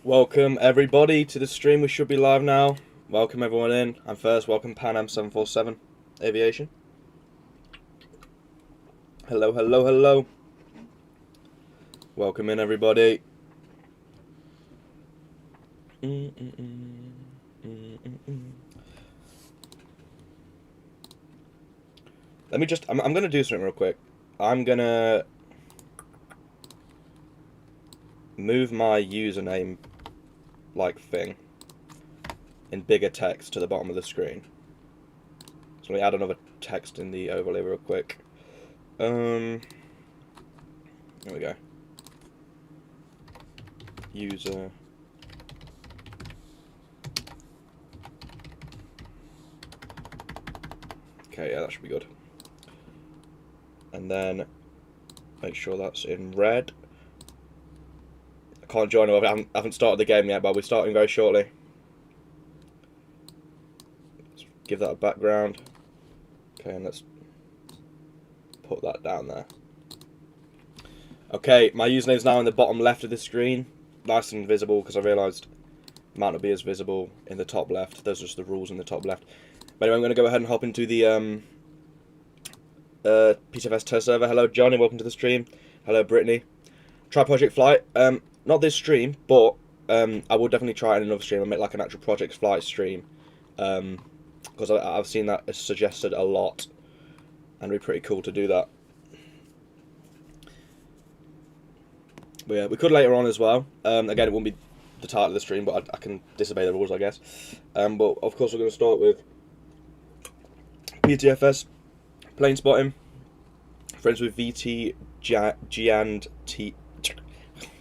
Welcome everybody to the stream. We should be live now. Welcome everyone in. I'm first. Welcome Pan 747 Aviation. Hello, hello, hello. Welcome in everybody. Let me just. I'm gonna do something real quick. I'm gonna move my username like thing in bigger text to the bottom of the screen. So let me add another text in the overlay real quick. There we go. User. Okay, yeah, that should be good. And then make sure that's in red. I can't join. I haven't started the game yet, but we're starting very shortly. Let's give that a background. Okay, and let's put that down there. Okay, my username's now in the bottom left of the screen. Nice and visible, because I realised it might not be as visible in the top left. Those are just the rules in the top left. But anyway, I'm going to go ahead and hop into the PTFS test server. Hello, Johnny. Welcome to the stream. Hello, Brittany. Try Project Flight. Not this stream, but I will definitely try it in another stream. I'll make like an actual Project Flight stream. Because I've seen that suggested a lot. And it'd be pretty cool to do that. But yeah, we could later on as well. Again, it won't be the title of the stream, but I can disobey the rules, I guess. But of course, we're going to start with PTFS, plane spotting, friends with VTG and T.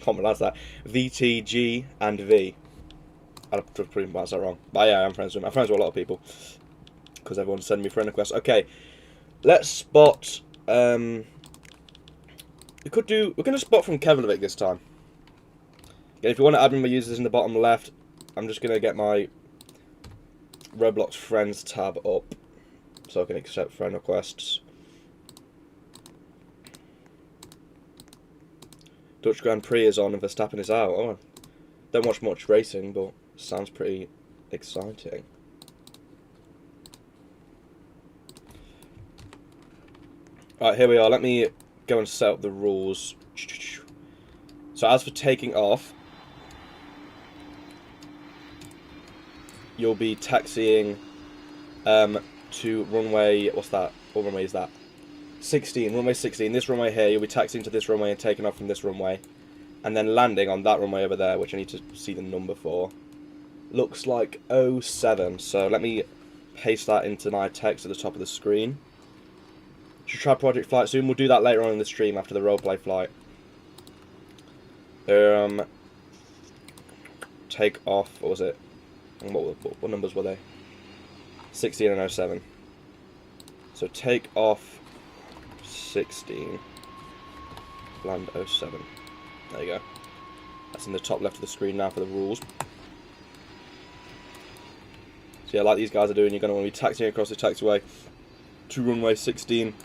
Can't pronounce that. VTG and V. I probably pronounced that wrong. But yeah, I'm friends with them. I'm friends with a lot of people because everyone's sending me friend requests. Okay, let's spot. We're going to spot from Keflavik this time. Again, if you want to add my users in the bottom left, I'm just going to get my Roblox friends tab up so I can accept friend requests. Dutch Grand Prix is on and Verstappen is out. Oh, don't watch much racing, but sounds pretty exciting. Right, here we are. Let me go and set up the rules. So as for taking off, you'll be taxiing to runway, what's that? What runway is that? 16, runway 16. This runway here, you'll be taxiing to this runway and taking off from this runway. And then landing on that runway over there, which I need to see the number for. Looks like 07, so let me paste that into my text at the top of the screen. Should try Project Flight soon. We'll do that later on in the stream after the roleplay flight. Take off. What was it? What numbers were they? 16 and 07. So take off 16. Land 07. There you go. That's in the top left of the screen now for the rules. So yeah, like these guys are doing, you're going to want to be taxiing across the taxiway to runway 16.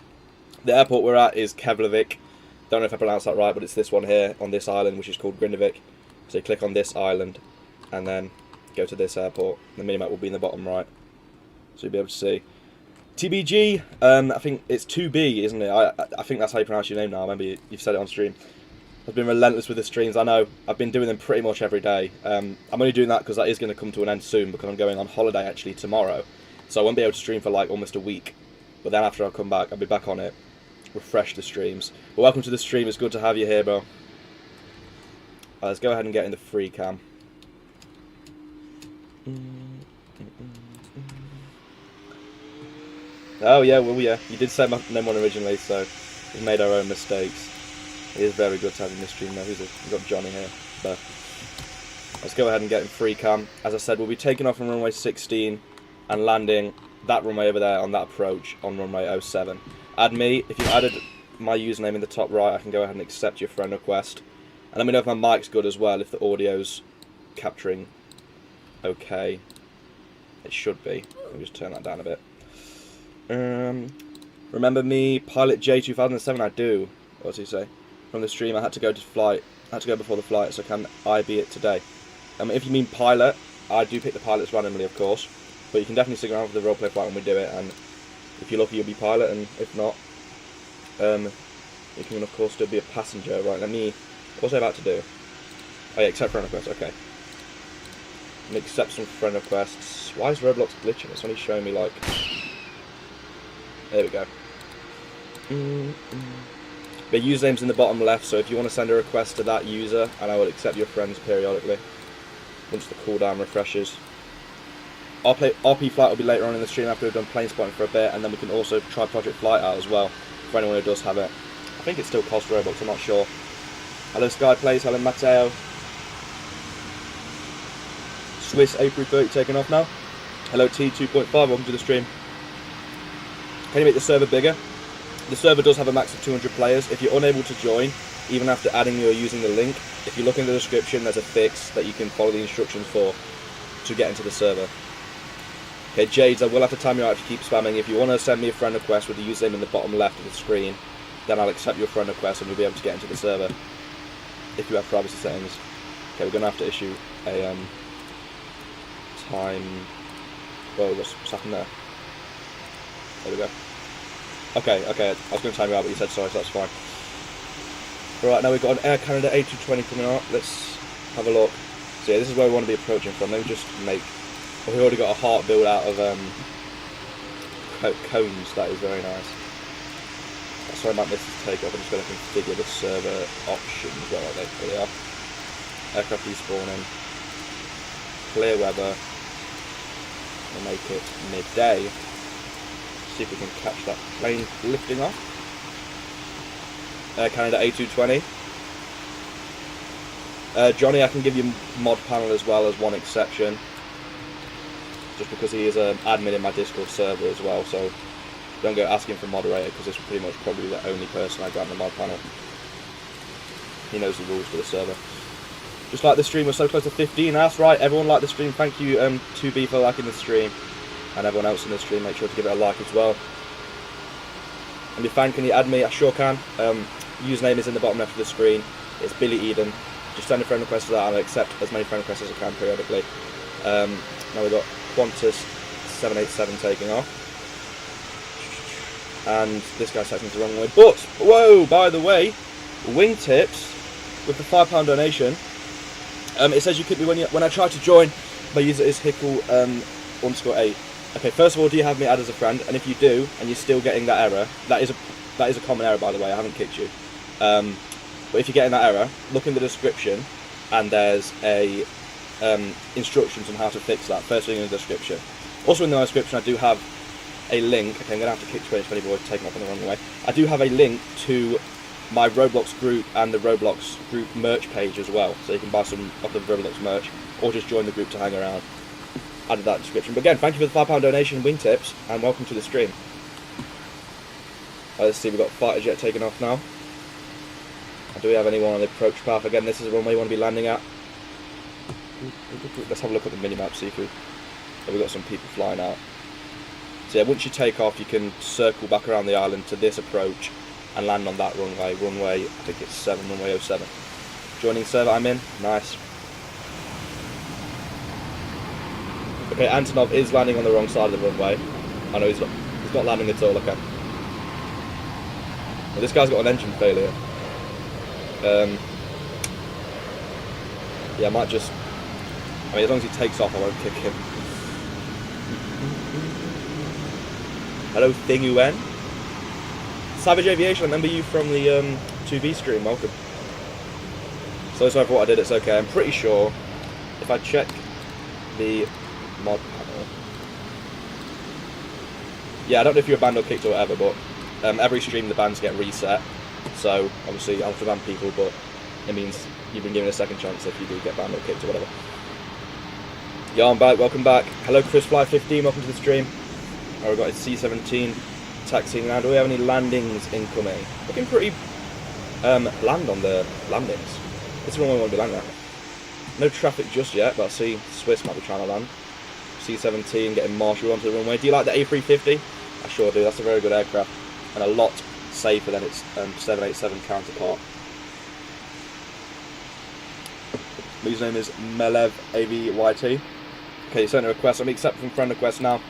The airport we're at is Keflavik. Don't know if I pronounced that right, but it's this one here on this island, which is called Grindavik. So you click on this island, and then go to this airport. The minimap will be in the bottom right, so you'll be able to see. TBG, I think it's 2B, isn't it? I think that's how you pronounce your name now. I remember you've said it on stream. I've been relentless with the streams. I know. I've been doing them pretty much every day. I'm only doing that because that is going to come to an end soon, because I'm going on holiday actually tomorrow. So I won't be able to stream for like almost a week. But then after I come back, I'll be back on it. Refresh the streams. But welcome to the stream. It's good to have you here, bro. Let's go ahead and get in the free cam. Oh yeah, well yeah. You did say my name one originally, so we've made our own mistakes. It is very good to have you in the stream now. We've got Johnny here. But let's go ahead and get in free cam. As I said, we'll be taking off from runway 16 and landing that runway over there on that approach on runway 07. Add me. If you've added my username in the top right, I can go ahead and accept your friend request. And let me know if my mic's good as well, if the audio's capturing okay. It should be. Let me just turn that down a bit. Remember me, Pilot J 2007? I do. What does he say? From the stream, I had to go to flight. I had to go before the flight, so can I be it today? If you mean pilot, I do pick the pilots randomly, of course, but you can definitely stick around for the roleplay flight when we do it, and if you're lucky you'll be pilot, and if not, you can of course still be a passenger. Right, what's I about to do? Oh yeah, accept friend requests, okay. Let me accept some friend requests. Why is Roblox glitching? It's only showing me like... There we go. The username's in the bottom left, so if you want to send a request to that user, and I will accept your friends periodically once the cooldown refreshes. RP flight will be later on in the stream after we've done plane spotting for a bit, and then we can also try Project Flight out as well for anyone who does have it. I think it still costs Robux, I'm not sure. Hello Sky Plays, hello Matteo. Swiss April 30 taking off now. Hello T2.5, welcome to the stream. Can you make the server bigger? The server does have a max of 200 players. If you're unable to join, even after adding me or using the link, if you look in the description, there's a fix that you can follow the instructions for to get into the server. Okay, Jades, I will have to time you out if you keep spamming. If you want to send me a friend request with the username in the bottom left of the screen, then I'll accept your friend request and you'll be able to get into the server if you have privacy settings. Okay, we're going to have to issue a time... Whoa, what's happened there? There we go. Okay, I was going to time you out, but you said sorry, so that's fine. Right, now we've got an Air Canada A220 coming out. Let's have a look. So yeah, this is where we want to be approaching from. Let me just make... Well, we've already got a heart built out of cones. That is very nice. Sorry about this takeoff. I'm just going to configure the server options. Where are they? There they are. Aircraft respawning. Clear weather. We'll make it midday. See if we can catch that plane lifting off. Air Canada A220. Johnny, I can give you mod panel as well as one exception. Just because he is an admin in my Discord server as well, so don't go asking for moderator because this will pretty much probably be the only person I grant the mod panel. He knows the rules for the server. Just like the stream, we're so close to 15. That's right, everyone like the stream. Thank you 2B for liking the stream. And everyone else in the stream, make sure to give it a like as well. And your fan, can you add me? I sure can. Username is in the bottom left of the screen. It's Billy Eden. Just send a friend request to that and I'll accept as many friend requests as I can periodically. Now we've got Qantas 787 taking off. And this guy's taking the wrong way. But, whoa, by the way, wingtips with the £5 donation. It says you could be when I try to join, my user is Hickle_8. Okay, first of all, do you have me add as a friend? And if you do, and you're still getting that error, that is a common error, by the way. I haven't kicked you. But if you're getting that error, look in the description, and there's a instructions on how to fix that. First thing in the description. Also in the description, I do have a link. Okay, I'm gonna have to kick 2020 boys taking off in the wrong way. I do have a link to my Roblox group and the Roblox group merch page as well, so you can buy some of the Roblox merch or just join the group to hang around. Added that in the description. But again, thank you for the £5 donation, wingtips, and welcome to the stream. Let's see, we've got fighter jet taking off now. Do we have anyone on the approach path? Again, this is the runway you want to be landing at. Let's have a look at the minimap, see if we've got some people flying out. So yeah, once you take off, you can circle back around the island to this approach and land on that runway. Runway, I think it's 7, runway 07. Joining server, I'm in. Nice. Okay, Antonov is landing on the wrong side of the runway. Oh no, he's not landing at all, okay. Well, this guy's got an engine failure. Yeah, I might just... I mean, as long as he takes off, I won't kick him. Hello, Thing-UN. Savage Aviation, I remember you from the 2B stream, welcome. So sorry for what I did, it's okay. I'm pretty sure if I check the mod panel... Yeah, I don't know if you're banned or kicked or whatever, but every stream the bans get reset. So, obviously, I'll have to ban people, but it means you've been given a second chance if you do get banned or kicked or whatever. Yeah, I'm back, welcome back. Hello, ChrisFly15, welcome to the stream. Oh, we've got a C-17 taxiing now. Do we have any landings incoming? Looking pretty land on the landings. This is the one we want to be landing at. No traffic just yet, but I see Swiss might be trying to land. C-17 getting marshaled onto the runway. Do you like the A350? I sure do, that's a very good aircraft. And a lot safer than its 787 counterpart. My username is Melev AVYT. Okay, you sent a request. Let me accept from friend request now.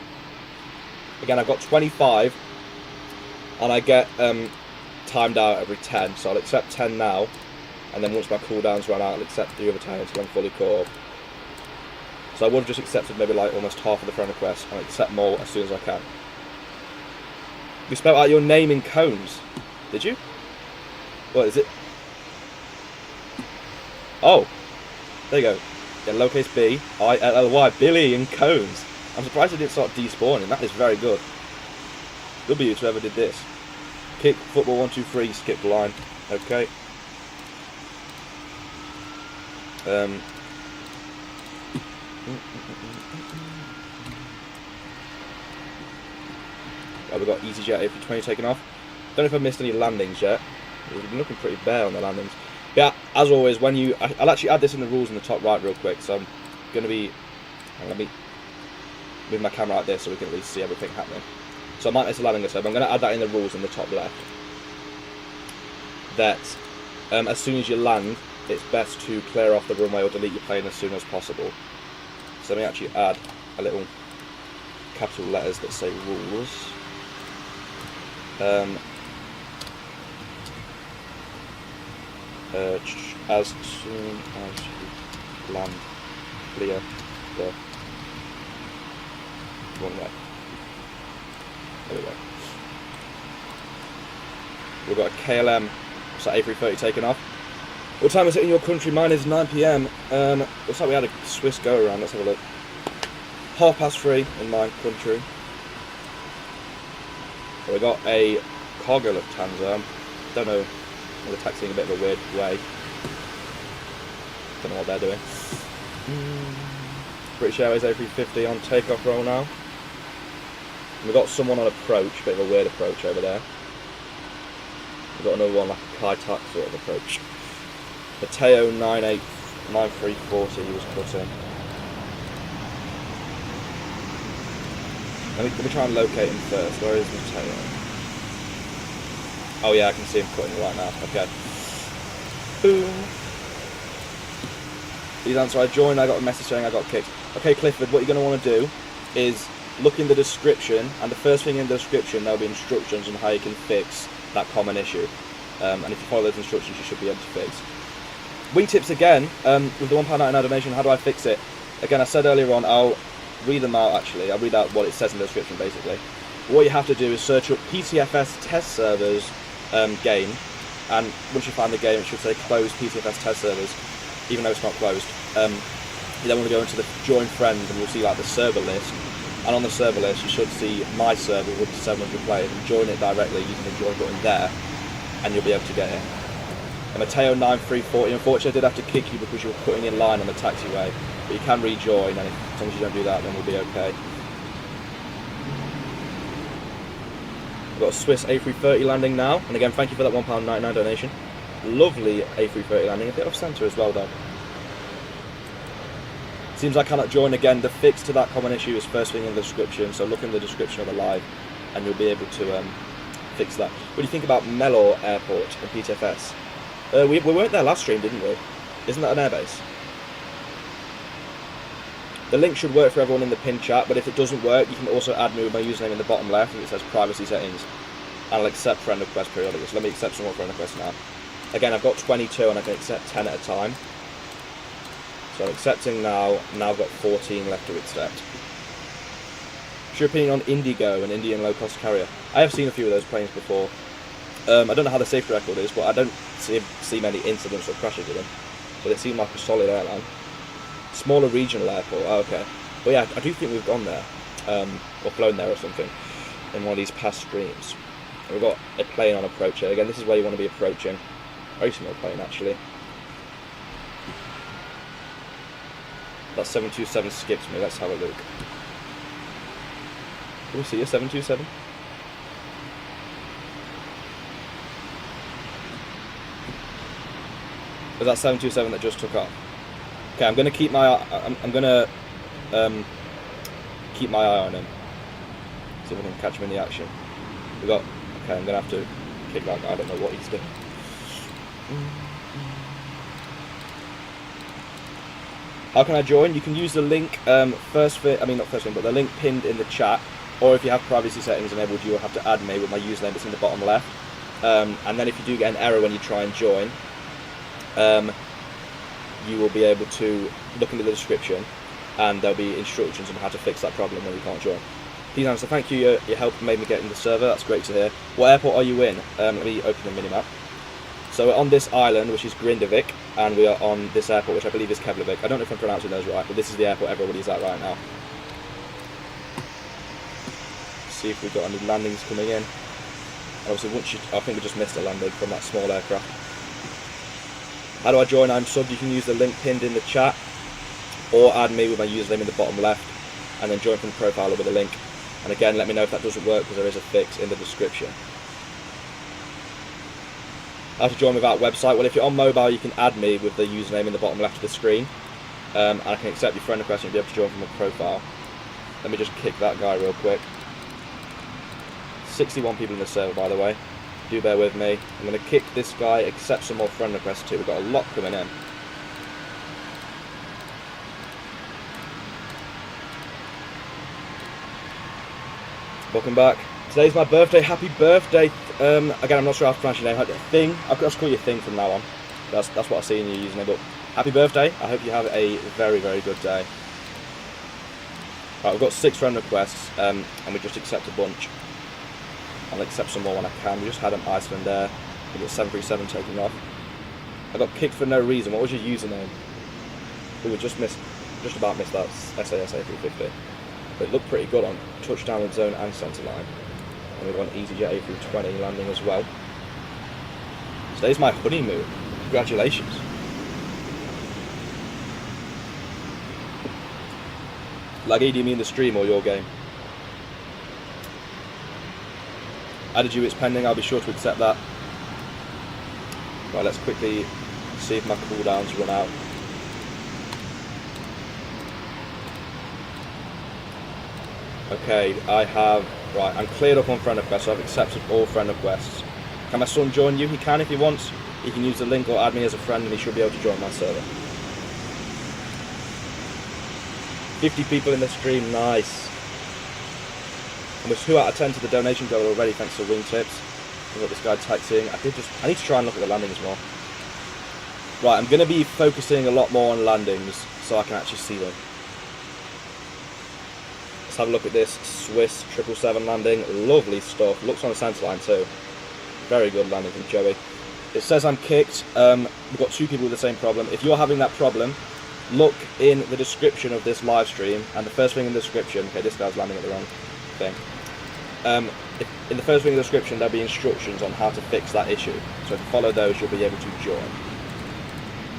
Again, I've got 25, and I get timed out every 10. So I'll accept 10 now, and then once my cooldowns run out, I'll accept the other 10 until I'm fully caught up. So I would have just accepted maybe like almost half of the friend requests, and I'll accept more as soon as I can. You spelled out your name in cones, did you? What is it? Oh, there you go. Yeah, lowercase b, I-L-L-Y, Billy in cones. I'm surprised it didn't start despawning. That is very good. W to whoever did this. Kick, football, 1, 2, 3, skip the line. Okay. Oh, we've got EasyJet A320 taken off. Don't know if I've missed any landings yet. We've been looking pretty bare on the landings. But yeah, as always, when you... I'll actually add this in the rules in the top right real quick. So I'm going to be... Let me move my camera like this so we can at least see everything happening. So I might miss a landing this time, but I'm going to add that in the rules in the top left. That as soon as you land, it's best to clear off the runway or delete your plane as soon as possible. So let me actually add a little capital letters that say rules. As soon as you land, clear the runway. There we go. We've got a KLM, so A330 taken off. What time is it in your country? Mine is 9 PM. Looks like we had a Swiss go around. Let's have a look. 3:30 in my country. So we got a cargo Lufthansa. Don't know. They're taxiing a bit of a weird way. Don't know what they're doing. British Airways A350 on takeoff roll now. We've got someone on approach, a bit of a weird approach over there. We've got another one like a Kai Tak sort of approach. Mateo 9340 he was cut in. Let me try and locate him first. Where is Mateo? Oh yeah, I can see him cutting right now. Okay. Boom. Please answer. I joined. I got a message saying I got kicked. Okay, Clifford, what you're going to want to do is look in the description, and the first thing in the description there'll be instructions on how you can fix that common issue. And if you follow those instructions, you should be able to fix. Wingtips again, with the £1.99 donation, how do I fix it? Again, I said earlier on, I'll read them out actually. I'll read out what it says in the description basically. What you have to do is search up PTFS test servers game, and once you find the game, it should say closed PTFS test servers, even though it's not closed. You then want to go into the join friends, and you'll see like the server list. And on the server list, you should see my server with 700 players, and join it directly using the join button there, and you'll be able to get in. And Mateo 9340, unfortunately I did have to kick you because you were putting in line on the taxiway, but you can rejoin, and as long as you don't do that, then we'll be okay. We've got a Swiss A330 landing now, and again, thank you for that £1.99 donation. Lovely A330 landing, a bit off centre as well though. Seems I cannot join again. The fix to that common issue is first thing in the description, so look in the description of the live and you'll be able to fix that. What do you think about Mellor Airport and PTFS? We weren't there last stream, didn't we? Isn't that an airbase? The link should work for everyone in the pinned chat, but if it doesn't work, you can also add me with my username in the bottom left, and it says privacy settings, and I'll accept friend requests periodically. So let me accept some more friend requests now. Again, I've got 22 and I can accept 10 at a time. So I'm accepting now, and now I've got 14 left to accept. What's your opinion on Indigo, an Indian low-cost carrier? I have seen a few of those planes before. I don't know how the safety record is, but I don't see many incidents or crashes with them. But they seem like a solid airline. Smaller regional airport, oh, okay. But yeah, I do think we've gone there, or flown there or something, in one of these past streams. And we've got a plane on approach here. Again, this is where you want to be approaching. Very small plane, actually. That 727 skips me, let's have a look. Can we see a 727? Was that 727 that just took off? Okay, I'm gonna keep my keep my eye on him. See if I can catch him in the action. Okay, I'm gonna have to kick that guy. I don't know what he's doing. How can I join? You can use the link not first link, but the link pinned in the chat. Or if you have privacy settings enabled, you will have to add me with my username that's in the bottom left. And then if you do get an error when you try and join, you will be able to look into the description, and there'll be instructions on how to fix that problem when you can't join. Please answer. Thank you. Your help made me get in the server. That's great to hear. What airport are you in? Let me open the minimap. So we're on this island, which is Grindavik, and we are on this airport, which I believe is Keflavik. I don't know if I'm pronouncing those right, but this is the airport everybody's at right now. See if we've got any landings coming in. Obviously, I think we just missed a landing from that small aircraft. How do I join? I'm subbed. You can use the link pinned in the chat, or add me with my username in the bottom left, and then join from the profile with a link. And again, let me know if that doesn't work, because there is a fix in the description. How to join without website? Well, if you're on mobile, you can add me with the username in the bottom left of the screen, and I can accept your friend request and you'll be able to join from a profile. Let me just kick that guy real quick. 61 people in the server, by the way. Do bear with me. I'm going to kick this guy, accept some more friend requests too. We've got a lot coming in. Welcome back. Today's my birthday. Happy birthday. Again, I'm not sure how to pronounce your name. Thing. I'll just call you Thing from now on. That's what I see in your username. But happy birthday. I hope you have a very, very good day. Right, we've got 6 friend requests, and we just accept a bunch. I'll accept some more when I can. We just had an Iceland Air. We got 737 taking off. I got kicked for no reason. What was your username? Oh, we just about missed that SAS A350. But it looked pretty good on touchdown with zone and centre line. And we've got an EasyJet A320 landing as well. Today's my honeymoon. Congratulations. Laggy, do you mean the stream or your game? Added you, it's pending. I'll be sure to accept that. Right, let's quickly see if my cooldowns run out. Okay, right, I'm cleared up on friend requests, so I've accepted all friend requests. Can my son join you? He can if he wants. He can use the link or add me as a friend, and he should be able to join my server. 50 people in the stream, nice. And we're 2 out of 10 to the donation goal already, thanks to wingtips. We've got this guy taxiing. I need to try and look at the landings more. Right, I'm going to be focusing a lot more on landings, so I can actually see them. Let's have a look at this Swiss 777 landing. Lovely stuff. Looks on the centre line too. Very good landing from Joey. It says I'm kicked. We've got 2 people with the same problem. If you're having that problem, look in the description of this live stream, and the first thing in the description, okay, this guy's landing at the wrong thing. In the first thing in the description, there'll be instructions on how to fix that issue. So if you follow those, you'll be able to join.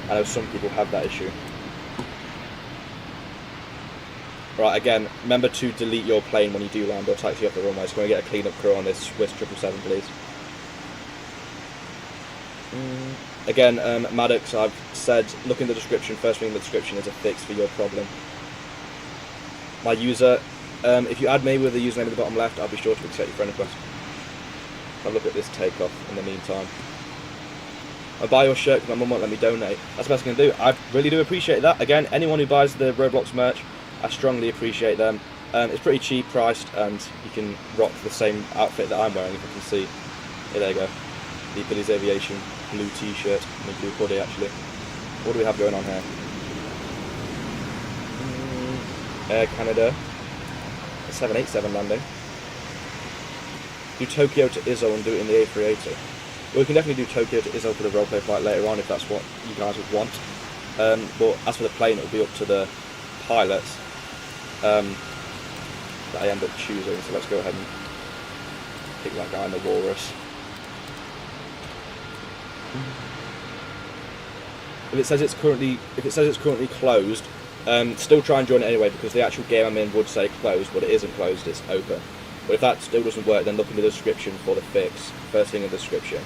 I know some people have that issue. Right, again, remember to delete your plane when you do land or taxi off the runway. So we're going to get a clean-up crew on this Swiss 777, please. Again, Maddox, I've said, look in the description. First thing in the description is a fix for your problem. My user, if you add me with the username at the bottom left, I'll be sure to accept your friend request. I'll look at this takeoff in the meantime. I'll buy your shirt because my mum won't let me donate. That's the best I can do. I really do appreciate that. Again, anyone who buys the Roblox merch, I strongly appreciate them. It's pretty cheap priced, and you can rock the same outfit that I'm wearing, if you can see. Yeah, there you go. The Billy's Aviation blue t-shirt and a blue hoodie, actually. What do we have going on here? Air Canada. A 787 landing. Do Tokyo to Izzo and do it in the A380. Well, we can definitely do Tokyo to Izzo for the roleplay flight later on if that's what you guys would want. But as for the plane, it'll be up to the pilots that I end up choosing. So let's go ahead and pick that guy in the Walrus. If it says it's currently closed, still try and join it anyway, because the actual game I'm in would say closed, but it isn't closed, it's open. But if that still doesn't work, then look in the description for the fix. First thing in the description,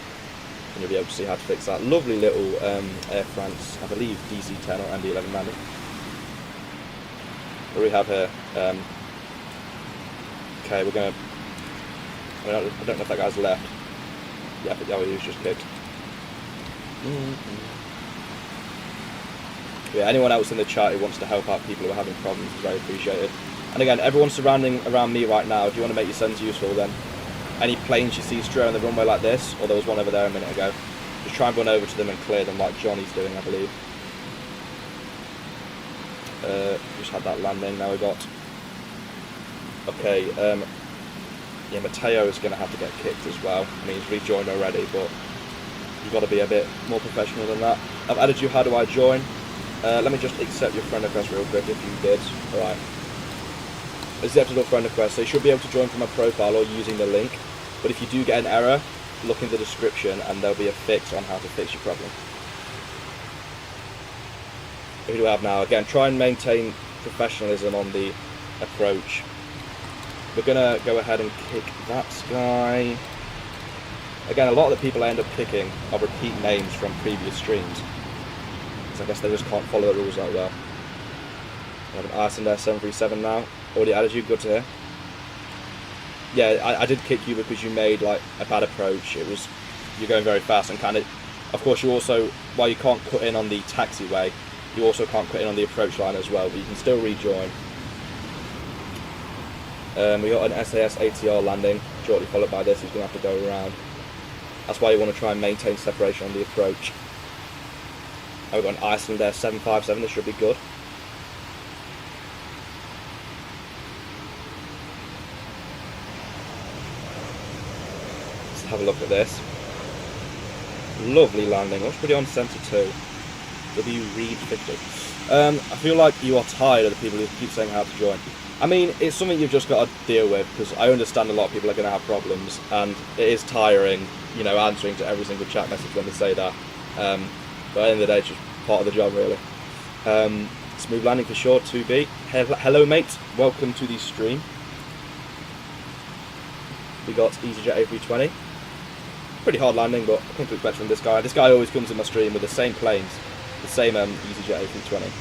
and you'll be able to see how to fix that. Lovely little Air France, I believe DC-10 or MD-11 landing. What do we have here? Okay, we're going to... I don't know if that guy's left. Yeah, but he was just kicked. Yeah, anyone else in the chat who wants to help out people who are having problems is very appreciated. And again, everyone surrounding around me right now, if you want to make your sends useful, then any planes you see straight on the runway like this, or there was one over there a minute ago, just try and run over to them and clear them like Johnny's doing, I believe. Just had that landing, now we got... Okay, yeah, Matteo is going to have to get kicked as well. I mean, he's rejoined already, but you've got to be a bit more professional than that. I've added you, how do I join? Let me just accept your friend request real quick if you did. Alright. Accepted your friend request, so you should be able to join from a profile or using the link. But if you do get an error, look in the description and there'll be a fix on how to fix your problem. Who do I have now? Again, try and maintain professionalism on the approach. We're going to go ahead and kick that guy. Again, a lot of the people I end up kicking are repeat names from previous streams. So I guess they just can't follow the rules that well. I have an Iceland Air 737 now. Already added you, good to hear. Yeah, I did kick you because you made like a bad approach. It was, you're going very fast and kind of course you also, while you can't cut in on the taxiway, you also can't cut in on the approach line as well, but you can still rejoin. We got an SAS ATR landing, shortly followed by this, he's going to have to go around. That's why you want to try and maintain separation on the approach. We've got an Iceland Air 757, this should be good. Let's have a look at this. Lovely landing, looks pretty on centre too. W Reed 50. I feel like you are tired of the people who keep saying how to join. I mean, it's something you've just got to deal with, because I understand a lot of people are going to have problems, and it is tiring, you know, answering to every single chat message when they say that. But at the end of the day, it's just part of the job, really. Smooth landing for sure, 2B. Hello, mate. Welcome to the stream. We got EasyJet A320. Pretty hard landing, but I come to expect from this guy. This guy always comes in my stream with the same planes, the same EasyJet A320.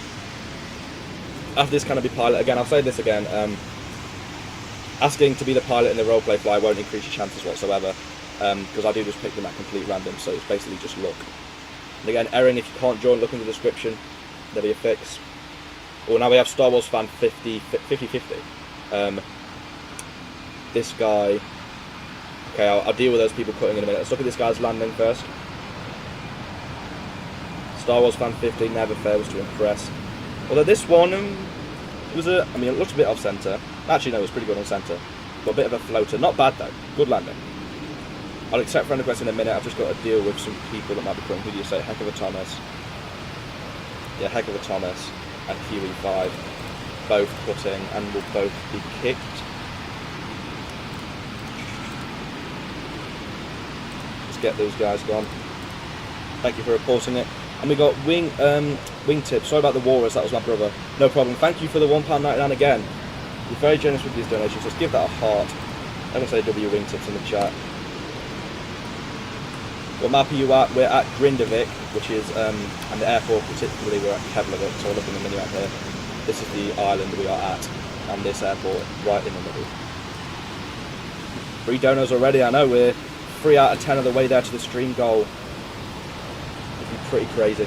After this, can I be pilot? Again, I'll say this again. Asking to be the pilot in the roleplay fly won't increase your chances whatsoever, because I do just pick them at complete random, so it's basically just luck. And again, Erin, if you can't join, look in the description. There'll be a fix. Well, now we have Star Wars fan 50-50. This guy... Okay, I'll deal with those people cutting in a minute. Let's look at this guy's landing first. Star Wars fan 50 never fails to impress. Although this one, it was I mean, it looked a bit off centre. Actually, no, it was pretty good on centre. But a bit of a floater. Not bad though. Good landing. I'll accept friend request in a minute. I've just got to deal with some people that might be cutting. Who do you say? Heck of a Thomas. Yeah, Heck of a Thomas and QE5. Both cutting and will both be kicked. Get those guys gone. Thank you for reporting it. And we got Wingtip. Sorry about the walrus, that was my brother. No problem. Thank you for the £1.99 again. You're very generous with these donations. Just give that a heart. Everyone say W Wingtips in the chat. What map are you at? We're at Grindavik, which is, and the airport particularly, we're at Keflavik, so we'll look in the mini map here. This is the island we are at, and this airport right in the middle. 3 donors already, I know, we're 3 out of 10 of the way there to the stream goal. It'd be pretty crazy.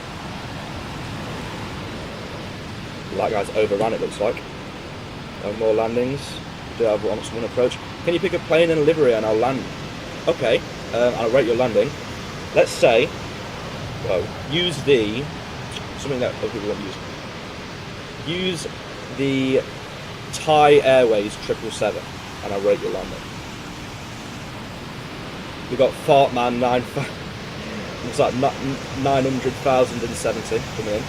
That guy's overrun, it looks like. No more landings. Do have one approach. Can you pick a plane and a livery and I'll land? Okay, I'll rate your landing. Let's say, well, use the, something that other people won't use. Use the Thai Airways 777 and I'll rate your landing. We got Fartman 900,070 coming in.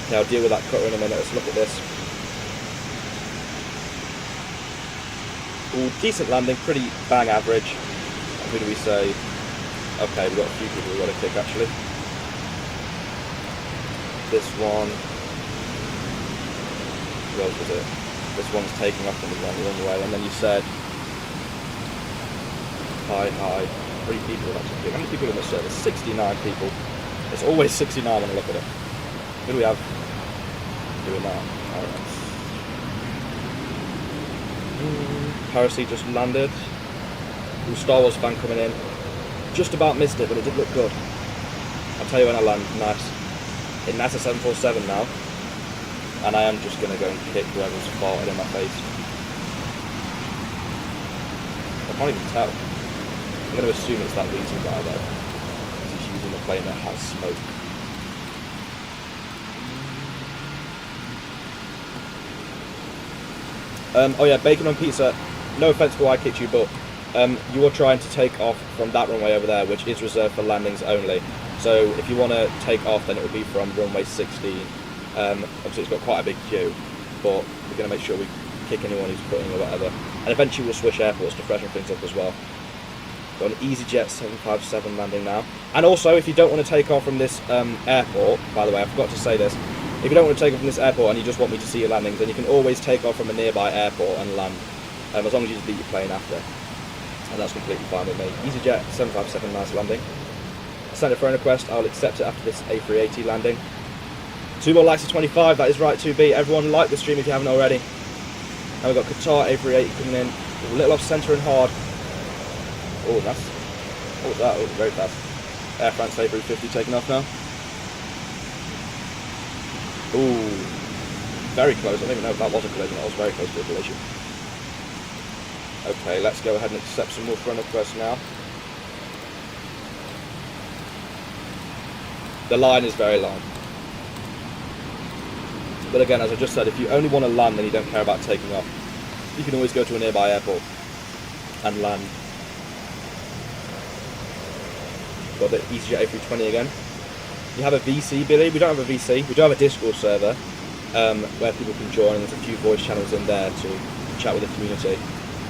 Okay, I'll deal with that cutter in a minute. Let's look at this. Ooh, decent landing, pretty bang average. And who do we say? Okay, we've got a few people we've got to kick actually. This one. Who else was it? This one's taking off on the wrong runway, and then you said. Hi. 3 people actually. How many people in the service? 69 people. It's always 69 when I look at it. Who do we have doing that? Alright. Piracy just landed. Ooh, Star Wars fan coming in. Just about missed it, but it did look good. I'll tell you when I land. Nice. And that's a 747 now. And I am just going to go and kick whoever's farted in my face. I can't even tell. I'm going to assume it's that Weasel guy though. He's using a plane that has smoke. Oh yeah, bacon on pizza. No offense for why I kicked you, but you are trying to take off from that runway over there, which is reserved for landings only. So if you want to take off, then it will be from runway 16. Obviously it's got quite a big queue, but we're going to make sure we kick anyone who's putting or whatever. And eventually we'll switch airports to freshen things up as well. Got an EasyJet 757 landing now. And also, if you don't want to take off from this airport, by the way, I forgot to say this, if you don't want to take off from this airport and you just want me to see your landings, then you can always take off from a nearby airport and land, as long as you delete your plane after. And that's completely fine with me. EasyJet 757, nice landing. Send a friend request, I'll accept it after this A380 landing. 2 more likes to 25, that is right to be. Everyone like the stream if you haven't already. And we've got Qatar A380 coming in, a little off centre and hard. Oh, that's, what was that? Oh, very fast. Air France A350 taking off now. Ooh, very close. I don't even know if that was a collision, that was very close to a collision. Okay, let's go ahead and accept some more friend requests now. The line is very long. But again, as I just said, if you only want to land and you don't care about taking off, you can always go to a nearby airport and land. Got the EasyJet A320 again. You have a VC, Billy? We don't have a VC. We do have a Discord server where people can join, and there's a few voice channels in there to chat with the community.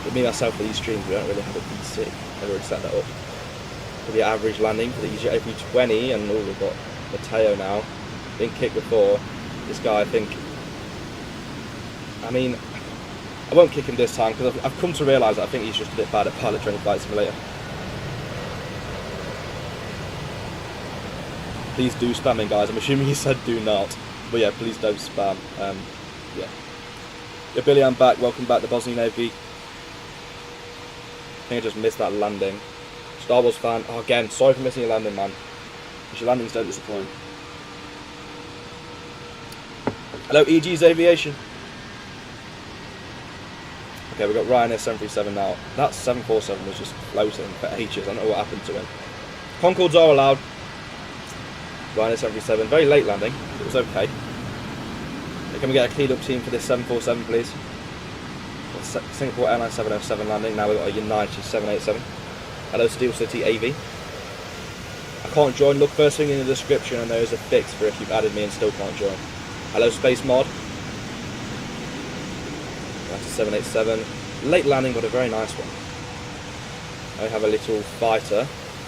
But me, myself, for these streams, we don't really have a VC. I've already set that up. For the average landing for the EasyJet A320, and we've got Mateo now. Been kicked before. This guy, I think, I mean, I won't kick him this time because I've come to realise that I think he's just a bit bad at Pilot Training Flight Simulator. Please do spamming, guys. I'm assuming he said do not, but yeah, please don't spam. Yeah. Yeah, Billy, I'm back. Welcome back to Bosnian Navy. I think I just missed that landing. Star Wars fan. Oh, again, sorry for missing your landing, man. Because your landings don't disappoint. Hello, EG's Aviation. Okay, we've got Ryanair 737 now. That 747 was just floating for ages. I don't know what happened to him. Concords are allowed. Ryanair 737, very late landing. It was okay. Can we get a cleaned up team for this 747, please? Singapore Airlines 707 landing. Now we've got a United 787. Hello, Steel City AV. I can't join. Look first thing in the description, and there is a fix for if you've added me and still can't join. Hello, Space Mod. That's a 787. Late landing, but a very nice one. I have a little fighter. I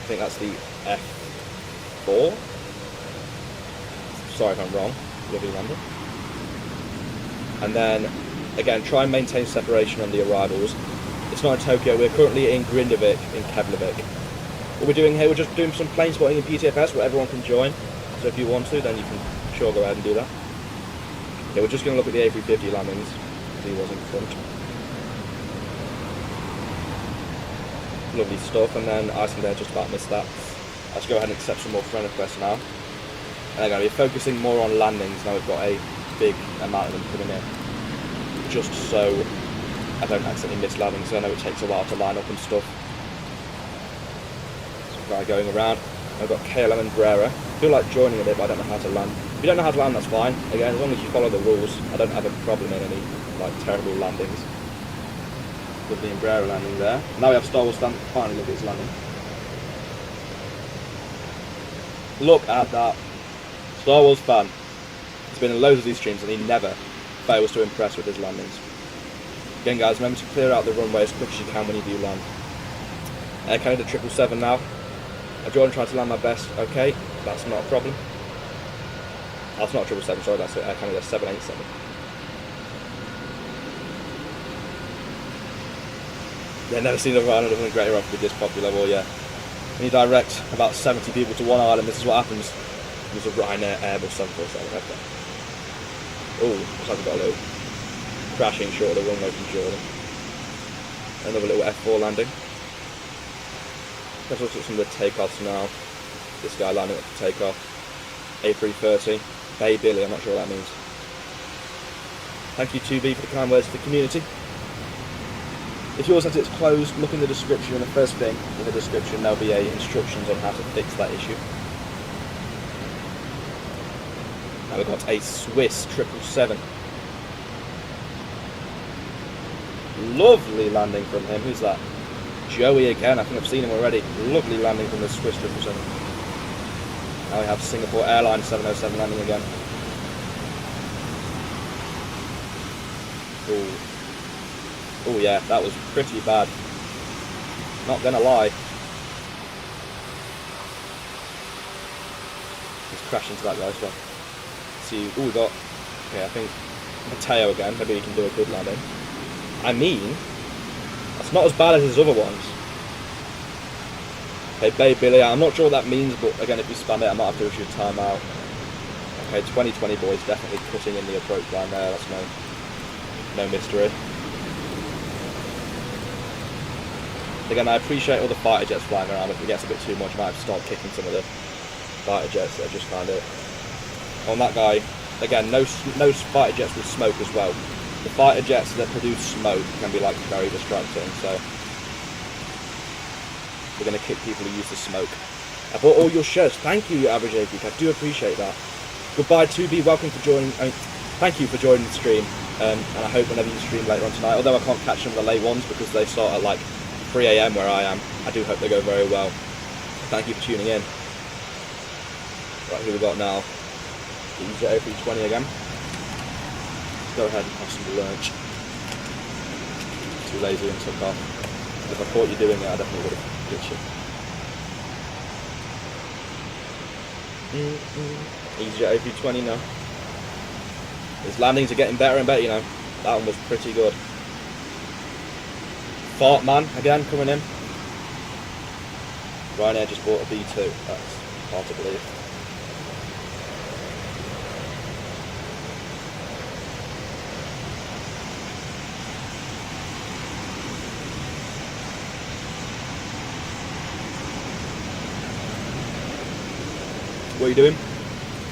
think that's the F4. Sorry if I'm wrong. Lovely landing. And then, again, try and maintain separation on the arrivals. It's not in Tokyo. We're currently in Grindavik, in Keflavik. What we're doing here, we're just doing some plane spotting in PTFS where everyone can join. So if you want to, then you can sure go ahead and do that. Okay, we're just going to look at the A350 landings, because he was in front. Lovely stuff, and then Iceland Air just about missed that. Let's go ahead and accept some more friend requests now. And I'm going to be focusing more on landings now we've got a big amount of them coming in. Just so I don't accidentally miss landings, so I know it takes a while to line up and stuff. So guy going around. I've got KLM and Brera. I feel like joining a bit, but I don't know how to land. If you don't know how to land, that's fine. Again, as long as you follow the rules, I don't have a problem in any like terrible landings. With the Brera landing there. Now we have Star Wars stand. Finally, look at his landing. Look at that. Star Wars fan. He's been in loads of these streams and he never fails to impress with his landings. Again, guys, remember to clear out the runway as quick as you can when you do land. Air Canada 777 now. I've joined trying to land my best. Okay, that's not a problem. That's not 777, sorry, that's Air Canada 787. Yeah, never seen another island of a greater offer with this popular. Well, yeah. When you direct about 70 people to one island, this is what happens. There's a Ryanair Airbus 747. Okay. Oh, looks like we've got a little crashing short of the runway from Jordan. Another little F4 landing. Let's look at some of the takeoffs now. This guy lining up for takeoff. A330. Bay Billy, I'm not sure what that means. Thank you 2B for the kind words to the community. If yours says it's closed, look in the description, and the first thing in the description there'll be instructions on how to fix that issue. Now we've got a Swiss 777. Lovely landing from him. Who's that? Joey again. I think I've seen him already. Lovely landing from the Swiss 777. Now we have Singapore Airlines 707 landing again. Oh yeah, that was pretty bad. Not gonna lie. He's crashed into that guy as well. See, we got. Okay, I think Mateo again. Maybe he can do a good landing. I mean, that's not as bad as his other ones. Okay, Bay Billy. I'm not sure what that means, but again, if you spam it, I might have to issue a timeout. Okay, 2020 boys definitely cutting in the approach line there. That's no mystery. Again, I appreciate all the fighter jets flying around. If it gets a bit too much, I might have to start kicking some of the fighter jets that are just kind of... On that guy, again, no fighter jets with smoke as well. The fighter jets that produce smoke can be like very distracting, so we're going to kick people who use the smoke. I bought all your shirts. Thank you, Average A Geek. I do appreciate that. Goodbye, 2B. Welcome for joining. Thank you for joining the stream, and I hope whenever you stream later on tonight, although I can't catch some of the late ones because they start at like 3 AM where I am, I do hope they go very well. Thank you for tuning in. Right, who we got now? EasyJet 320 again. Let's go ahead and have some lunch. Too lazy and took off. If I thought you doing it, I definitely would have ditched it. EasyJet 320 now. His landings are getting better and better, you know. That one was pretty good. Fart Man again coming in. Ryanair just bought a B2. That's hard to believe. What are you doing?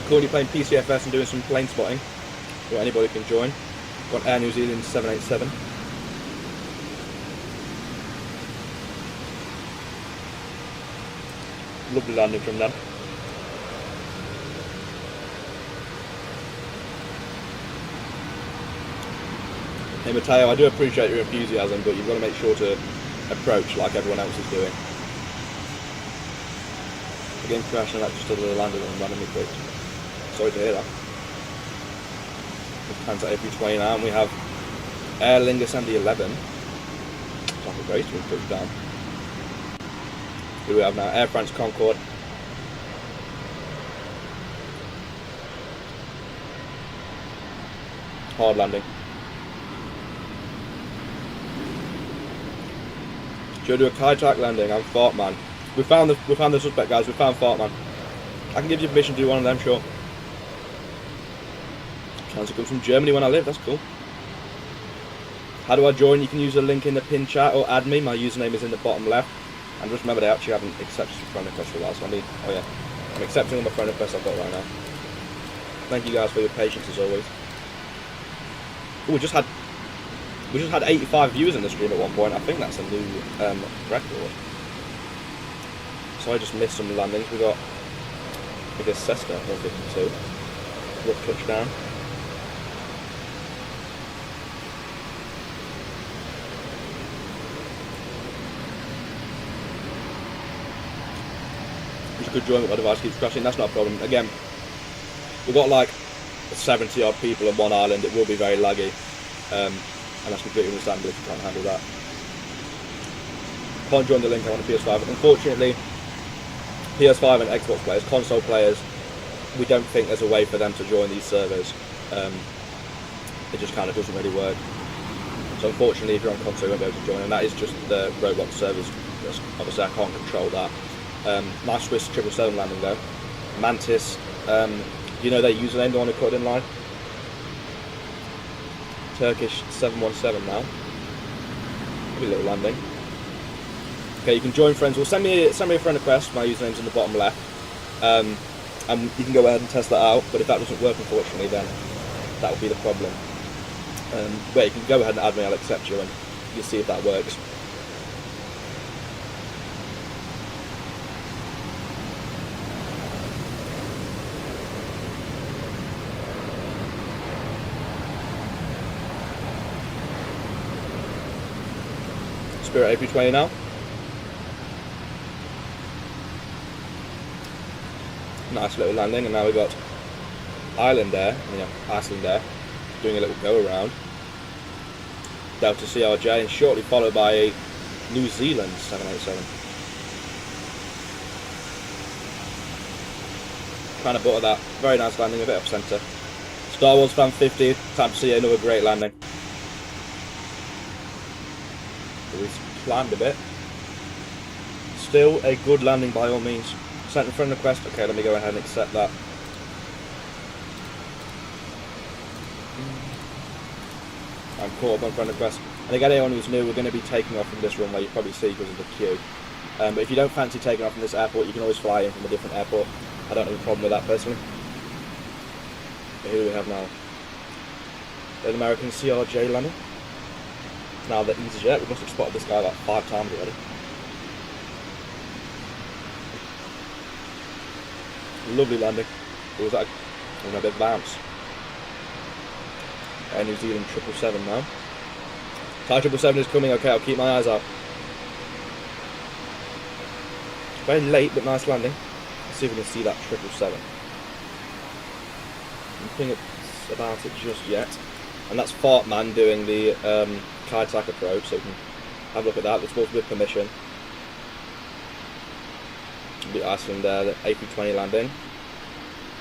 Currently playing PTFS and doing some plane spotting. Or anybody can join. Got Air New Zealand 787. Lovely landing from them. Hey Matteo, I do appreciate your enthusiasm, but you've got to make sure to approach like everyone else is doing. Again, crashing that just under the landing and randomly quick. Sorry to hear that. We've planned at A320 now, and we have Aer Lingus MD-11. It's like a race to touch down. Who do we have now? Air France Concorde. Hard landing. Should we do a Kai-Tak landing? I'm Fart Man. We found the suspect, guys. We found Fart Man. I can give you permission to do one of them, sure. Sounds good from Germany when I live. That's cool. How do I join? You can use the link in the pin chat or add me. My username is in the bottom left. And just remember, they actually haven't accepted your friend request for a while, so oh yeah, I'm accepting all my friend requests I've got right now. Thank you guys for your patience as always. Ooh, we just had 85 viewers in the stream at one point. I think that's a new record. So I just missed some landings. We got biggest Cessna 152, rough touchdown. Could join, but my device keeps crashing. That's not a problem. Again, we've got like 70 odd people on one island. It will be very laggy, and that's completely understandable if you can't handle that. Can't join the link. I want a PS5. Unfortunately, PS5 and Xbox players, console players, we don't think there's a way for them to join these servers. It just kind of doesn't really work. So unfortunately, if you're on console, you won't be able to join, and that is just the Roblox servers. Obviously, I can't control that. Nice Swiss 777 landing though. Mantis, you know their username, the one who put it in line? Turkish 717 now. Maybe a little landing. Okay, you can join friends. Well, send me a friend request. My username's in the bottom left. and you can go ahead and test that out. But if that doesn't work, unfortunately, then that would be the problem. But you can go ahead and add me, I'll accept you, and you'll see if that works. Spirit A320 now. Nice little landing, and now we've got Iceland Air, doing a little go around. Delta CRJ, and shortly followed by a New Zealand 787. Trying to butter that. Very nice landing, a bit off centre. Star Wars Fan 50, time to see another great landing. We've climbed a bit. Still a good landing by all means. Sent a friend request. Okay, let me go ahead and accept that. I'm caught up on friend request. And again, anyone who's new, we're going to be taking off from this runway. You probably see because of the queue. But if you don't fancy taking off from this airport, you can always fly in from a different airport. I don't have a problem with that personally. But who do we have now? An American CRJ landing. Now the EasyJet. We must have spotted this guy like 5 times already. Lovely landing. It was like a bit of bounce. New Zealand 777 now. Thai 777 is coming. Okay, I'll keep my eyes out. Very late but nice landing. Let's see if we can see that 777. Nothing about it just yet. And that's Fartman doing the Kai-Tak approach, so we can have a look at that. We're supposed to be with permission. The Iceland there, the A320 landing.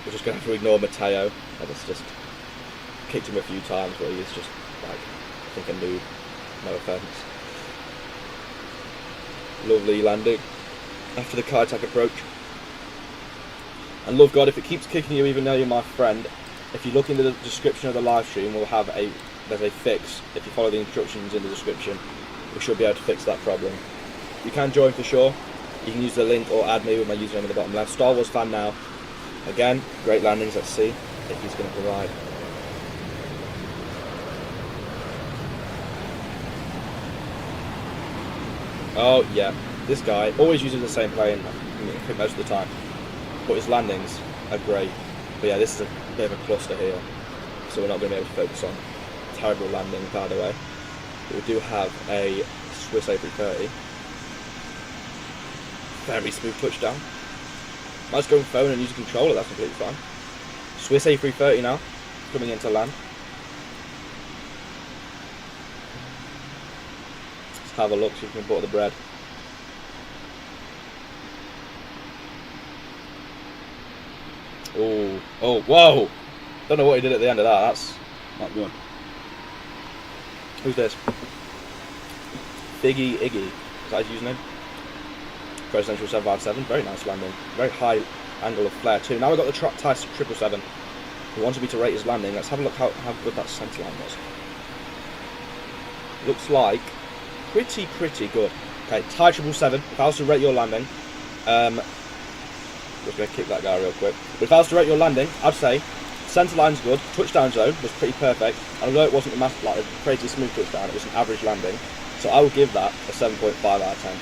We're just going to have to ignore Matteo. That's just kicked him a few times, but he's just like, I think, a noob. No offence. Lovely landing after the Kai-Tak approach. And love God, if it keeps kicking you even though you're my friend, if you look into the description of the live stream, we'll have there's a fix. If you follow the instructions in the description, we should be able to fix that problem. You can join for sure. You can use the link or add me with my username in the bottom left. Star Wars fan now. Again, great landings. Let's see if he's going to provide. Oh yeah, this guy always uses the same plane most of the time, but his landings are great. But yeah, this is a bit of a cluster here, so we're not going to be able to focus on terrible landing, by the way. But we do have a Swiss A330. Very smooth touchdown. Nice going phone and use a controller, that's completely fine. Swiss A330 now, coming into land. Let's have a look, see if we can butter the bread. Oh, whoa! Don't know what he did at the end of that, that's not good. Who's this? Biggie Iggy, is that his username? Presidential 757, very nice landing. Very high angle of flare too. Now we've got the Thai 777, who wanted me to rate his landing. Let's have a look how good that centre line was. Looks like pretty good. Okay, Thai 777, if I was to rate your landing, just going to kick that guy real quick. But if I was to rate your landing, I'd say centre line's good, touchdown zone was pretty perfect, and although it wasn't a crazy smooth touchdown, it was an average landing. So I would give that a 7.5 out of 10.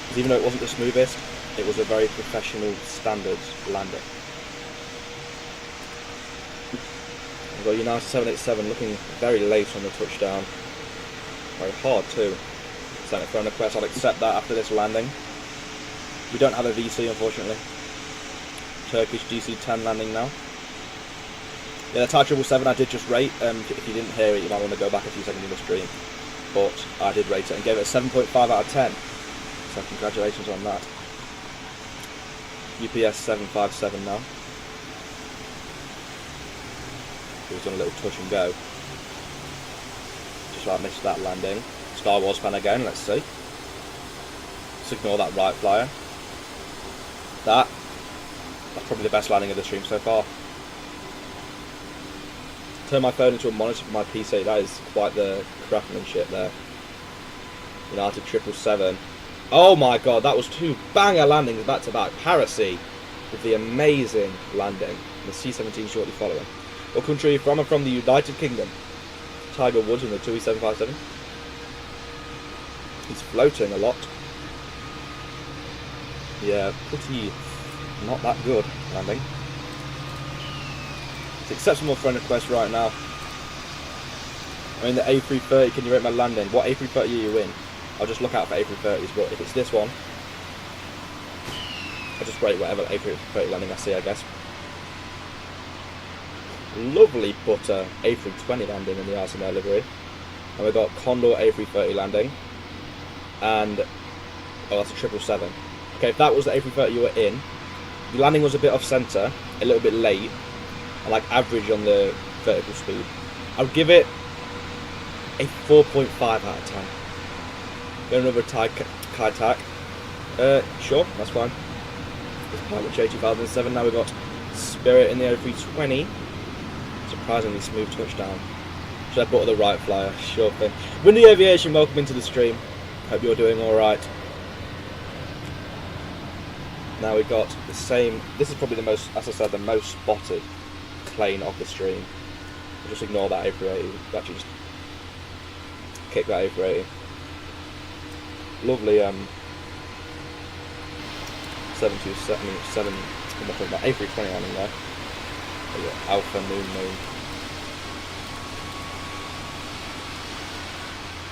Because even though it wasn't the smoothest, it was a very professional standards landing. We've got United 787 looking very late on the touchdown. Very hard too. Sent it for a request, I'll accept that after this landing. We don't have a VC unfortunately. Turkish DC-10 landing now. Yeah, the Thai 777 I did just rate. If you didn't hear it, you might want to go back a few seconds in the stream. But I did rate it and gave it a 7.5 out of 10. So congratulations on that. UPS 757 now. He was done a little touch and go. Just like missed that landing. Star Wars fan again, let's see. Let's ignore that right flyer. That's probably the best landing of the stream so far. Turn my phone into a monitor for my PC, that is quite the craftsmanship there. United 777, Oh my god, that was 2 banger landings back to back. Piracy with the amazing landing. The C-17 shortly following. What country are you from? I'm from the United Kingdom. Tiger Woods in the 2E757. He's floating a lot. Yeah, pretty not that good landing. It's acceptable friend request right now. I'm in the A330, can you rate my landing? What A330 are you in? I'll just look out for A330s, but if it's this one, I'll just rate whatever A330 landing I see, I guess. Lovely butter A320 landing in the Arsenal livery. And we've got Condor A330 landing. And, oh, that's a 777. Okay, if that was the A330 you were in, the landing was a bit off centre, a little bit late, and like average on the vertical speed. I would give it a 4.5 out of 10. Get another Kai tack. Sure, that's fine. It's Pilot J2007. Now we've got Spirit in the A320. Surprisingly smooth touchdown. Should I put the right flyer? Sure thing. Windy Aviation, welcome into the stream. Hope you're doing alright. Now we've got the same. This is probably the most, as I said, the most spotted plane of the stream. I'll just ignore that A380. Actually, just kick that A380. Lovely 727. I'm not talking about A320 landing there. Alpha Moon.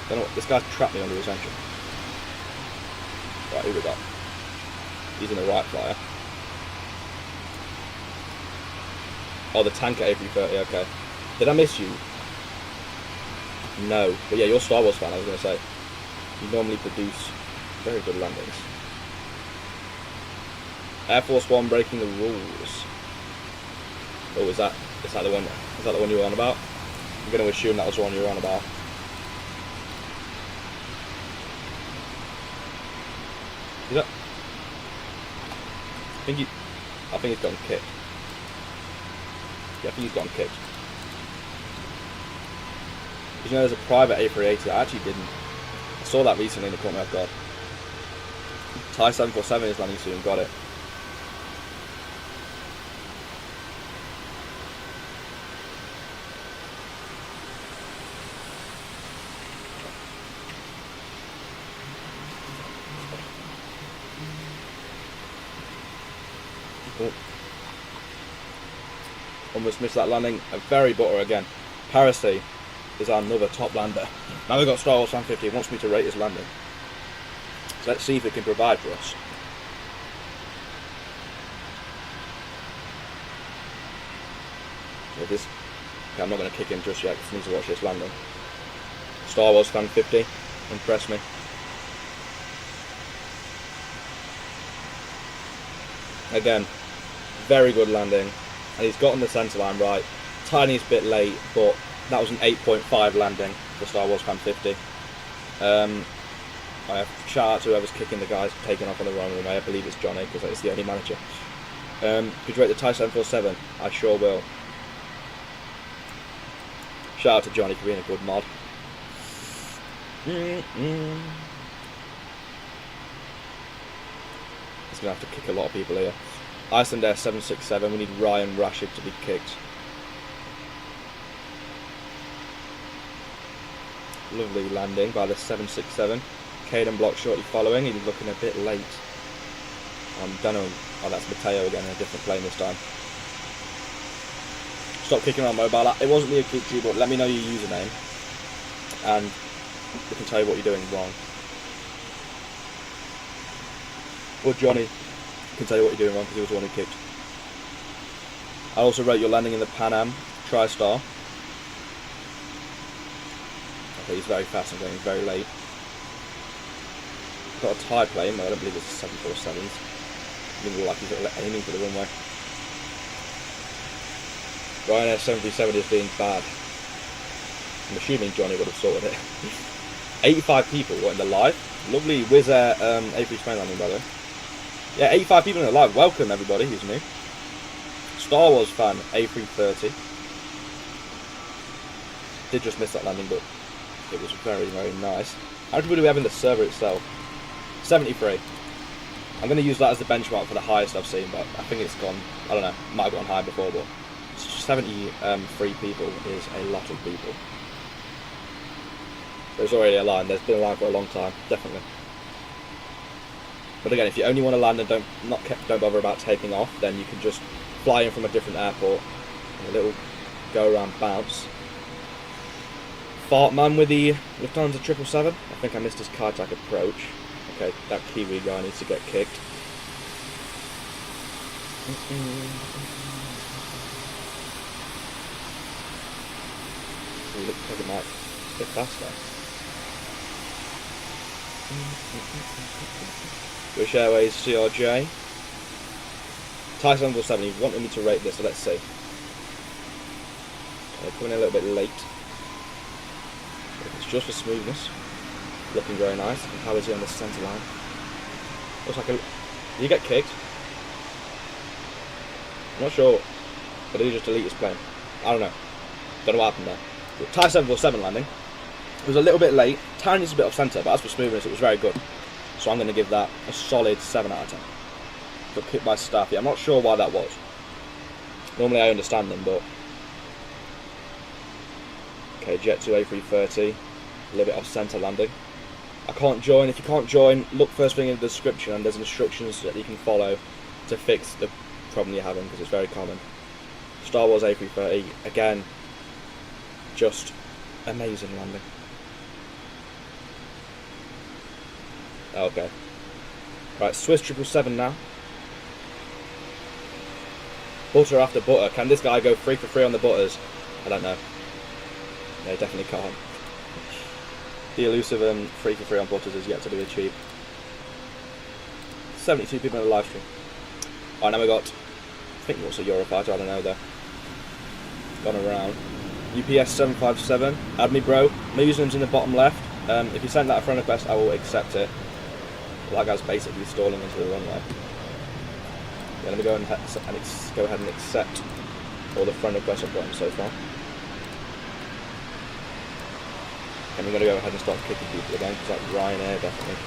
Don't know what, this guy's trapped me under his engine. Right, who we got? He's in the right flyer. Oh, the tanker A330, okay. Did I miss you? No. But yeah, you're a Star Wars fan, I was going to say. You normally produce very good landings. Air Force One breaking the rules. Oh, is that the one? Is that the one you were on about? I'm going to assume that was the one you were on about. Is that? I think he's gotten kicked. Yeah, I think he's gotten kicked. Did you know there's a private A380? I actually didn't. I saw that recently and it caught me off guard. Thai 747 is landing soon. Got it. Almost missed that landing. A very butter again. Piracy is another top lander. Now we've got Star Wars Fan 50. He wants me to rate his landing. So let's see if it can provide for us. So this, okay, I'm not going to kick him just yet because I need to watch this landing. Star Wars Fan 50. Impress me. Again, very good landing. And he's gotten the centre line right. Tiniest bit late, but that was an 8.5 landing for Star Wars Fan 50. Shout out to whoever's kicking the guys taking off on the wrong runway. I believe it's Johnny because it's the only manager. Could you rate the Thai 747? I sure will. Shout out to Johnny for being a good mod. He's going to have to kick a lot of people here. Iceland Air 767, we need Ryan Rashid to be kicked. Lovely landing by the 767. Caden Block shortly following, he's looking a bit late. Don't know, oh that's Mateo again in a different plane this time. Stop kicking around mobile. It wasn't me who kicked you, but let me know your username. And we can tell you what you're doing wrong. Or Johnny can tell you what you're doing wrong because he was the one who kicked. I also wrote your landing in the Pan Am TriStar. Okay, he's very fast and going very late. Got a Thai plane, but I don't believe it's a 747. Doesn't look like he's aiming for the runway. Ryanair 737 is being bad. I'm assuming Johnny would have sorted it. 85 people were in the live. Lovely Wizz Air A320 landing, by the way. Yeah, 85 people in the live. Welcome everybody who's new. Star Wars fan A330. Did just miss that landing, but it was very, very nice. How many people do we have in the server itself? 73. I'm going to use that as the benchmark for the highest I've seen, but I think it's gone, I don't know, might have gone high before, but 73 people is a lot of people. There's already a line, there's been a line for a long time, definitely. But again, if you only want to land and don't bother about taking off, then you can just fly in from a different airport, and a little go around bounce. Fart man with the Lufthansa 777. I think I missed his Kaitac approach. Okay, that Kiwi guy needs to get kicked. He looks like it might get faster. British Airways CRJ. Thai 747, he wanted me to rate this, so let's see. Coming in a little bit late. It's just for smoothness. Looking very nice. And how is he on the centre line? Looks like a... Did he get kicked? I'm not sure. But did he just delete his plane? I don't know. Don't know what happened there. But Thai 747 landing. It was a little bit late. Tiniest bit off centre, but as for smoothness, it was very good. So I'm going to give that a solid 7 out of 10. Got kicked by Staffy. I'm not sure why that was. Normally I understand them, but... Okay, Jet 2 A330. A little bit off centre landing. I can't join. If you can't join, look first thing in the description, and there's instructions that you can follow to fix the problem you're having, because it's very common. Star Wars A330, again, just amazing landing. Okay. Right, Swiss 777 now. Butter after butter. Can this guy go 3 for 3 on the butters? I don't know. No, he definitely can't. The elusive 3 for 3 on butters is yet to be achieved. 72 people in the live stream. Alright, now we got, I think also Eurofighter, I don't know though. Gone around. UPS 757. Add me, bro. My username's in the bottom left. If you send that a friend request, I will accept it. Well, that guy's basically stalling into the runway. Yeah, let me go ahead and accept all the friend requests I've gotten so far. And we're going to go ahead and start kicking people again, because that's Ryanair, definitely.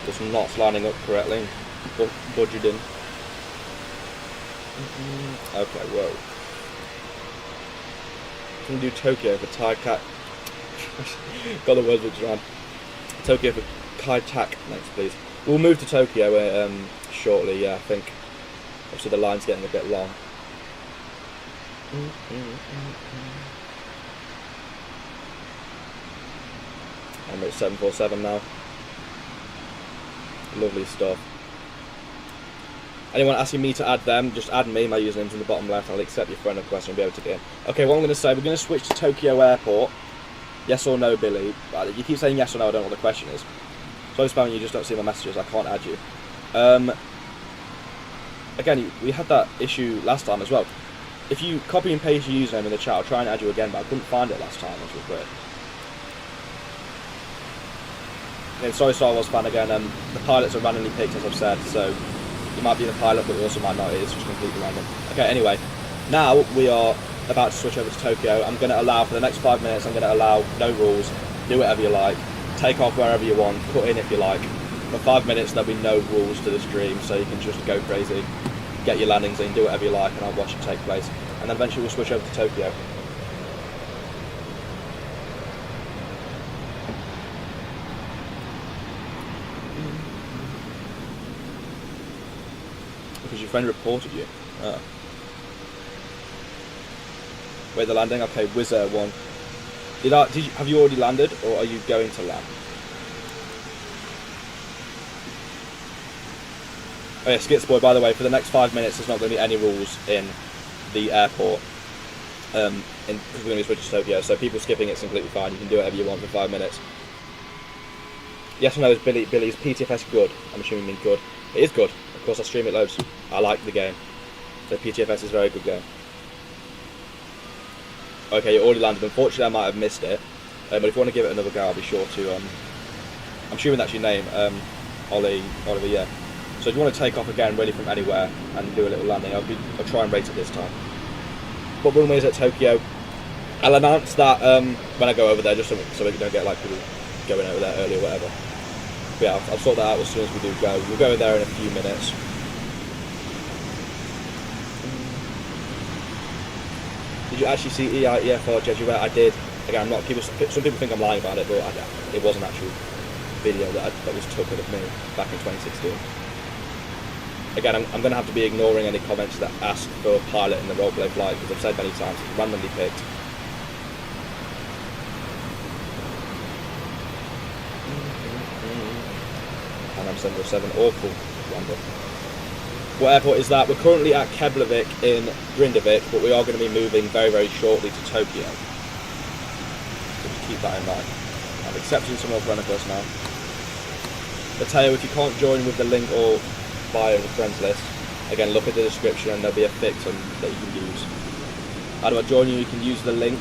Just not lining up correctly. Budgeting. Okay, whoa. Can we do Tokyo for Thai Cat? Got the words mixed around. Tokyo for Kai Tak next, please. We'll move to Tokyo shortly, yeah, I think. Obviously the line's getting a bit long. Emirates 747 now. Lovely stuff. Anyone asking me to add them, just add me. My username's in the bottom left. I'll accept your friend request and be able to get in. Okay, what I'm going to say, we're going to switch to Tokyo Airport. Yes or no, Billy? You keep saying yes or no, I don't know what the question is. So I'm spamming you, just don't see my messages, I can't add you. Again, we had that issue last time as well. If you copy and paste your username in the chat, I'll try and add you again, but I couldn't find it last time, which was weird. Again, sorry Star Wars fan again, the pilots are randomly picked, as I've said, so you might be the pilot, but you also might not, it's just completely random. Okay, anyway, now we are about to switch over to Tokyo. I'm going to allow, for the next 5 minutes, I'm going to allow no rules, do whatever you like, take off wherever you want, cut in if you like. For 5 minutes there'll be no rules to the stream, so you can just go crazy, get your landings in, do whatever you like, and I'll watch it take place. And then eventually we'll switch over to Tokyo. Because your friend reported you. Oh. Wait, the landing? Okay, Wizz Air 1. Have you already landed, or are you going to land? Oh yeah, Skitsboy, by the way, for the next 5 minutes there's not going to be any rules in the airport. Because we're going to be switching to Tokyo, so people skipping it's completely fine. You can do whatever you want for 5 minutes. Yes or no, is Billy's PTFS good? I'm assuming you mean good. It is good. Of course I stream it loads. I like the game. So PTFS is a very good game. Okay, you already landed. Unfortunately, I might have missed it. But if you want to give it another go, I'll be sure to. I'm assuming that's your name, Oliver. Yeah. So if you want to take off again, really from anywhere, and do a little landing, I'll try and rate it this time. But runways at Tokyo. I'll announce that when I go over there, just so we don't get like people going over there early or whatever. But yeah, I'll sort that out as soon as we do go. We'll go there in a few minutes. Did you actually see EIEFR Jeju? I did. Again, I'm not. Some people think I'm lying about it, but it was an actual video that was taken of me back in 2016. Again, I'm going to have to be ignoring any comments that ask for a pilot in the roleplay flight, because I've said many times it's randomly picked. And I'm 707, awful random. What airport is that? We're currently at Keflavik in Grindavik, but we are going to be moving very, very shortly to Tokyo. So just keep that in mind. I'm accepting some more friend requests now. Mateo, if you can't join with the link or bio in the friends list, again, look at the description and there'll be a fix that you can use. How do I join you? You can use the link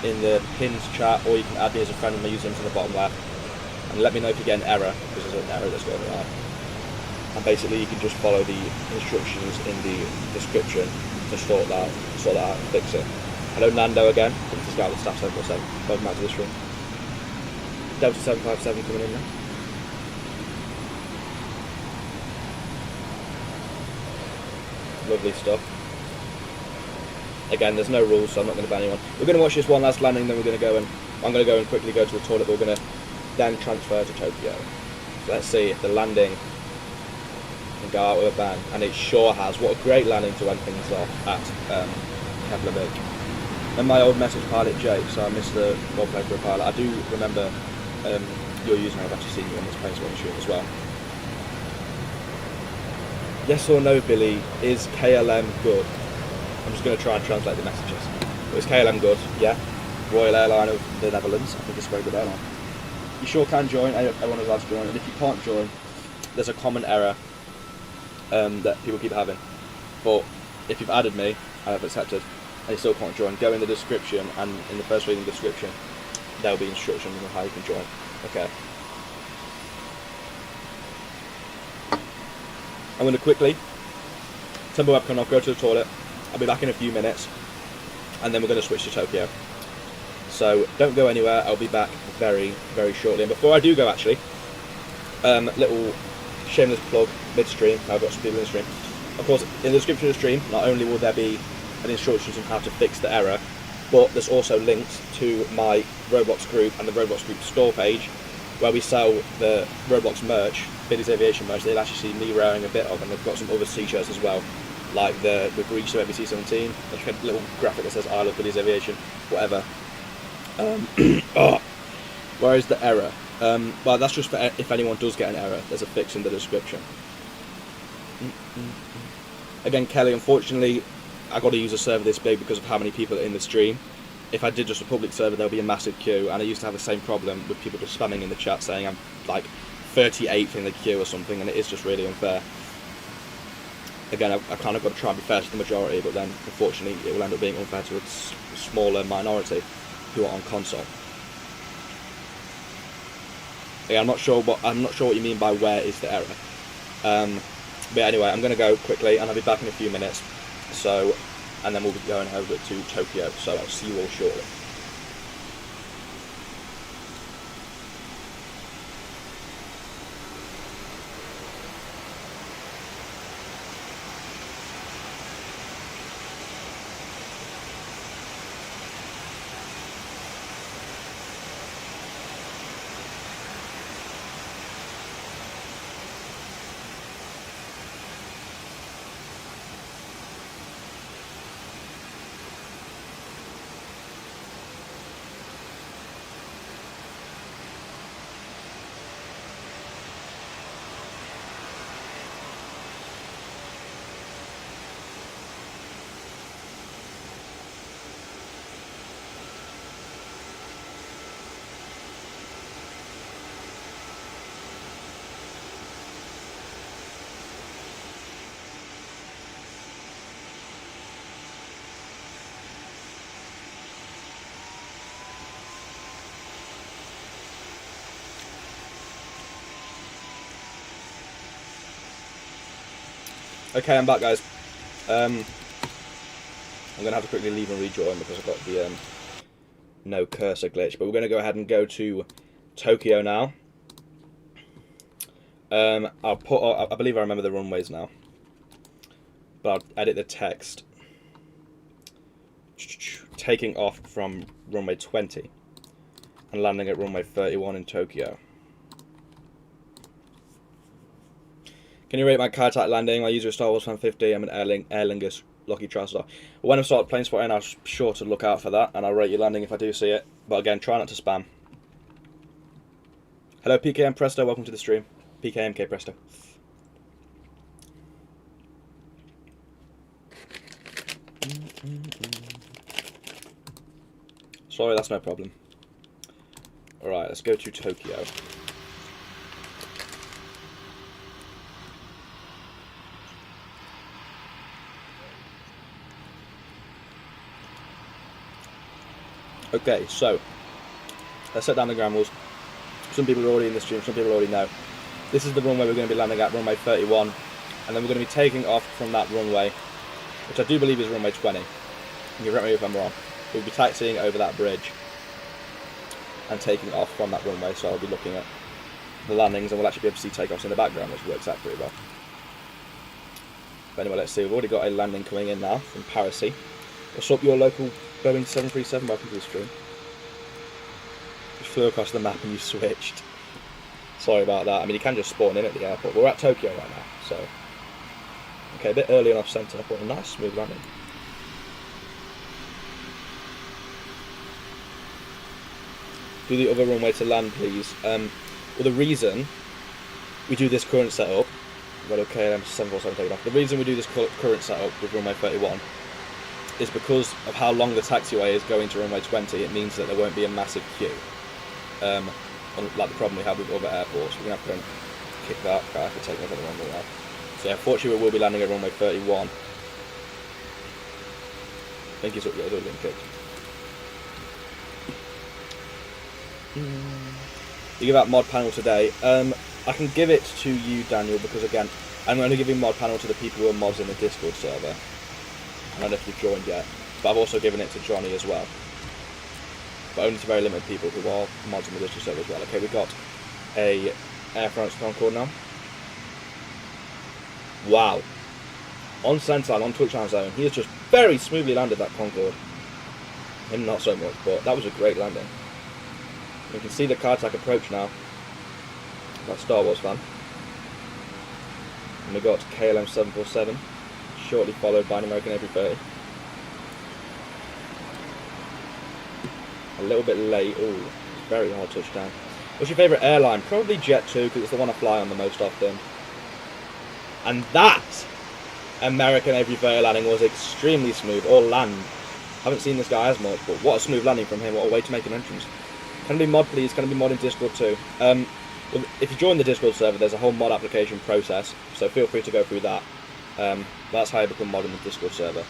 in the pinned chat, or you can add me as a friend with my username to the bottom left. And let me know if you get an error, because there's an error that's going on. And basically you can just follow the instructions in the description to sort that out and fix it. Hello Nando again, this is Delta Staff 747, welcome back to the stream. Delta 757 coming in now. Lovely stuff. Again, there's no rules, so I'm not going to ban anyone. We're going to watch this one last landing, then I'm going to go and quickly go to the toilet, but we're going to then transfer to Tokyo. So let's see if the landing can go out with a bang, and it sure has. What a great landing to end things off at Keflavik. And my old message pilot Jake, so I missed the roleplay for a pilot. I do remember your username. I've actually seen you on this place on stream as well. Yes or no, Billy, is KLM good? I'm just going to try and translate the messages. Is KLM good? Yeah. Royal Airline of the Netherlands. I think it's a very good airline. You sure can join. Everyone is allowed to join. And if you can't join, there's a common error that people keep having. But if you've added me, I have accepted, and you still can't join, go in the description, and in the first reading description, there will be instructions on how you can join. Okay. I'm going to quickly turn my webcam off, go to the toilet. I'll be back in a few minutes, and then we're going to switch to Tokyo. So don't go anywhere. I'll be back very, very shortly. And before I do go, actually, little shameless plug midstream. I've got some people in the stream. Of course, in the description of the stream, not only will there be an instructions on how to fix the error, but there's also links to my Roblox group and the Roblox group store page, where we sell the Roblox merch, Billy's Aviation merch. They'll actually see me wearing a bit of, and they've got some other t-shirts as well, like the Greece of ABC17, a little graphic that says I love Billy's Aviation, whatever. Where is the error? Well, that's just for if anyone does get an error, there's a fix in the description. Again, Kelly, unfortunately, I got to use a server this big because of how many people are in the stream. If I did just a public server, there'll be a massive queue, and I used to have the same problem with people just spamming in the chat saying I'm like 38th in the queue or something, and it is just really unfair. Again, I kind of got to try and be fair to the majority, but then unfortunately it will end up being unfair to a smaller minority who are on console. Again, I'm not sure what you mean by where is the error. But anyway, I'm going to go quickly, and I'll be back in a few minutes. So, and then we'll be going over to Tokyo. So I'll see you all shortly. Okay, I'm back, guys. I'm going to have to quickly leave and rejoin because I've got the no cursor glitch. But we're going to go ahead and go to Tokyo now. I'll put. I believe I remember the runways now, but I'll edit the text. Taking off from runway 20 and landing at runway 31 in Tokyo. Can you rate my Kai-Tak landing? My user is Star Wars Fan 50. I'm an Aer Lingus Lucky TriStar. When I start plane spotting, I'll be sure to look out for that, and I'll rate your landing if I do see it. But again, try not to spam. Hello, PKM Presto. Welcome to the stream. PKMK Presto. Sorry, that's no problem. Alright, let's go to Tokyo. Okay, so let's set down the ground rules. Some people are already in the stream, some people already know. This is the runway we're going to be landing at, runway 31, and then we're going to be taking off from that runway, which I do believe is runway 20. You can correct me if I'm wrong. We'll be taxiing over that bridge and taking off from that runway, so I'll be looking at the landings and we'll actually be able to see takeoffs in the background, which works out pretty well. But anyway, let's see, we've already got a landing coming in now from Paracy. What's up, your local Boeing 737? Welcome to the stream. Just flew across the map and you switched. Sorry about that. I mean, you can just spawn in at the airport. We're at Tokyo right now, so... Okay, a bit early and off centre, but a nice smooth landing. Do the other runway to land, please. Well, the reason we do this current setup... Well, okay, I'm 747 taking off. The reason we do this current setup with runway 31 is because of how long the taxiway is going to runway 20. It means that there won't be a massive queue. Like the problem we have with other airports. We're going to have to kick that. Okay, I have to take another runway now. So yeah, fortunately we will be landing at runway 31. I think it's already been kicked. You give out mod panel today. I can give it to you, Daniel, because again, I'm only giving mod panel to the people who are mods in the Discord server. I don't know if you've joined yet, but I've also given it to Johnny as well. But only to very limited people who are mods in the Discord server as well. Okay, we've got a Air France Concorde now. Wow. On centerline, on touchdown zone, he has just very smoothly landed that Concorde. Him not so much, but that was a great landing. You can see the Kai-Tak approach now. That Star Wars fan. And we got KLM 747, shortly followed by an American A330. A little bit late. Ooh, very hard touchdown. What's your favourite airline? Probably Jet2, because it's the one I fly on the most often. And that American A330 landing was extremely smooth. Or land. Haven't seen this guy as much, but what a smooth landing from him. What a way to make an entrance. Can I be mod, please? Can I be mod in Discord too? Well, if you join the Discord server, there's a whole mod application process, so feel free to go through that. That's how you become mod in the Discord server.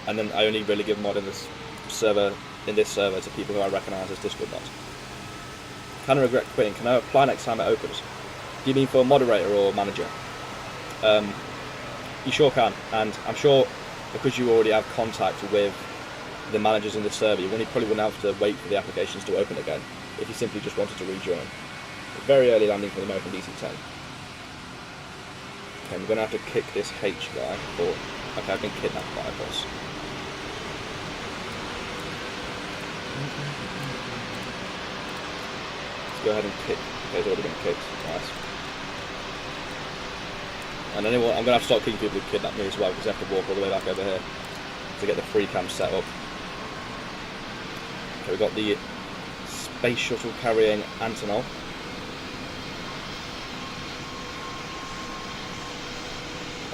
And then I only really give mod in this server to people who I recognise as Discord mods. Can I regret quitting? Can I apply next time it opens? Do you mean for moderator or manager? You sure can, and I'm sure because you already have contact with the managers in the server, you probably wouldn't have to wait for the applications to open again if you simply just wanted to rejoin. A very early landing for the American DC-10. Okay, I'm going to have to kick this H guy. Okay, I've been kidnapped by a boss. Let's go ahead and kick. Okay, it's already been kicked. Nice. And then I'm going to have to start kicking people who kidnapped me as well, because I have to walk all the way back over here to get the free cam set up. Okay, we've got the space shuttle carrying Antonov.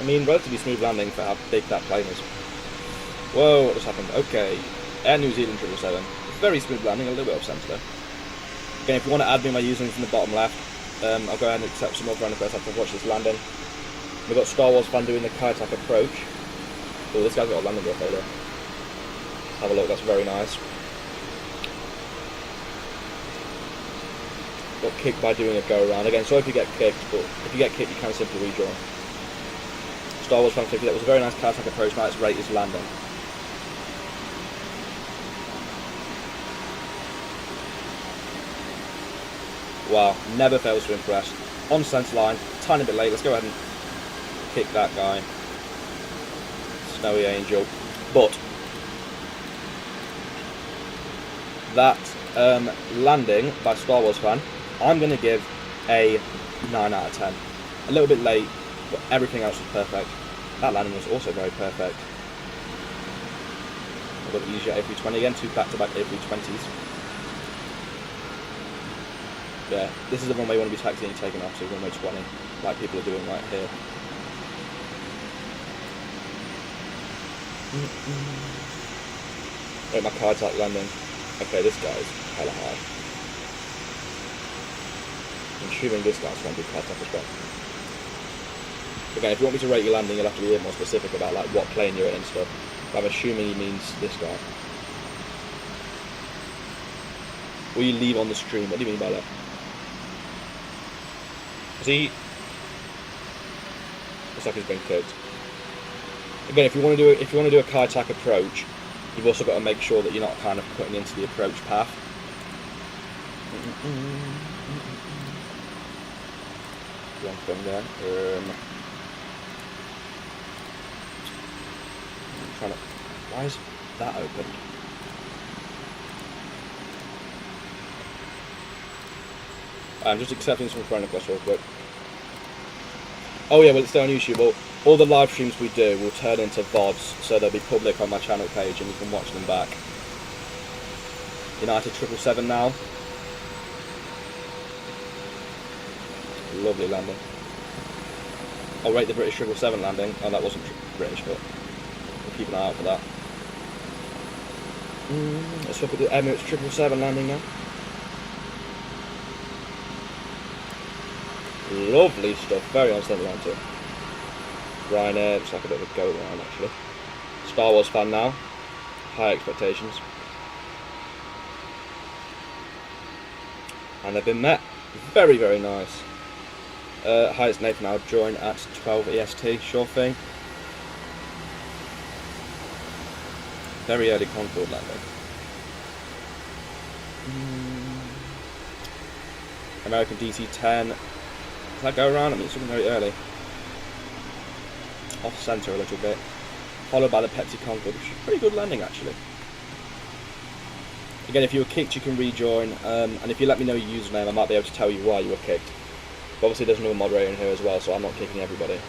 I mean, relatively smooth landing for how big that plane is. Whoa, what just happened? Okay, Air New Zealand 777. Very smooth landing, a little bit off centre though. Again, if you want to add me my usernames in the bottom left, I'll go ahead and accept some more friend requests after I've watched this landing. We've got Star Wars fan doing the Kai-Tak approach. Oh, this guy's got a landing gear failure. Have a look, that's very nice. Got kicked by doing a go around. Again, sorry if you get kicked, but if you get kicked, you can simply rejoin. Star Wars fan 50, that was a very nice Kai-Tak approach. Now let's rate his landing. Wow, never fails to impress. On centre line, tiny bit late. Let's go ahead and kick that guy. Snowy Angel. But that landing by Star Wars fan, I'm going to give a 9 out of 10. A little bit late, but everything else was perfect. That landing was also very perfect. I've got the EasyJet A320 again, 2 back-to-back A320s. Yeah, this is the runway you want to be taxiing and taking off, so runway 20, like people are doing right here. Wait, my card's like landing. Okay, this guy's hella high. I'm assuming this guy's going to be cut off as well. Okay, if you want me to rate your landing, you'll have to be a bit more specific about like what plane you're in and stuff. But I'm assuming he means this guy. Or you leave on the stream. What do you mean by that? See, looks like he's been cooked. Again, if you want to do a Kai Tak approach, you've also got to make sure that you're not kind of cutting into the approach path. One thing there. I'm trying to. Why is that opened? I'm just accepting some friend requests real quick. Oh yeah, well it's still on YouTube. Well, all the live streams we do will turn into VODs, so they'll be public on my channel page and you can watch them back. United 777 now. Lovely landing. I'll rate the British 777 landing. Oh, that wasn't British, but we'll keep an eye out for that. Let's look at the Emirates 777 landing now. Lovely stuff, very on centre line too. Ryanair, looks like a bit of a go round actually. Star Wars fan now, high expectations. And they've been met. Very, very nice. Hi, it's Nathan, I'll join at 12 EST, sure thing. Very early Concorde landing. American DC-10. Does that go around? I mean, it's something very early. Off centre a little bit. Followed by the Pepsi Concorde, which is a pretty good landing actually. Again, if you were kicked, you can rejoin. And if you let me know your username, I might be able to tell you why you were kicked. But obviously, there's another moderator in here as well, so I'm not kicking everybody.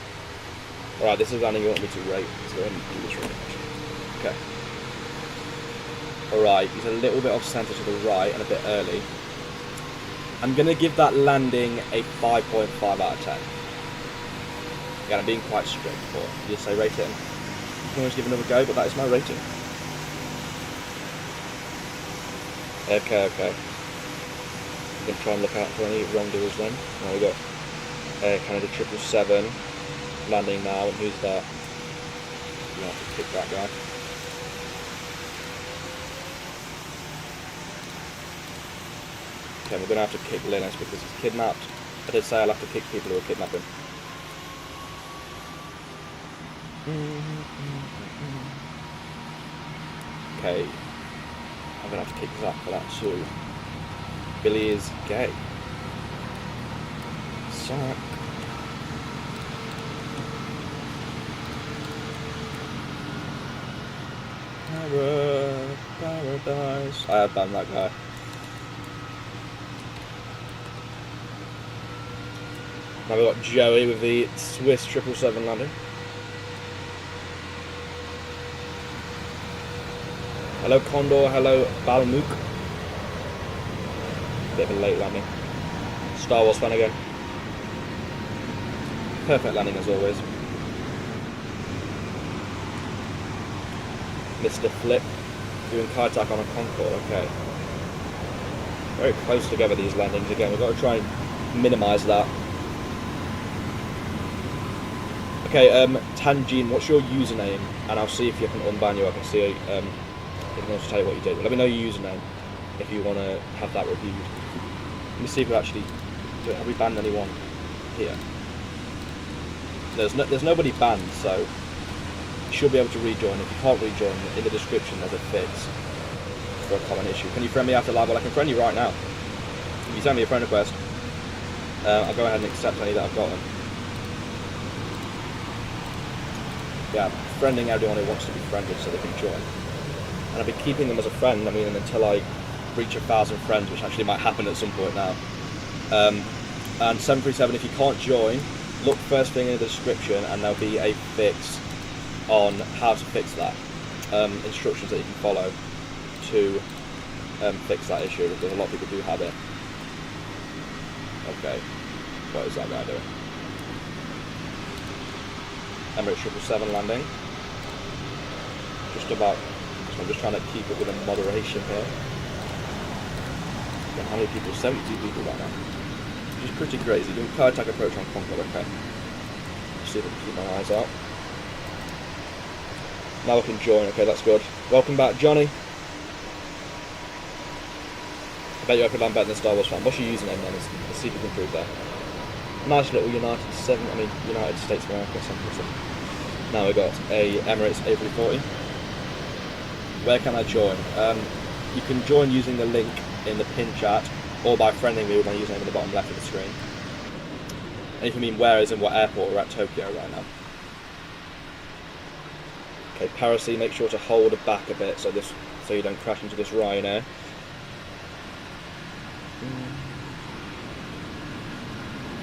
Alright, this is landing you want me to rate. Let's go ahead and do this right actually. Okay. Alright, he's a little bit off centre to the right and a bit early. I'm going to give that landing a 5.5 out of 10. Again, I'm being quite strict, but you just say rate it and you can always give another go, but that is my rating. Okay. I'm going to try and look out for any wrongdoers then. There we go. Canada 777 landing now, and who's that? You have to kick that guy. Okay, we're going to have to kick Linus because he's kidnapped. I did say I'll have to kick people who are kidnapping. Okay, I'm going to have to kick Zach for that too. Billy is gay. Zach. Paradise. I have banned that guy. Now we've got Joey with the Swiss 777 landing. Hello Condor, hello Balmook. Bit of a late landing. Star Wars fan again. Perfect landing as always. Mr. Flip doing Kai Tak on a Concorde, okay. Very close together these landings again, we've got to try and minimise that. Okay, Tangine, what's your username? And I'll see if you can unban you. I can see, I can also tell you what you did. But let me know your username if you want to have that reviewed. Let me see if we actually do it. Have we banned anyone here? There's nobody banned, so you should be able to rejoin. If you can't rejoin, in the description there's a fix for a common issue. Can you friend me after live? Well, I can friend you right now. If you send me a friend request, I'll go ahead and accept any that I've gotten. Yeah, friending everyone who wants to be friended so they can join. And I've been keeping them as a friend, I mean, until I reach 1,000 friends, which actually might happen at some point now. And 737, if you can't join, look first thing in the description and there'll be a fix on how to fix that. Instructions that you can follow to fix that issue, because a lot of people do have it. Okay, what is that guy doing? Emirates 777 landing. Just about, so I'm just trying to keep it with a moderation here. And how many people? 72 people right now. Which is pretty crazy. Doing car attack approach on Concord, okay. Let's see if I can keep my eyes out. Now we can join, okay, that's good. Welcome back, Johnny. I bet you I could land better than Star Wars fan. What's your username then? Let's see if you can prove that. Nice little United States of America, something. Now we've got a Emirates A340. Where can I join? You can join using the link in the pin chat, or by friending me with my username in the bottom left of the screen. And if you mean where, as in what airport, we're at Tokyo right now. Okay, Paracy, make sure to hold back a bit so you don't crash into this Ryanair.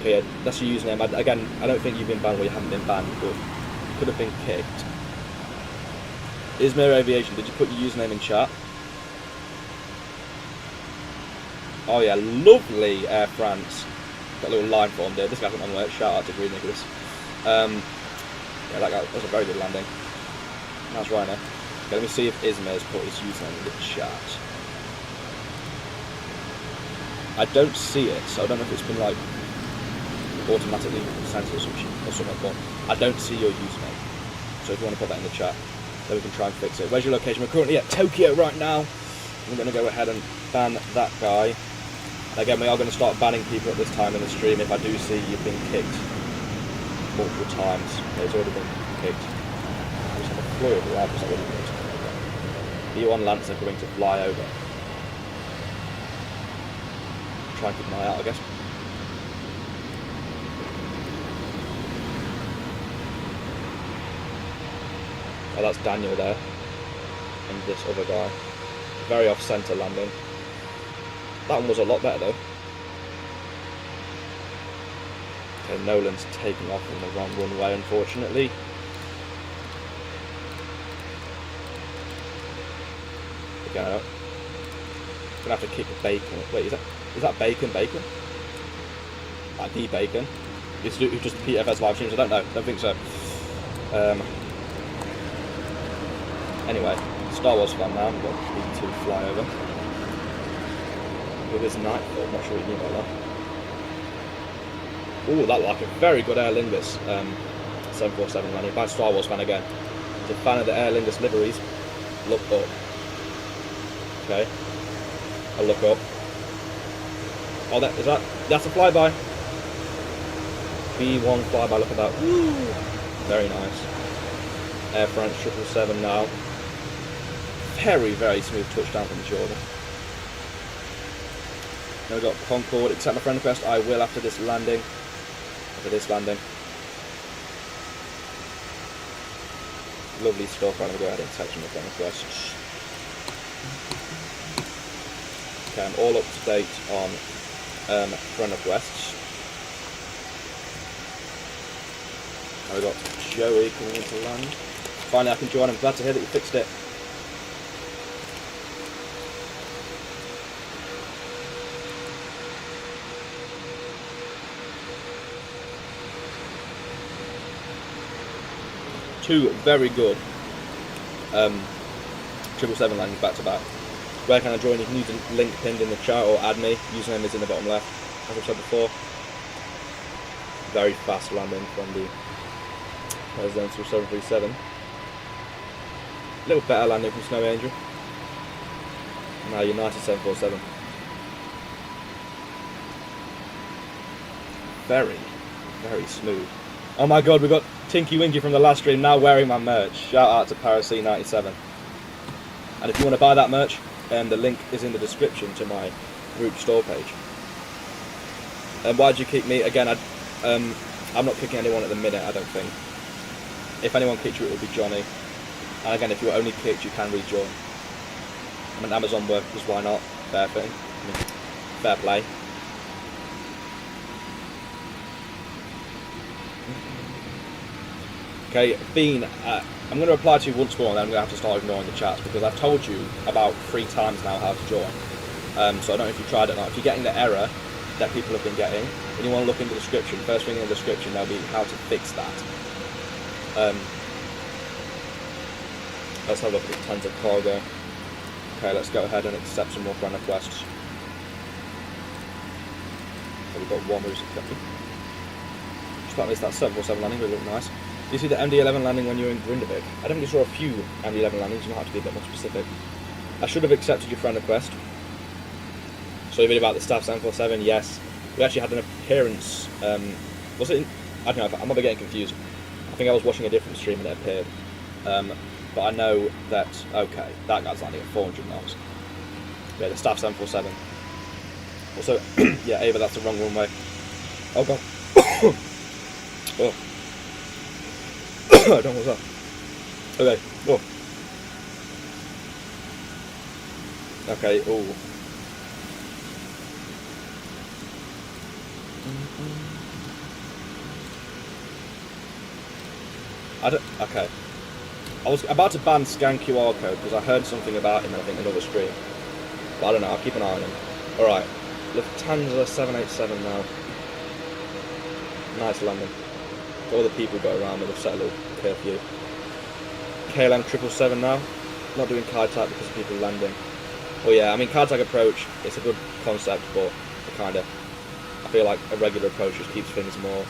Okay, yeah, that's your username. Again, I don't think you've been banned or you haven't been banned, but you could have been kicked. Izmir Aviation, did you put your username in chat? Oh yeah, lovely Air France. Got a little line formed there. This guy's on work. Shout out to Green Nicholas. Yeah, that was a very good landing. That's right now. Okay, let me see if Izmir's put his username in the chat. I don't see it, so I don't know if it's been like automatically sent or something, but I don't see your username. So if you want to put that in the chat, then we can try and fix it. Where's your location? We're currently at Tokyo right now. I'm going to go ahead and ban that guy. And again, we are going to start banning people at this time in the stream if I do see you've been kicked multiple times. It's already been kicked. I just have a flurry of rivals that really works. B1 Lancer going to fly over. Try and keep an eye out, I guess. Oh, that's Daniel there. And this other guy. Very off-centre landing. That one was a lot better though. Okay, Nolan's taking off on the wrong runway, unfortunately. Again, I'm gonna have to kick Bacon. Wait, is that Bacon? Bacon? Like the Bacon? It's just PTFS live streams. I don't know. Don't think so. Anyway, Star Wars fan now. We've got B2 flyover. With this nightfall, I'm not sure what you mean by that. Ooh, that looked like a very good Aer Lingus 747 landing. By Star Wars fan again. He's a fan of the Aer Lingus liveries. Look up. Okay. I'll look up. Oh, that's a flyby. B1 flyby, look at that. Woo! Very nice. Air France 777 now. Very, very smooth touchdown from Jordan. Now we've got Concorde. Accept my friend request. I will after this landing. Lovely stuff. I'm going to go ahead and accept my friend requests. Okay, I'm all up to date on friend requests. Now we've got Joey coming into land. Finally I can join. I'm glad to hear that you fixed it. Two very good 777 landings back to back. Where can I join? You can use the link pinned in the chat or add me. Username is in the bottom left, as I've said before. Very fast landing from the Presidential 737. A little better landing from Snow Angel. Now United 747. Very, very smooth. Oh my god, we got Tinky Winky from the last stream now wearing my merch. Shout out to Paracy97. And if you want to buy that merch, the link is in the description to my group store page. Why did you kick me? Again, I'm not kicking anyone at the minute, I don't think. If anyone kicked you, it would be Johnny. And again, if you were only kicked, you can rejoin. I'm an Amazon worker, why not? Fair thing. I mean, fair play. Okay, Bean, I'm going to reply to you once more and then I'm going to have to start ignoring the chats because I've told you about 3 times now how to join. So I don't know if you tried it or not. If you're getting the error that people have been getting, and you want to look in the description, first thing in the description there'll be how to fix that. Let's have a look at the tons of cargo. Okay, let's go ahead and accept some more friend requests. So we've got one who's accepted. Just about missed that 747 landing, but it looked nice. Do you see the MD-11 landing when you're in Grindavik? I definitely saw a few MD-11 landings, you might have to be a bit more specific. I should have accepted your friend request. So you read about the Staff 747, yes. We actually had an appearance, was it, I don't know, I might be getting confused. I think I was watching a different stream and it appeared. But I know that, okay, that guy's landing at 400 knots. Yeah, the Staff 747. Also, yeah, Ava, that's the wrong runway. Oh god. Oh. I don't know what's that. Okay, oh. Okay, oh. Okay. I was about to ban scan QR code because I heard something about him, I think, in another stream. But I don't know, I'll keep an eye on him. Alright, Lufthansa 787 now. Nice landing. All the people go around with a settled curfew. KLM 777 now. Not doing Kai tag because of people landing. Well, yeah, I mean, Kai tag approach, it's a good concept, but it kind of, I feel like a regular approach just keeps things more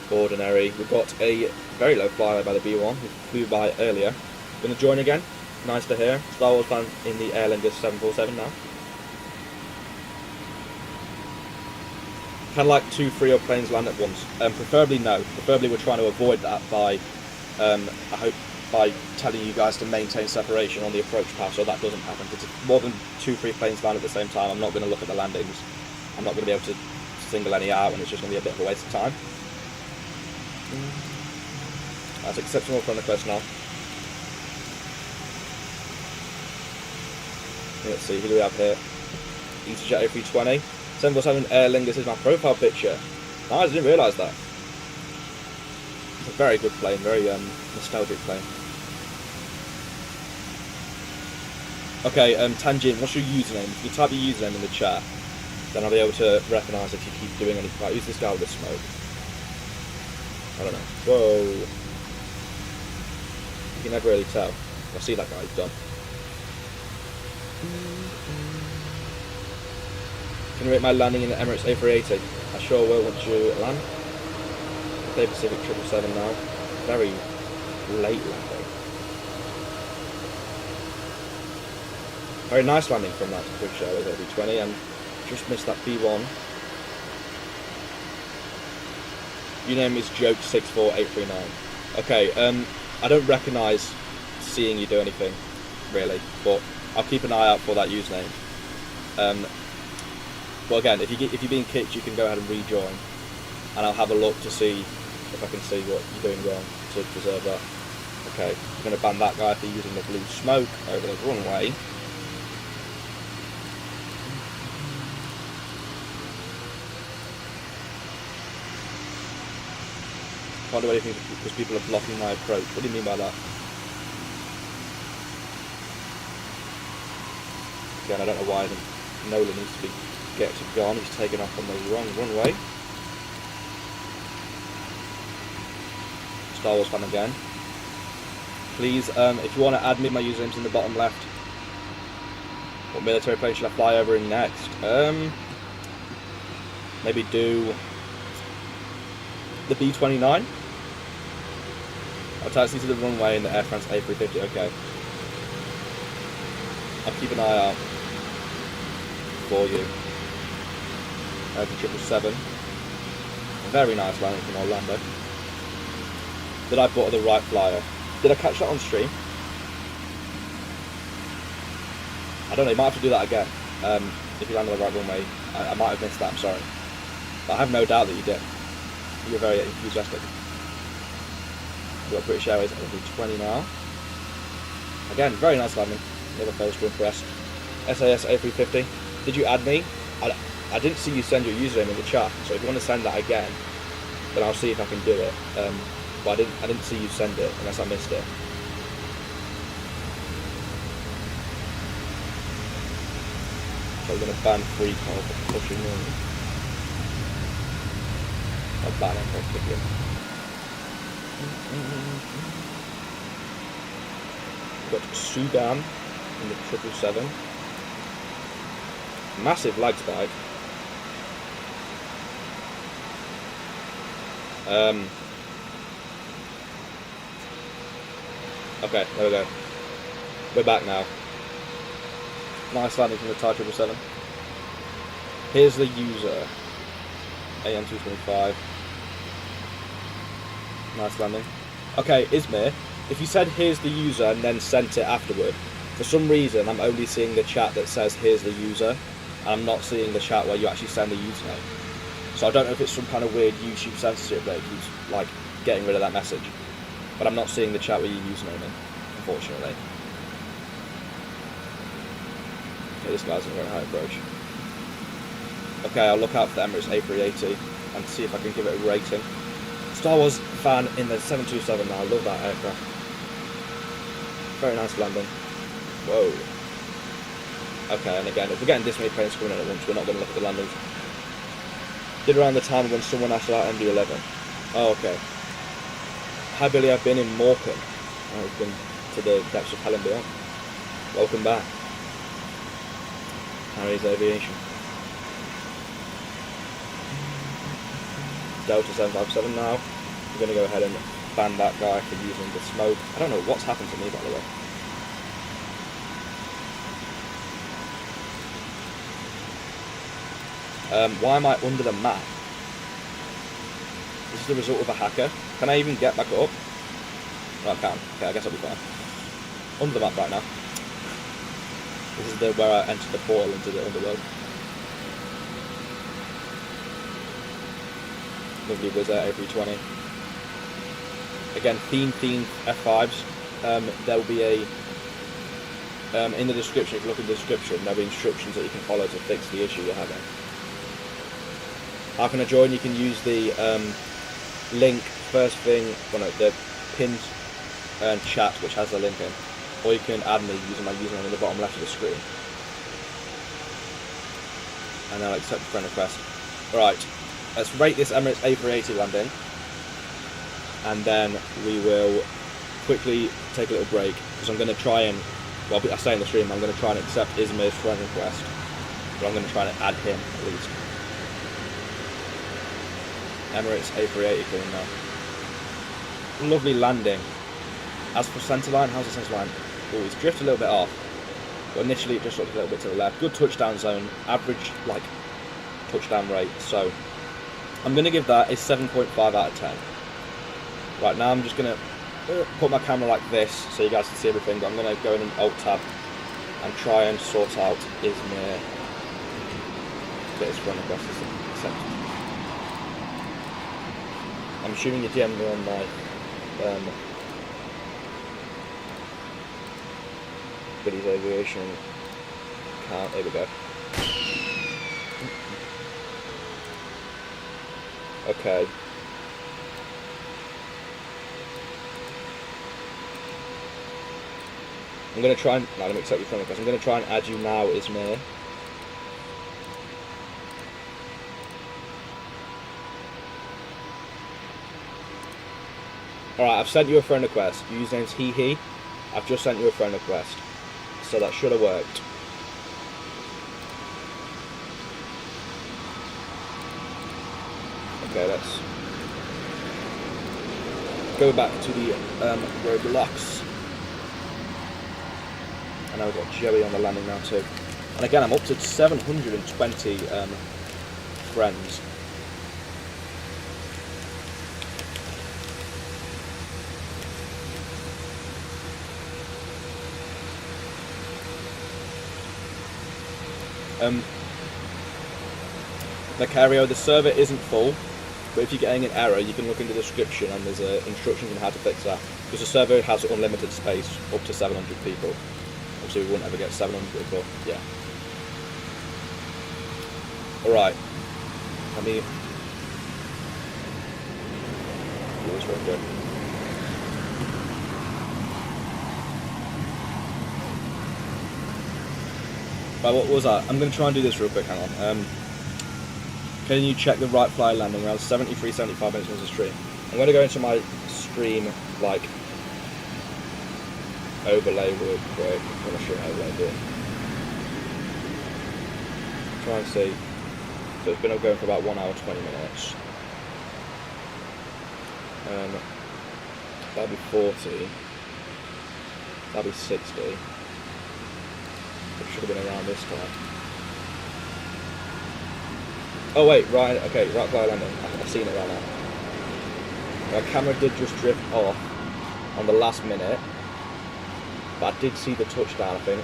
ordinary. We've got a very low flyer by the B1 who flew by earlier. Going to join again. Nice to hear. Star Wars fan in the Aer Lingus 747 now. Can like 2 free-up planes land at once? Preferably no. Preferably we're trying to avoid that by, I hope, by telling you guys to maintain separation on the approach path so that doesn't happen. Because if more than 2 free planes land at the same time, I'm not going to look at the landings. I'm not going to be able to single any out and it's just going to be a bit of a waste of time. Let's accept some more friend requests now. Let's see, who do we have here? EasyJet A320. 747 Aer Lingus is my profile picture. Nice, I didn't realise that. It's a very good plane, very nostalgic plane. Okay, Tangent, what's your username? If you type your username in the chat, then I'll be able to recognise if you keep doing anything. Right, who's this guy with the smoke? I don't know. Whoa. You can never really tell. I see that guy, he's done. Can you rate my landing in the Emirates A380? I sure will once you land. Cathay Pacific 777 now. Very late landing. Very nice landing from that quick show with A320 and just missed that B1. Your name is Joke64839. Okay, I don't recognise seeing you do anything, really, but I'll keep an eye out for that username. Well, again, if you're being kicked, you can go ahead and rejoin, and I'll have a look to see if I can see what you're doing wrong to deserve that. Okay, I'm going to ban that guy for using the blue smoke over the runway. Can't do anything because people are blocking my approach. What do you mean by that? Again, I don't know why Nolan needs to be gone. He's taken off on the wrong runway. Star Wars fan again. Please, if you want to add me, my username's in the bottom left. What military plane should I fly over in next? Maybe do the B-29. I'll taxi to the runway in the Air France A350, okay. I'll keep an eye out for you. The 777. Very nice landing from Orlando. Did I bought the right flyer? Did I catch that on stream? I don't know, you might have to do that again. if you land on the right runway. I might have missed that, I'm sorry. But I have no doubt that you did. You're very enthusiastic. We've got British Airways at level 20 now. Again, very nice landing. Never fails to impress. SAS A350. Did you add me? I didn't see you send your username in the chat, so if you want to send that again, then I'll see if I can do it. But I didn't see you send it unless I missed it. So we're going to ban free call for pushing in. I'll ban it for kicking. We've got Sudan in the 777. Massive lag spike. Okay, there we go. We're back now. Nice landing from the Thai 777. Here's the user. AM225. Nice landing. Okay, Izmir, if you said here's the user and then sent it afterward, for some reason I'm only seeing the chat that says here's the user, and I'm not seeing the chat where you actually send the username. So I don't know if it's some kind of weird YouTube censorship that keeps like getting rid of that message. But I'm not seeing the chat with your username in, unfortunately. Okay, this guy's in a very high approach. Okay, I'll look out for the Emirates A380 and see if I can give it a rating. Star Wars fan in the 727 now, I love that aircraft. Very nice landing. Whoa. Okay, and again, if we're getting this many planes coming in at once, we're not going to look at the landings. Did around the time when someone asked about MD-11. Oh, okay. Hi Billy, I've been in Morecambe. I've been to the depths of hell and beyond. Welcome back. Harry's Aviation. Delta 757 now. We're going to go ahead and ban that guy for using the smoke. I don't know what's happened to me, by the way. Why am I under the map? This is the result of a hacker. Can I even get back up? No, I can. Okay, I guess I'll be fine. Under the map right now. This is where I entered the portal into the underworld. Lovely Wizz Air A320. Again, themed F5s. There will be a... in the description, if you look in the description, there'll be instructions that you can follow to fix the issue you're having. How can I join? You can use the link first thing, well no, the pinned chat which has the link in, or you can add me using my username in the bottom left of the screen, and then I'll accept the friend request. Right, let's rate this Emirates A380 landing, and then we will quickly take a little break because I'm going to try and, well, I say in the stream, I'm going to try and accept Izmir's friend request, but I'm going to try and add him at least. Emirates A380 coming now. Lovely landing. As for centreline, how's the centreline? Oh, he's drifted a little bit off. But initially it just looked a little bit to the left. Good touchdown zone. Average, like, touchdown rate. So, I'm going to give that a 7.5 out of 10. Right, now I'm just going to put my camera like this so you guys can see everything. But I'm going to go in and Alt-Tab and try and sort out Izmir. Get his friend request accepted. I'm assuming you DM'd me on my Billy's Aviation account. There we go. Okay. I'm going to try and... No, let me accept your friend request. I'm going to try and add you now, Izmir. Alright, I've sent you a friend request. Your username's he. I've just sent you a friend request. So that should have worked. Okay, let's go back to the Roblox. And now we've got Joey on the landing now too. And again, I'm up to 720 friends. Macario, the server isn't full, but if you're getting an error, you can look in the description and there's instructions on how to fix that. Because the server has unlimited space, up to 700 people. Obviously we wouldn't ever get 700, but yeah. Alright. Let me do this real quick. Right, what was that? I'm going to try and do this real quick, hang on. Can you check the right fly landing around 73, 75 minutes into the stream? I'm going to go into my stream, like, overlay real quick. I'm going to show you how I do it. Try and see. So it's been going for about 1 hour, 20 minutes. That'll be 40. That'll be 60. It should have been around this time. Oh wait, right, okay, right fly landing. I've seen it right now. My camera did just drift off on the last minute, but I did see the touchdown, I think.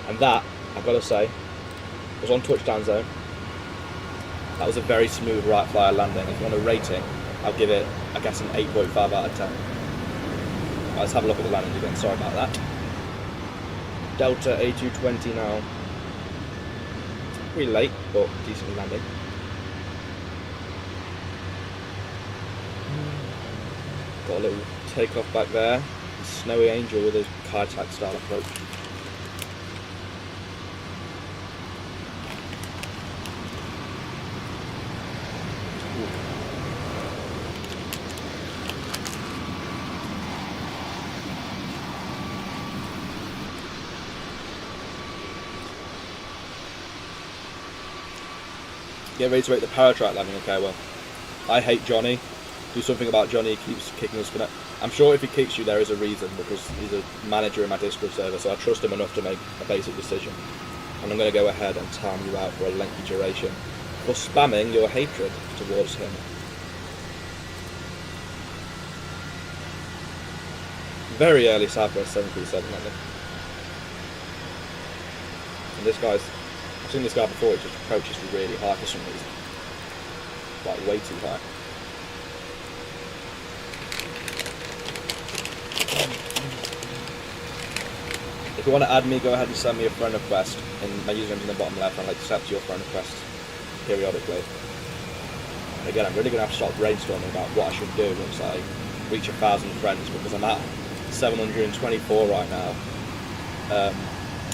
And that, I've got to say, was on touchdown zone. That was a very smooth right flyer landing. If you want a rating, I'll give it, I guess, an 8.5 out of 10. Right, let's have a look at the landing again. Sorry about that. Delta A220 now. Pretty late, but decently landing. Got a little takeoff back there. Snowy Angel with his Kai-Tak style approach. Get ready to rate the paratrack landing. Okay, well, I hate Johnny. Do something about Johnny. He keeps kicking us for that. I'm sure if he kicks you, there is a reason, because he's a manager in my Discord server, so I trust him enough to make a basic decision. And I'm going to go ahead and time you out for a lengthy duration for spamming your hatred towards him. Very early Southwest 737 landing. And this guy's, I've seen this guy before, he just approaches really high for some reason. Like way too high. If you want to add me, go ahead and send me a friend request. And my username's in the bottom left, and I'll accept your friend request periodically. And again, I'm really going to have to start brainstorming about what I should do once I reach 1,000 friends, because I'm at 724 right now.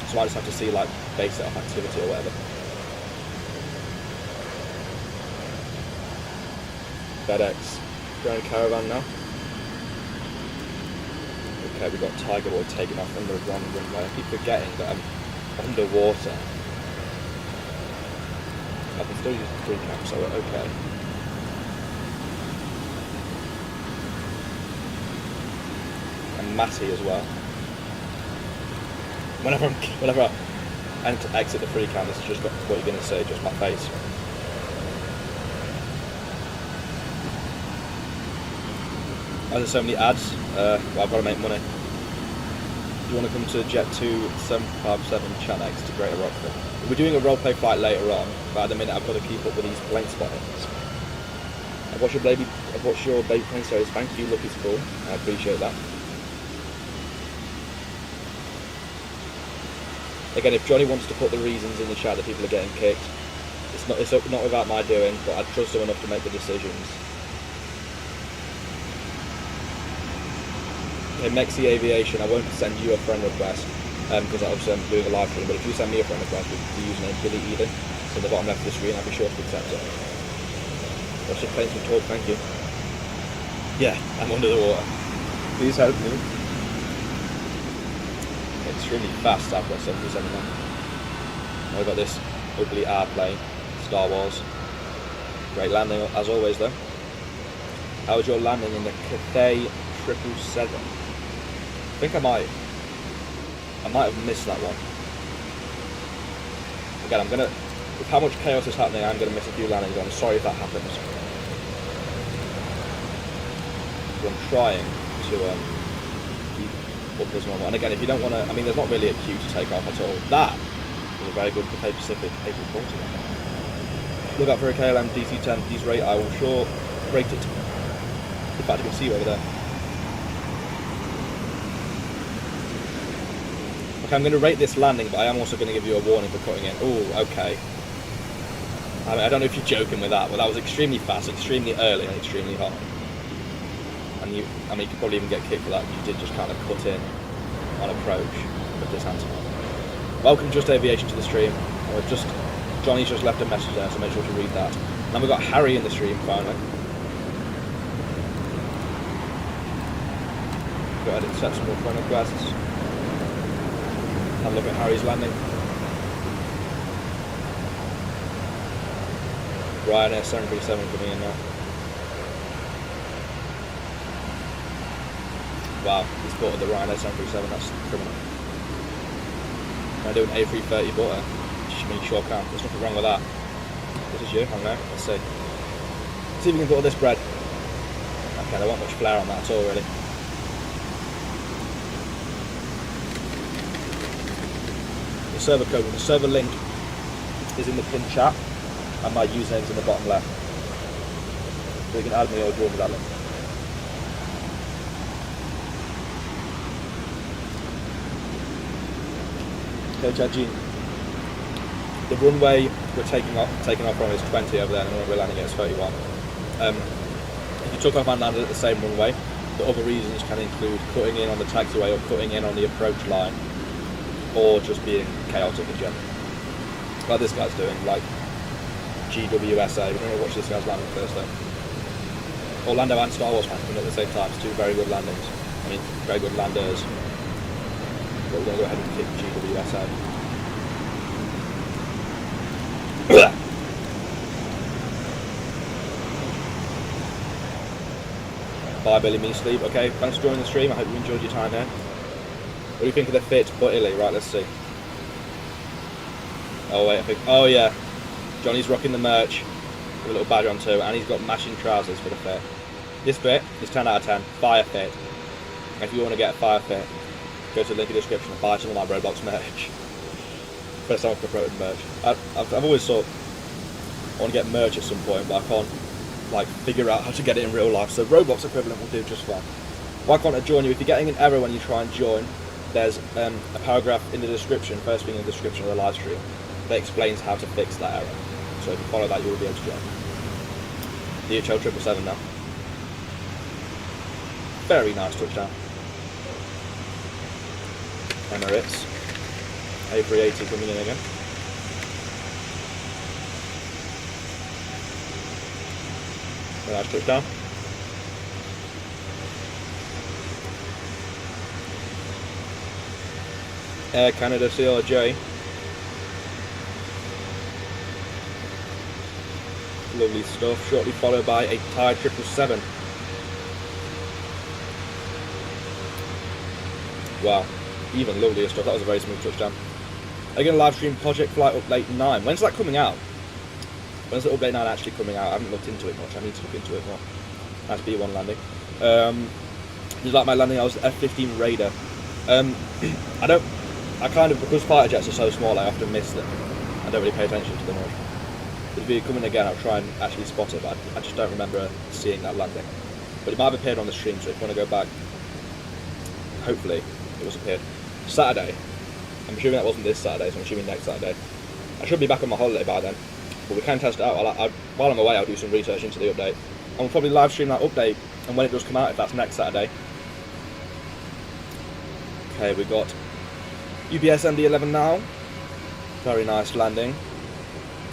So I just have to see like base it off activity or whatever. FedEx Grand Caravan now. Okay, we've got Tiger Boy taking off under one runway. I keep forgetting that I'm underwater. I can still use the free cap, so we're okay. And Matty as well. Whenever I exit the free cam, this is just what you're going to see, just my face. As there's so many ads, well, I've got to make money. Do you want to come to Jet 2757 Chan X to Greater Rockford? We're doing a roleplay flight later on, but at the minute I've got to keep up with these plane spottings. And what's your baby plane says? Thank you, Lucky's cool. I appreciate that. Again, if Johnny wants to put the reasons in the chat that people are getting kicked, it's not without my doing, but I trust him enough to make the decisions. Okay, Mexi Aviation, I won't send you a friend request, because obviously I'm doing a live stream, but if you send me a friend request with the username Billy Eden, it's in the bottom left of the screen, I'll be sure to accept it. Watch your planes from talk, thank you. Yeah, I'm under the water. Please help me. Extremely fast Southwest 737 now. Now we've got this ugly airplane, Star Wars. Great landing as always though. How was your landing in the Cathay 777? I think I might have missed that one. Again, with how much chaos is happening, I'm gonna miss a few landings. I'm sorry if that happens. So I'm trying to keep up as normal. And again, if you don't want to, I mean, there's not really a queue to take off at all. That was a very good Cathay Pacific April 40. Look out for a KLM DC-10. Please rate. I will sure rate it. In fact, I can see you over there. Okay, I'm going to rate this landing, but I am also going to give you a warning for cutting in. Oh, okay. I mean, I don't know if you're joking with that, but that was extremely fast, extremely early, and extremely hot. And you could probably even get kicked for that. You did just kind of cut in on approach with this answer. Welcome Just Aviation to the stream. Johnny's just left a message there, so make sure to read that. Then we've got Harry in the stream finally. Go ahead and accept some more friend requests. Have a look at Harry's landing. Ryanair 737 coming in now. Wow, he's spotted the Ryanair 737, that's criminal. Can I do an A330 butter? I mean, sure can. There's nothing wrong with that. This is you, I don't know. Let's see. See if we can butter this bread. Okay, there wasn't much flair on that at all, really. The server code, the server link is in the pinned chat, and my username's in the bottom left. So you can add me or join with that link. Okay, Chad Jean. The runway we're taking off from is 20 over there, and the runway we're landing at is 31. If you took off and landed at the same runway, the other reasons can include cutting in on the taxiway or cutting in on the approach line, or just being chaotic in general. Like this guy's doing, like GWSA. We're going to watch this guy's landing first though. Orlando and Star Wars happening at the same time. It's two very good landings. I mean, very good landers. But we're going to go ahead and kick GWSA. Bye Billy Me Sleep. Okay, thanks for joining the stream. I hope you enjoyed your time here. What do you think of the fit but Illy? Right, let's see. Oh wait, I think. Oh yeah, Johnny's rocking the merch with a little badge on too, and he's got matching trousers for the fit. This fit is 10 out of 10. Fire fit. If you want to get a fire fit, go to the link in the description and buy some of my Roblox merch. First time I've promoted merch. I've always thought I want to get merch at some point, but I can't like figure out how to get it in real life. So Roblox equivalent will do just fine. Why can't I join you? If you're getting an error when you try and join, there's a paragraph in the description, first thing in the description of the live stream, that explains how to fix that error. So if you follow that, you will be able to join. DHL 777 now. Very nice touchdown. Emirates. A380 coming in again. Very nice touchdown. Air Canada CRJ. Lovely stuff. Shortly followed by a Thai 777. Wow, even lovelier stuff. That was a very smooth touchdown. Again, live stream Project Flight Update 9. When's that coming out? When's the Update 9 actually coming out? I haven't looked into it much. I need to look into it more. Nice B1 landing. Just like my landing, I was F-15 Raider. Because fighter jets are so small, I often miss them. I don't really pay attention to them much. If you come in again, I'll try and actually spot it, but I just don't remember seeing that landing. But it might have appeared on the stream, so if you want to go back, hopefully it was appeared. Saturday. I'm assuming that wasn't this Saturday, so I'm assuming next Saturday. I should be back on my holiday by then, but we can test it out. While I'm away, I'll do some research into the update. And we'll probably live stream that update, and when it does come out, if that's next Saturday. Okay, we got UBS MD-11 now. Very nice landing.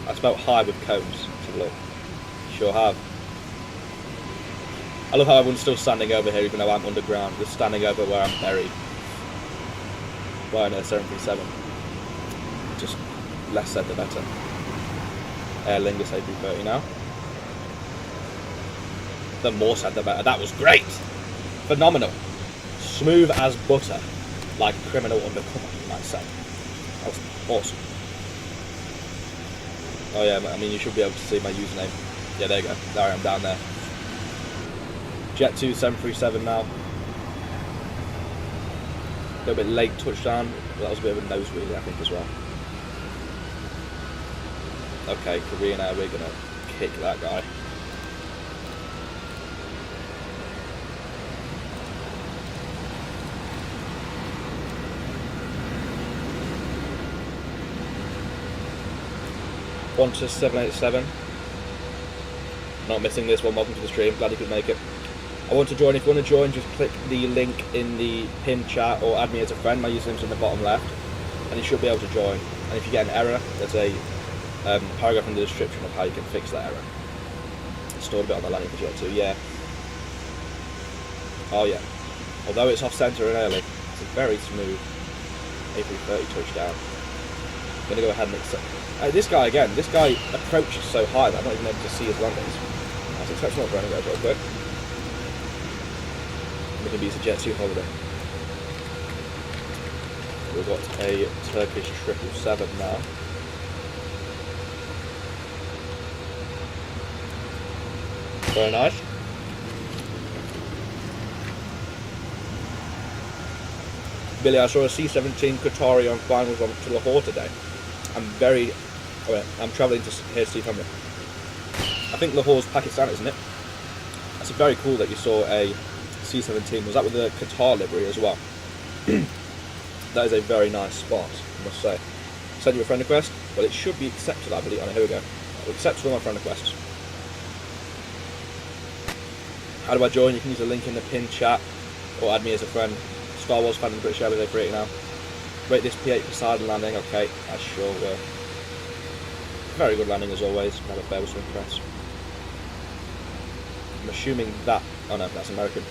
I spelt high with cones. Let's have a look. Sure have. I love how everyone's still standing over here even though I'm underground. Just standing over where I'm buried. Ryanair 737. Just less said the better. Aer Lingus A330 now. The more said the better. That was great! Phenomenal. Smooth as butter. Like a criminal undercover, you might say. That was awesome. Oh yeah, I mean you should be able to see my username. Yeah, there you go. There I am down there. Jet 2 737 now. A little bit late touchdown, but that was a bit of a nose wheelie I think as well. Okay, Korean Air, we're gonna kick that guy. One to 787. Not missing this one. Welcome to the stream. Glad you could make it. I want to join. If you want to join, just click the link in the pinned chat or add me as a friend. My username's in the bottom left, and you should be able to join. And if you get an error, there's a paragraph in the description of how you can fix that error. Stored a bit on the landing page too. Yeah. Oh yeah. Although it's off centre and early, it's a very smooth A330 touchdown. I'm gonna go ahead and accept. This guy again. This guy approaches so high that I'm not even able to see his landings. That's exceptional for running real quick. We're going to use a Jet 2 holiday. We've got a Turkish 777 now. Very nice. Billy, I saw a C-17 Qatari on finals on to Lahore today. I'm travelling to here to see family. I think Lahore's Pakistan, isn't it? That's very cool that you saw a C-17. Was that with the Qatar livery as well? That is a very nice spot, I must say. Send you a friend request? Well, it should be accepted, I believe. Oh, no, here we go. Accept all my friend requests. How do I join? You can use the link in the pinned chat or add me as a friend. Star Wars fan of the British Airways A380 now. Rate this P8 Poseidon landing. Okay, I sure will. Very good landing as always. Never fail with swing press. I'm assuming that. Oh no, that's American.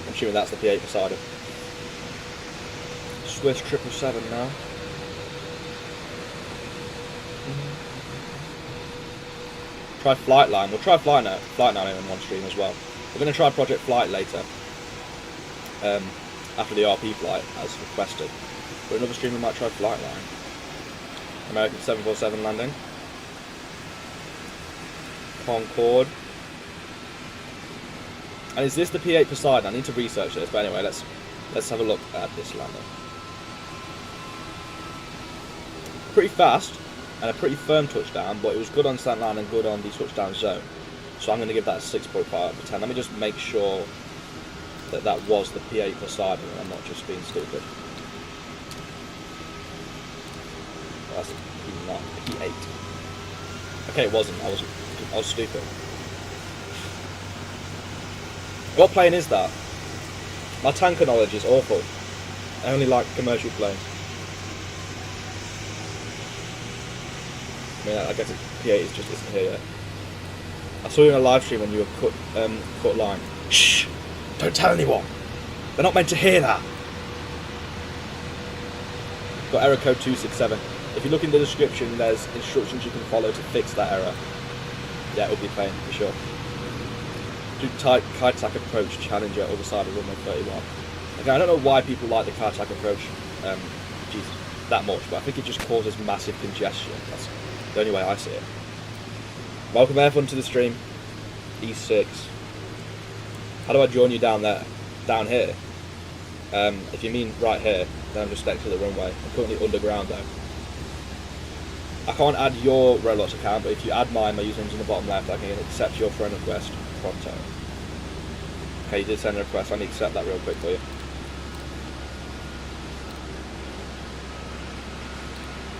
I'm assuming that's the P8 Poseidon. Swiss 777 now. Try Flightline. We'll try Flightline in one stream as well. We're going to try Project Flight later. After the RP flight, as requested. But another stream we might try Flightline. American 747 landing. Concorde. And is this the P8 Poseidon? I need to research this, but anyway, let's have a look at this landing. Pretty fast and a pretty firm touchdown, but it was good on slant line and good on the touchdown zone. So I'm going to give that a 6.5 out of 10. Let me just make sure that that was the P8 Poseidon and I'm not just being stupid. That's not P8. Okay, it wasn't. I was stupid. What plane is that? My tanker knowledge is awful. I only like commercial planes. I mean, I guess P8 just isn't here yet. I saw you in a live stream when you were cut line. Shh! Don't tell anyone! They're not meant to hear that! Got error code 267. If you look in the description, there's instructions you can follow to fix that error. Yeah, it'll be plain, for sure. Do tight kite attack approach Challenger over side of runway 31. Okay, I don't know why people like the kite attack approach that much, but I think it just causes massive congestion. That's the only way I see it. Welcome everyone to the stream. E6. How do I join you down there? Down here? If you mean right here, then I'm just next to the runway. I'm currently underground though. I can't add your Roblox account, but if you add mine, my username's in the bottom left, I can accept your friend request pronto. Okay, you did send a request, I need to accept that real quick for you.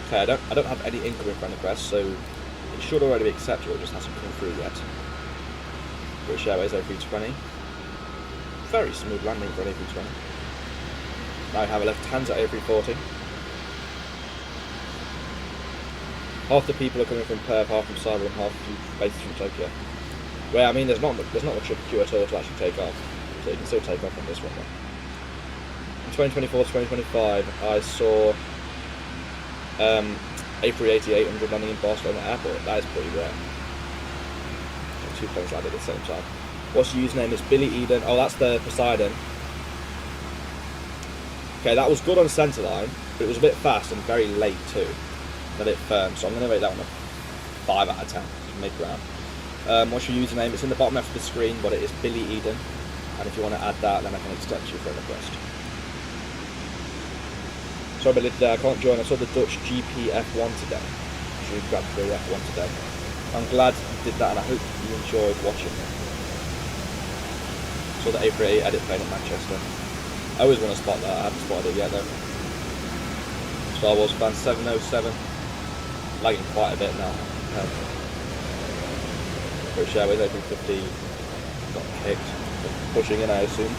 Okay, I don't have any incoming friend requests, so it should already be accepted, it just hasn't come through yet. British Airways A320. Very smooth landing for an A320. Now we have a Lufthansa A340. Half the people are coming from Perth, half from Cyber, and half based from Tokyo. Well, I mean, there's not much of a queue at all to actually take off, so you can still take off on this one. In 2024 to 2025, I saw A380-800 landing in Barcelona Airport. That is pretty rare. Two planes landed at the same time. What's your username? Is Billy Eden. Oh, that's the Poseidon. Okay, that was good on centre line, but it was a bit fast and very late too. A bit firm, so I'm going to rate that one a 5 out of 10, mid-ground. What's your username? It's in the bottom left of the screen, but it is Billy Eden. And if you want to add that, then I can accept you for a request. Sorry, Billy, today I can't join. I saw the Dutch GP F1 today. literally grabbed through F1 today. I'm glad you did that, and I hope you enjoyed watching it. Saw the A380 edit plane in Manchester. I always want to spot that. I haven't spotted it yet though. Star Wars fan 707. Lagging quite a bit now. British Airways open 50. Got kicked. Pushing in, I assume.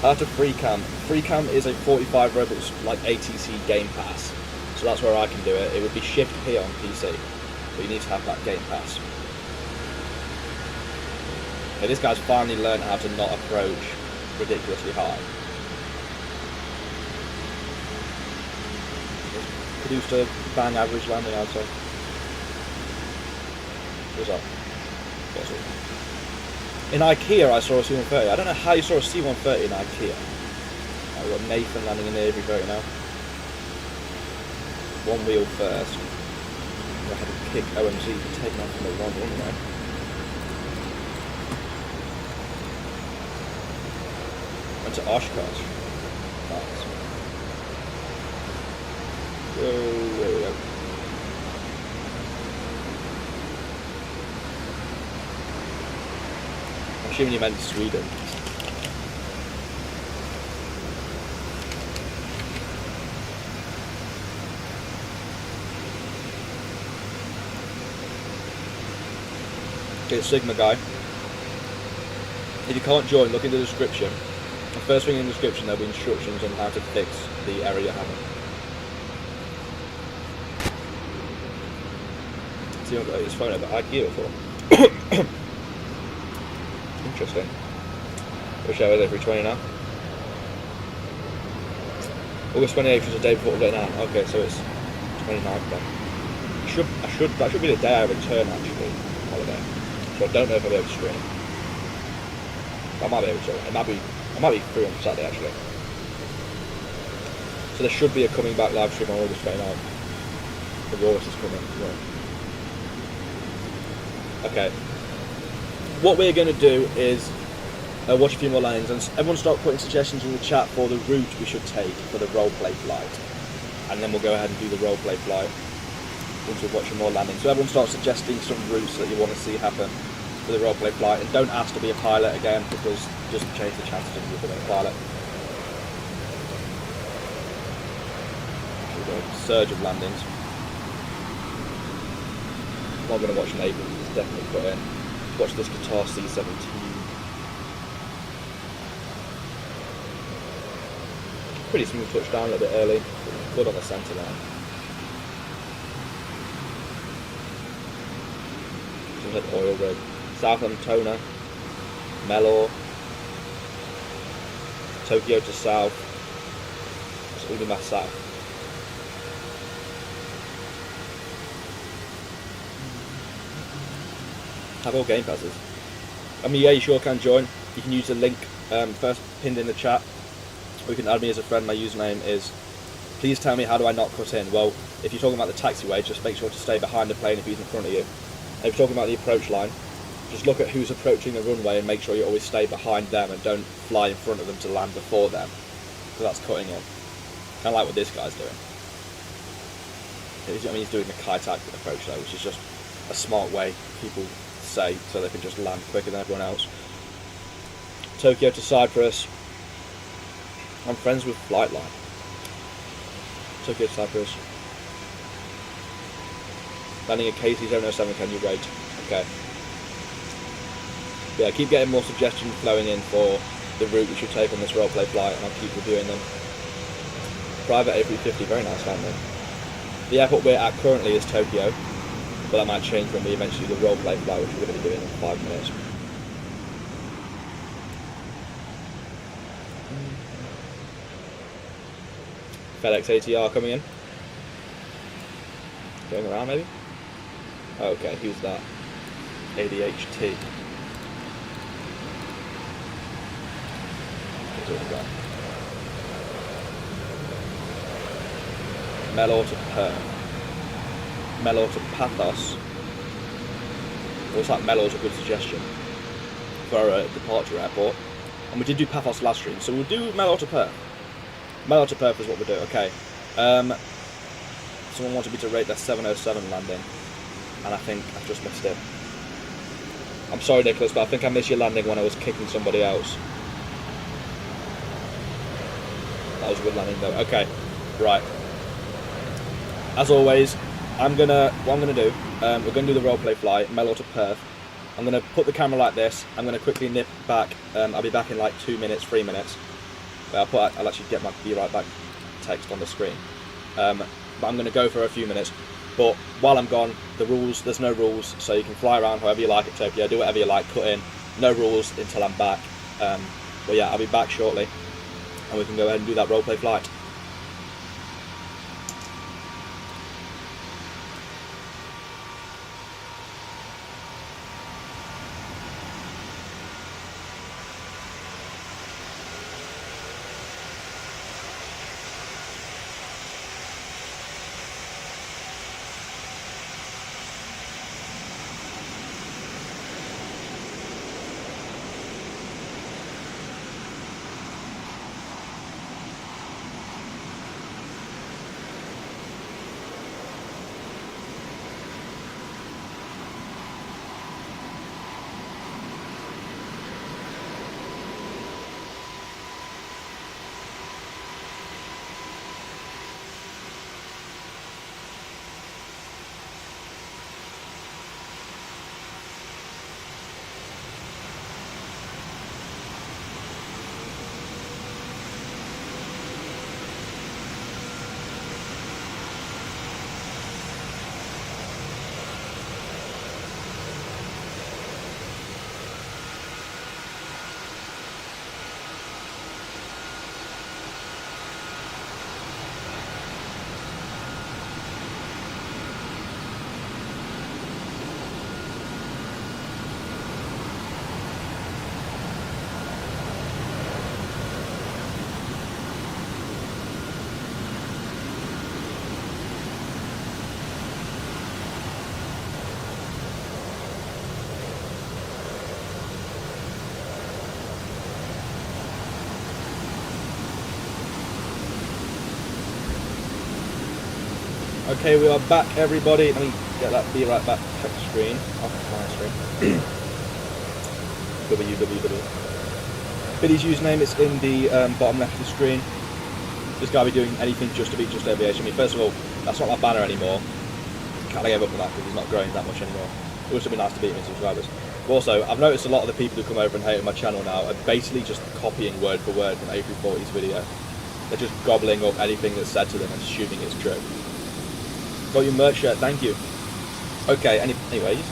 How to free cam. Free cam is a 45 Roblox like ATC Game Pass. So that's where I can do it. It would be Shift P on PC. But you need to have that Game Pass. Okay, this guy's finally learned how to not approach ridiculously high. Produced a bang average landing, I'd say. What's up? In IKEA, I saw a C-130. I don't know how you saw a C-130 in IKEA. We've got Nathan landing in the A330 now. One wheel first. I had to kick OMZ for taking off from the wrong one there. Went to Oshkosh. Nice. Whoa, there we go. I'm assuming you meant Sweden. Okay, Sigma guy. If you can't join, look in the description. The first thing in the description, there'll be instructions on how to fix the error you're having. See, I've got his phone over IKEA before. Interesting. Which hour is it? 3:20 now? August 28th is the day before we're getting out. Okay, so it's 29th then. That should be the day I return actually. Holiday. So I don't know if I'll be able to stream. I might be able to. I might be free on Saturday actually. So there should be a coming back live stream on August 29th. The Walrus is coming. Yeah. Okay. What we're going to do is watch a few more landings, and everyone start putting suggestions in the chat for the route we should take for the roleplay flight, and then we'll go ahead and do the roleplay flight once we're watching more landings. So everyone start suggesting some routes that you want to see happen for the roleplay flight, and don't ask to be a pilot again, because it doesn't change the chances of you becoming a pilot. We've got a surge of landings. I'm not going to watch Nathan, it's definitely put in. Watch this Qatar C-17. Pretty smooth touchdown, a little bit early. Good on the centre line. Seems like oil rig. Southampton, Mellor. Tokyo to south. That's Udima south. Have all game passes. I mean, yeah, you sure can join. You can use the link first pinned in the chat, or you can add me as a friend. My username is, please tell me how do I not cut in. Well, if you're talking about the taxiway, just make sure to stay behind the plane if he's in front of you. And if you're talking about the approach line, just look at who's approaching the runway and make sure you always stay behind them and don't fly in front of them to land before them, because that's cutting in. Kind of like what this guy's doing. I mean, he's doing the kite approach though, which is just a smart way people say so they can just land quicker than everyone else. Tokyo to Cyprus. I'm friends with Flightline. Tokyo to Cyprus. Landing a KC-007, can you rate? Okay. Yeah, keep getting more suggestions flowing in for the route we should take on this roleplay flight, and I'll keep reviewing them. Private A350, very nice landing. The airport we're at currently is Tokyo, but that might change when we eventually do the roleplay flight, which we're going to be doing in 5 minutes. FedEx ATR coming in. Going around maybe? Okay, who's that? ADHT. Mellor to Perth. Mellor to Pathos. Looks like Mellor's a good suggestion for a departure airport. And we did do Pathos last stream, so we'll do Mellor to Perth. Mellor to Perth is what we'll do, okay. someone wanted me to rate their 707 landing, and I think I've just missed it. I'm sorry, Nicholas, but I think I missed your landing when I was kicking somebody else. That was a good landing, though. Okay, right. As always, what I'm gonna do, we're gonna do the roleplay flight, Mellow to Perth. I'm gonna put the camera like this. I'm gonna quickly nip back. I'll be back in like 2 minutes, 3 minutes. But I'll actually get my "be right back" text on the screen. But I'm gonna go for a few minutes. But while I'm gone, there's no rules, so you can fly around however you like at Tokyo, do whatever you like, cut in. No rules until I'm back. But yeah, I'll be back shortly, and we can go ahead and do that roleplay flight. Okay, we are back, everybody. Let me get that "be right back" text screen off my screen. www. Biddy's username is in the bottom left of the screen. This guy be doing anything just to beat Just Aviation. I mean, first of all, that's not my banner anymore. Kind of gave up on that because he's not growing that much anymore. It would still be nice to beat him in subscribers. But also, I've noticed a lot of the people who come over and hate on my channel now are basically just copying word for word from A340's video. They're just gobbling up anything that's said to them and assuming it's true. Got your merch shirt, thank you. Okay, anyways,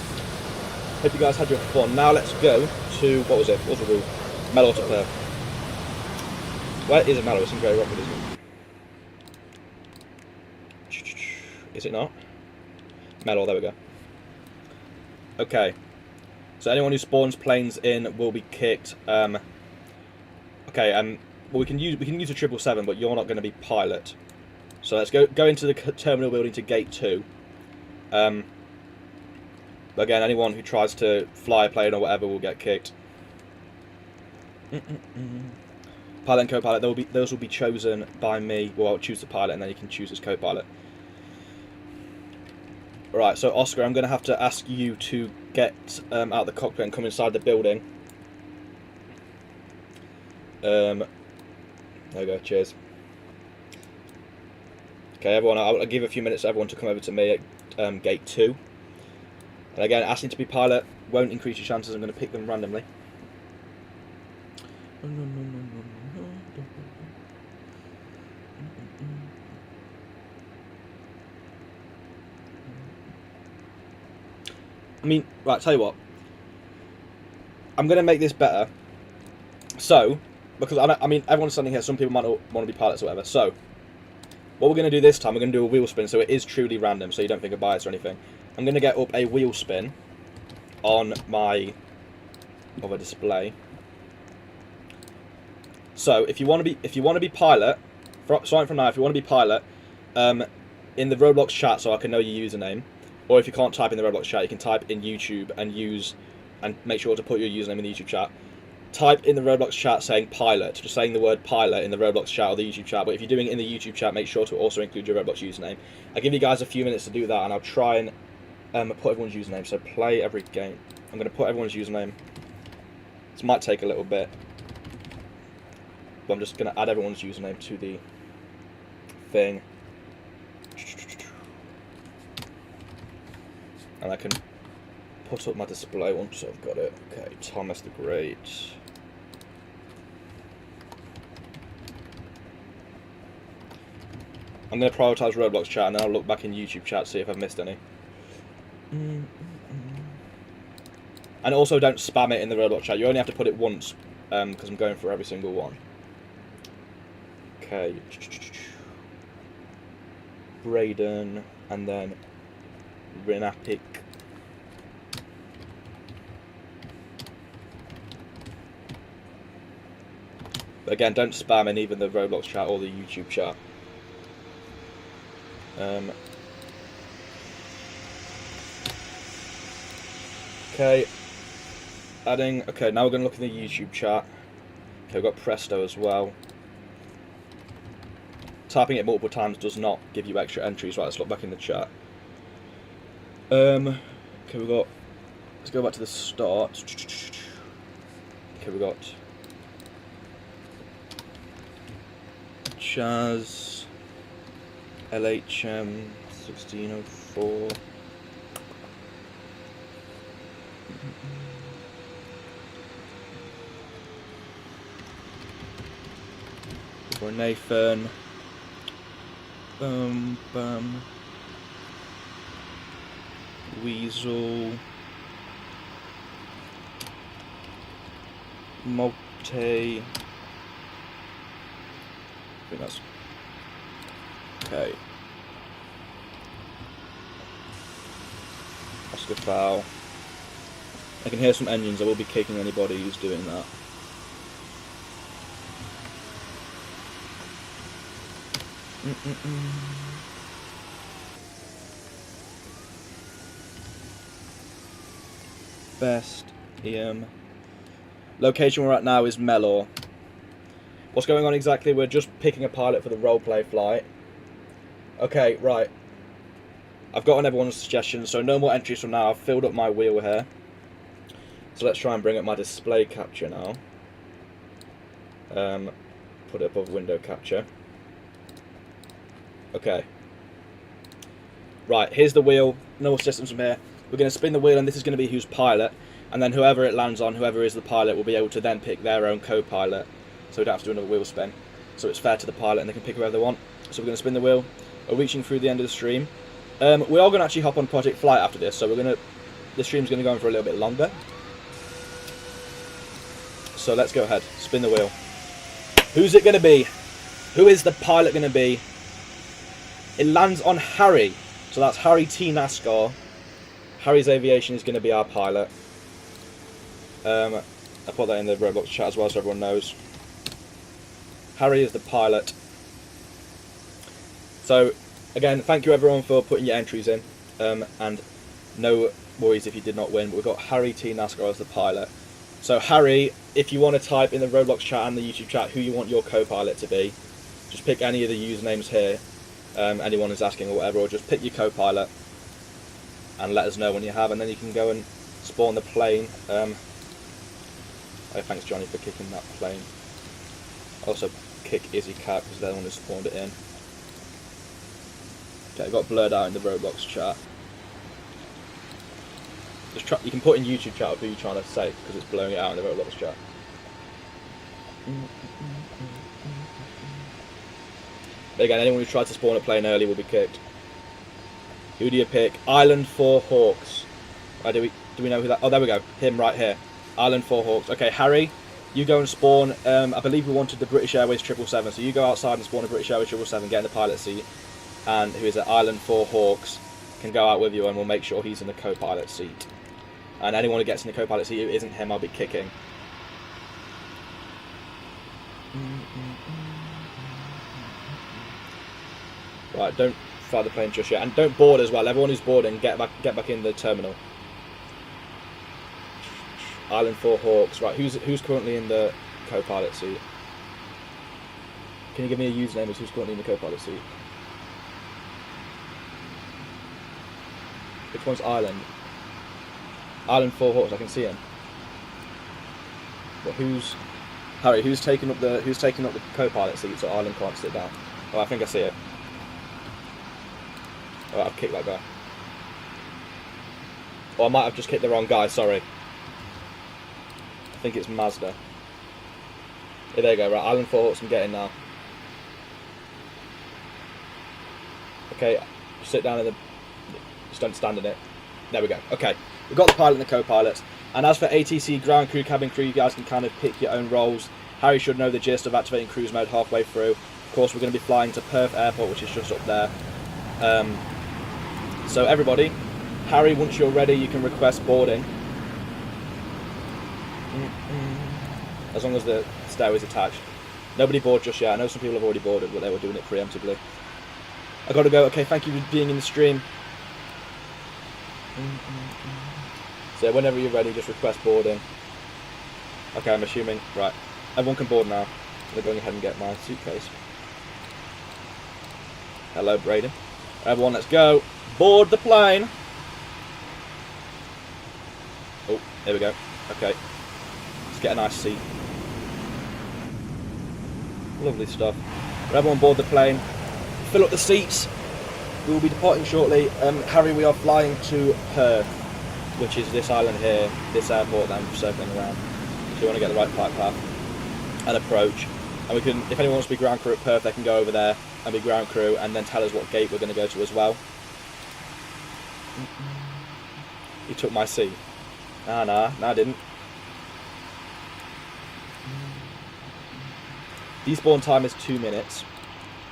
hope you guys had your fun. Now let's go to, what was the rule? Mellow to Perth. Where is it Mellow? It's in Great Rockwood, isn't it? Is it not? Mellow, there we go. Okay, so anyone who spawns planes in will be kicked. Well, we can use a 777, but you're not going to be pilot. So let's go into the terminal building to gate 2. Again, anyone who tries to fly a plane or whatever will get kicked. Pilot and co-pilot, those will be chosen by me. Well, I'll choose the pilot and then you can choose as co-pilot. Right, so Oscar, I'm going to have to ask you to get out of the cockpit and come inside the building. There we go, cheers. Okay, everyone, I'll give a few minutes for everyone to come over to me at gate 2. And again, asking to be pilot won't increase your chances. I'm going to pick them randomly. I mean, right, tell you what. I'm going to make this better. So, because I mean, everyone's standing here, some people might not want to be pilots or whatever. So, what we're going to do this time, we're going to do a wheel spin, so it is truly random, so you don't think of bias or anything. I'm going to get up a wheel spin on my other display. So if you want to be pilot, starting from now, if you want to be pilot, in the Roblox chat, so I can know your username, or if you can't type in the Roblox chat, you can type in YouTube and make sure to put your username in the YouTube chat. type in the Roblox chat saying pilot, just saying the word pilot in the Roblox chat or the YouTube chat. But if you're doing it in the YouTube chat, make sure to also include your Roblox username. I'll give you guys a few minutes to do that, and I'll try and put everyone's username. So play every game. I'm going to put everyone's username. This might take a little bit, but I'm just going to add everyone's username to the thing. And I can put up my display once I've got it. Okay, Thomas the Great. I'm going to prioritise Roblox chat, and then I'll look back in YouTube chat, see if I've missed any. And also don't spam it in the Roblox chat. You only have to put it once, because I'm going for every single one. Okay. Braden, and then Renapic. But again, don't spam in even the Roblox chat or the YouTube chat. Okay, adding. Okay, now we're going to look in the YouTube chat. Okay, we've got Presto as well. Typing it multiple times does not give you extra entries. Right, let's look back in the chat. Okay, we've got. Let's go back to the start. Okay, we've got Chaz, LHM 1604. For Nathan. Weasel. Molte. I think that's okay. Oscar Fowl. I can hear some engines. I will be kicking anybody who's doing that. Best EM. Location we're at now is Melor. What's going on exactly? We're just picking a pilot for the roleplay flight. Okay, right. I've gotten everyone's suggestions, so no more entries from now. I've filled up my wheel here. So let's try and bring up my display capture now. Put it above window capture. Okay. Right, here's the wheel. No more systems from here. We're going to spin the wheel, and this is going to be who's pilot. And then whoever it lands on, whoever is the pilot, will be able to then pick their own co-pilot. So we don't have to do another wheel spin. So it's fair to the pilot, and they can pick whoever they want. So we're going to spin the wheel. We're reaching through the end of the stream. We are going to actually hop on Project Flight after this. So we're going to... The stream's going to go on for a little bit longer. So let's go ahead. Spin the wheel. Who's it going to be? Who is the pilot going to be? It lands on Harry. So that's Harry T. NASCAR. Harry's Aviation is going to be our pilot. I put that in the Roblox chat as well so everyone knows. Harry is the pilot. So, again, thank you everyone for putting your entries in. And no worries if you did not win, but we've got Harry T. NASCAR as the pilot. So Harry, if you want to type in the Roblox chat and the YouTube chat who you want your co-pilot to be, just pick any of the usernames here. Anyone who's asking or whatever, or just pick your co-pilot and let us know when you have, and then you can go and spawn the plane. Oh, thanks Johnny for kicking that plane. Also kick Izzy Cat because they're the one who spawned it in. Okay, it got blurred out in the Roblox chat. Just try, you can put in YouTube chat of who you're trying to say because it's blowing it out in the Roblox chat. But again, anyone who tried to spawn a plane early will be kicked. Who do you pick? Island 4 Hawks. Right, do we know who that... Oh, there we go. Him right here. Island 4 Hawks. Okay, Harry, you go and spawn... I believe we wanted the British Airways 777. So you go outside and spawn a British Airways 777, get in the pilot seat. And who is it? Island 4 Hawks can go out with you, and we'll make sure he's in the co-pilot seat. And anyone who gets in the co-pilot seat who isn't him, I'll be kicking. Right, don't fly the plane just yet, and don't board as well. Everyone who's boarding, get back in the terminal. Island 4 Hawks. Right, who's currently in the co-pilot seat? Can you give me a username as who's currently in the co-pilot seat? Which one's Island? Island 4 Hawks, I can see him. But Harry, who's taking up the co-pilot seat so Island can't sit down? Oh, I think I see it. Oh, I've kicked that guy. Or I might have just kicked the wrong guy, sorry. I think it's Mazda. Yeah, there you go, right, Island 4 Hawks I'm getting now. Okay, just sit down in the... Just don't stand in it. There we go, okay. We've got the pilot and the co-pilots. And as for ATC, ground crew, cabin crew, you guys can kind of pick your own roles. Harry should know the gist of activating cruise mode halfway through. Of course, we're going to be flying to Perth Airport, which is just up there. So everybody, Harry, once you're ready, you can request boarding. As long as the stairway's attached. Nobody board just yet. I know some people have already boarded, but they were doing it preemptively. I gotta go. Okay, thank you for being in the stream. So whenever you're ready, just request boarding. Okay, I'm assuming. Right. Everyone can board now. I'm going ahead and get my suitcase. Hello, Braden. Everyone, let's go. Board the plane. Oh, there we go. Okay. Let's get a nice seat. Lovely stuff. Everyone board the plane. Fill up the seats. We will be departing shortly. Harry, we are flying to Perth, which is this island here, this airport that I'm circling around. So you want to get the right flight path and approach. And we can, if anyone wants to be ground crew at Perth, they can go over there and be ground crew and then tell us what gate we're going to go to as well. He took my seat. Nah, I didn't. Despawn time is 2 minutes,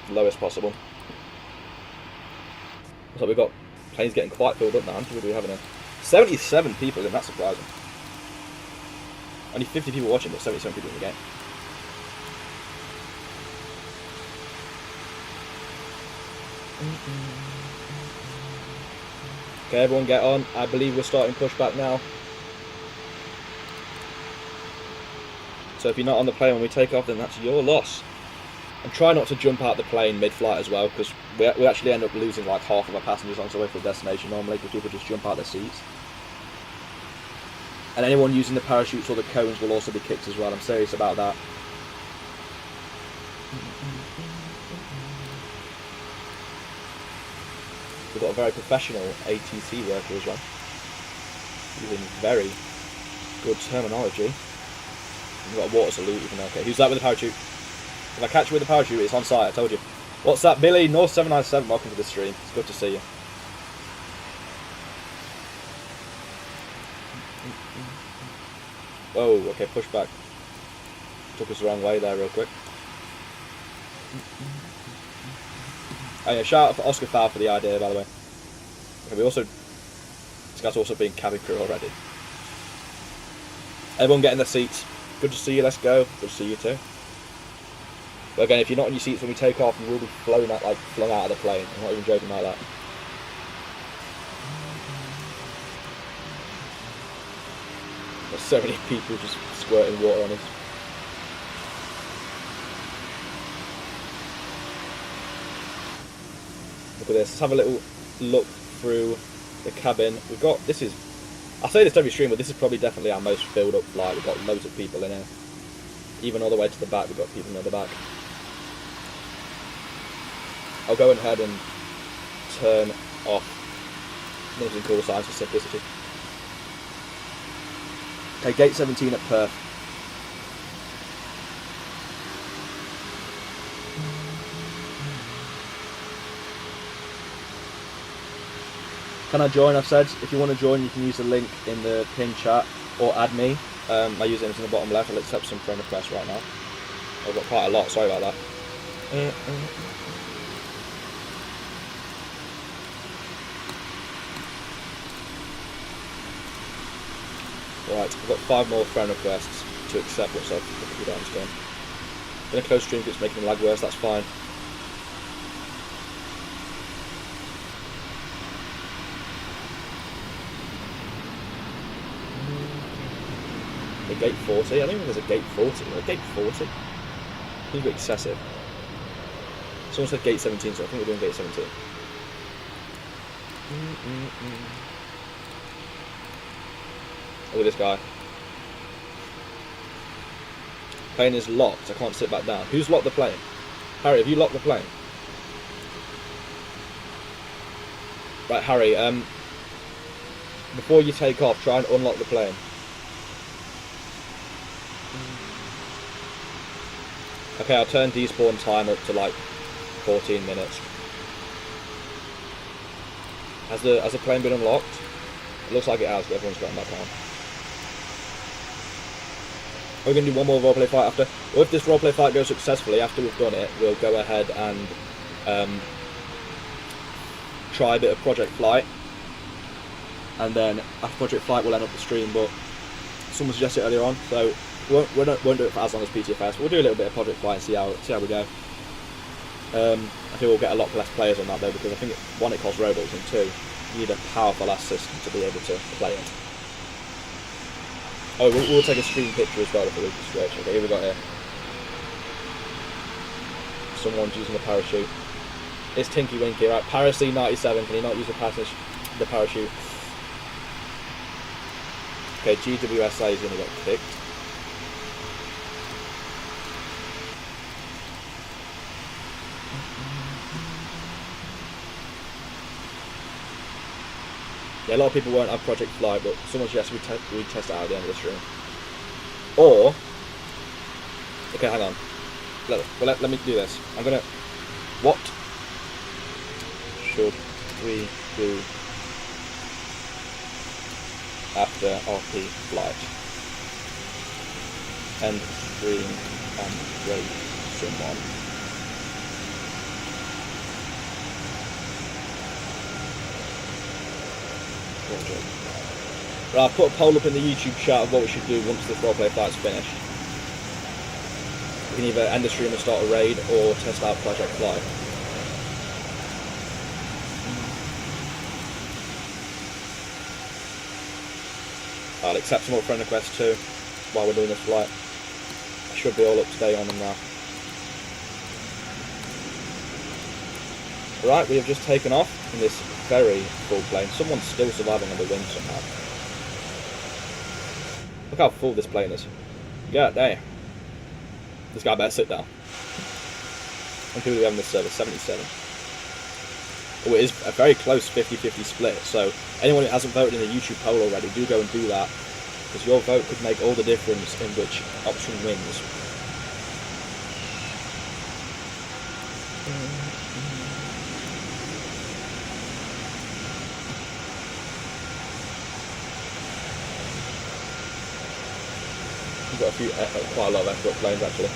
lowest possible. So we've got planes getting quite filled up now. We'll be having 77 people in, that's surprising. Only 50 people watching, but 77 people in the game. Okay, everyone get on. I believe we're starting pushback now. So if you're not on the plane when we take off, then that's your loss. And try not to jump out the plane mid-flight as well, because we actually end up losing like half of our passengers on the way to the destination normally, because people just jump out their seats. And anyone using the parachutes or the cones will also be kicked as well. I'm serious about that. We've got a very professional ATC worker as well, using very good terminology. We've got a water salute even. Okay, who's that with the parachute? If I catch you with the parachute, it's on site, I told you. What's that, Billy? North 797, welcome to the stream. It's good to see you. Whoa, okay, push back. Took us the wrong way there real quick. Oh yeah, shout out for Oscar Fowl for the idea, by the way. Okay, this guy's also been cabin crew already. Everyone get in their seats. Good to see you, let's go. Good to see you too. But again, if you're not in your seats when we take off, you will be flung out of the plane. I'm not even joking like that. There's so many people just squirting water on us. Look at this. Let's have a little look through the cabin. We've got, I say this every stream, but this is probably definitely our most filled up flight. We've got loads of people in here. Even all the way to the back, we've got people near the back. I'll go ahead and turn off nothing cool signs for simplicity. Okay, gate 17 at Perth. Can I join? I've said if you want to join, you can use the link in the pinned chat or add me. My username is in the bottom left. I'll accept some friend requests right now. I've got quite a lot, sorry about that. Right, I've got 5 more friend requests to accept once I've put down this game. In a close stream, if it's making the lag worse, that's fine. A gate 40? I don't think there's a gate 40. A gate 40? Seems a bit excessive. Someone said gate 17, so I think we're doing gate 17. Look at this guy. Plane is locked. I can't sit back down. Who's locked the plane? Harry, have you locked the plane? Right, Harry, before you take off, try and unlock the plane. Okay, I'll turn despawn time up to like 14 minutes. Has the plane been unlocked? It looks like it has, but everyone's gotten back on. We're going to do one more roleplay fight after. Or if this roleplay fight goes successfully, after we've done it, we'll go ahead and try a bit of Project Flight. And then after Project Flight, we'll end up the stream, but someone suggested it earlier on, so we won't do it for as long as PTFS. We'll do a little bit of Project Flight and see how we go. I think we'll get a lot less players on that though, because I think one, it costs Robux, and two, you need a powerful ass system to be able to play it. Oh, we'll take a screen picture as well if we switch. Okay, here we got here. Someone's using the parachute. It's Tinky Winky, right? Paracy 97, can you not use the parachute? Okay, GWSA is going to get kicked. Yeah, a lot of people won't have Project Flight, but someone suggests we test it out at the end of the stream. Or, okay, hang on. Let me do this. I'm gonna. What should we do after RP flight? End stream and raid someone. Right, I'll put a poll up in the YouTube chat of what we should do once this roleplay fight's finished. We can either end the stream and start a raid, or test out Project Flight. I'll accept some more friend requests too, while we're doing this flight. I should be all up to date on them now. Right, we have just taken off in this very full plane. Someone's still surviving on the wing somehow. Look how full this plane is. God damn. This guy better sit down. How many people do we have in this server? 77. Oh, it is a very close 50-50 split, so anyone who hasn't voted in the YouTube poll already, do go and do that, because your vote could make all the difference in which option wins. We've got a few, quite a lot of F-Got planes actually.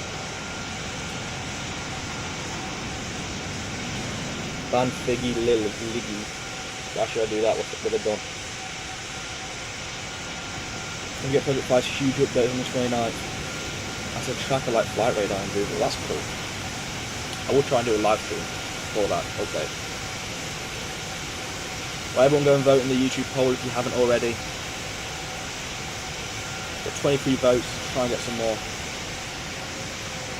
Ban Figgy Liggy. Why should I do that? What's it done? We get Project Flight's huge update on the 29th. That's a tracker like Flight Radar and Google. That's cool. I will try and do a live stream for that. Okay. Right, everyone go and vote in the YouTube poll if you haven't already. Got 23 votes. Try and get some more.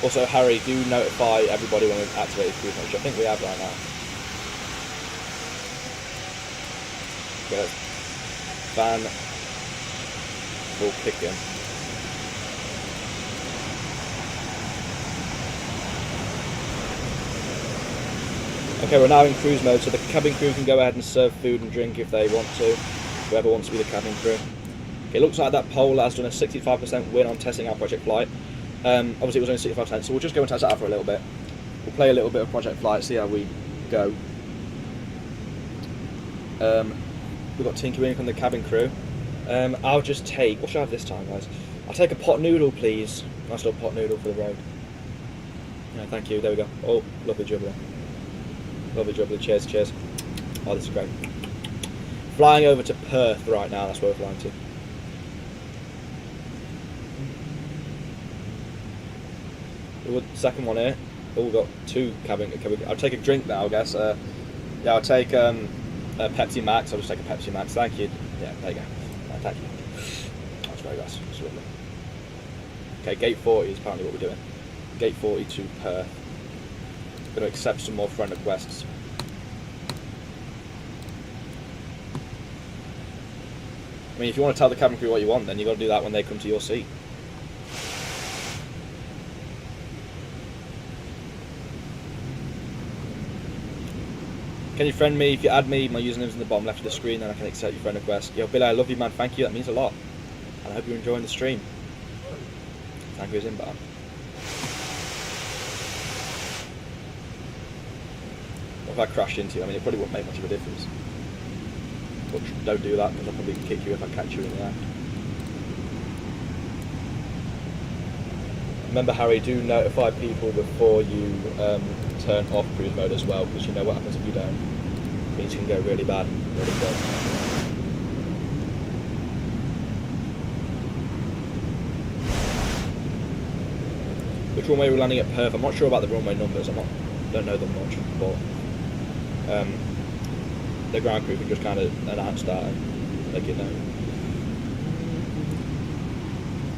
Also, Harry, do notify everybody when we've activated cruise mode, which I think we have right now. Okay, Van will kick him. Okay, we're now in cruise mode, so the cabin crew can go ahead and serve food and drink if they want to. Whoever wants to be the cabin crew. Okay, it looks like that poll has done a 65% win on testing out Project Flight. Obviously it was only 65%, so we'll just go and test it out for a little bit. We'll play a little bit of Project Flight, see how we go. We've got Tinky Winky from the cabin crew. I'll just take, what should I have this time, guys? I'll take a pot noodle, please. Nice little pot noodle for the road. Yeah, thank you, there we go. Oh, lovely jubbly. Lovely jubbly, cheers, cheers. Oh, this is great. Flying over to Perth right now, that's where we're flying to. Second one here. Oh, we've got two cabin. I'll take a drink now, I guess. Yeah, I'll take a Pepsi Max. I'll just take a Pepsi Max. Thank you. Yeah, there you go. Thank you. That's very nice. That's lovely. Okay, gate 40 is apparently what we're doing. Gate 40 to Perth. Going to accept some more friend requests. I mean, if you want to tell the cabin crew what you want, then you've got to do that when they come to your seat. Can you friend me? If you add me, my username's in the bottom left of the screen, then I can accept your friend request. Yo, Billy, I love you, man. Thank you. That means a lot. And I hope you're enjoying the stream. Thank you, inbound. What if I crashed into you? I mean, it probably wouldn't make much of a difference. But don't do that, because I'll probably kick you if I catch you in the act. Remember, Harry, do notify people before you turn off cruise mode as well, because you know what happens if you don't. It means you can go really bad, really quick. Which runway we're landing at Perth? I'm not sure about the runway numbers. Don't know them much, but the ground crew can just kind of announce that and let you know.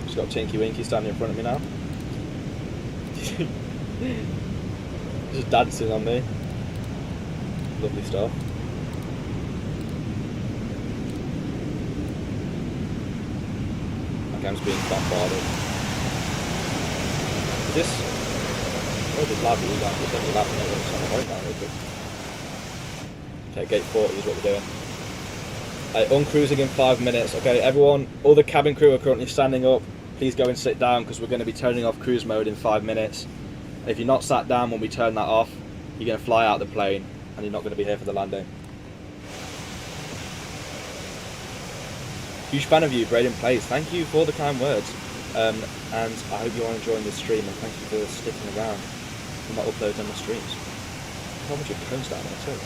Just got Tinky Winky standing in front of me now. Just dancing on me. Lovely stuff. My cam's being bombarded. Is this? Oh, this lab is like it's only laughing at us on the point now, real quick. Okay, gate 40 is what we're doing. Uncruising in 5 minutes. Okay, everyone, all the cabin crew are currently standing up. Please go and sit down because we're going to be turning off cruise mode in 5 minutes. If you're not sat down when we turn that off, you're going to fly out the plane and you're not going to be here for the landing. Huge fan of you, Braden Plays. Thank you for the kind words. And I hope you are enjoying this stream and thank you for sticking around for my uploads and my streams. How much of cones down there too.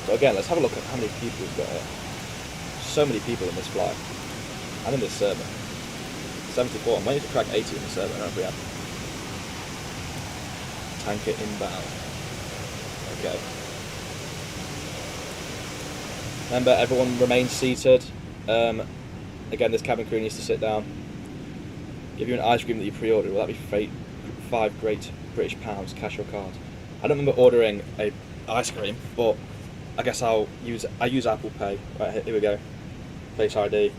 So again, let's have a look at how many people we've got here. So many people in this flight. And in this server. 74. I'm waiting to crack 80 in the server. I don't know if we have. Tanker inbound. Okay. Remember, everyone remain seated. Again, this cabin crew needs to sit down. Give you an ice cream that you pre-ordered. Will that be 5 great British pounds, cash or card? I don't remember ordering a ice cream, but I guess I use Apple Pay. Right, here we go. Face ID.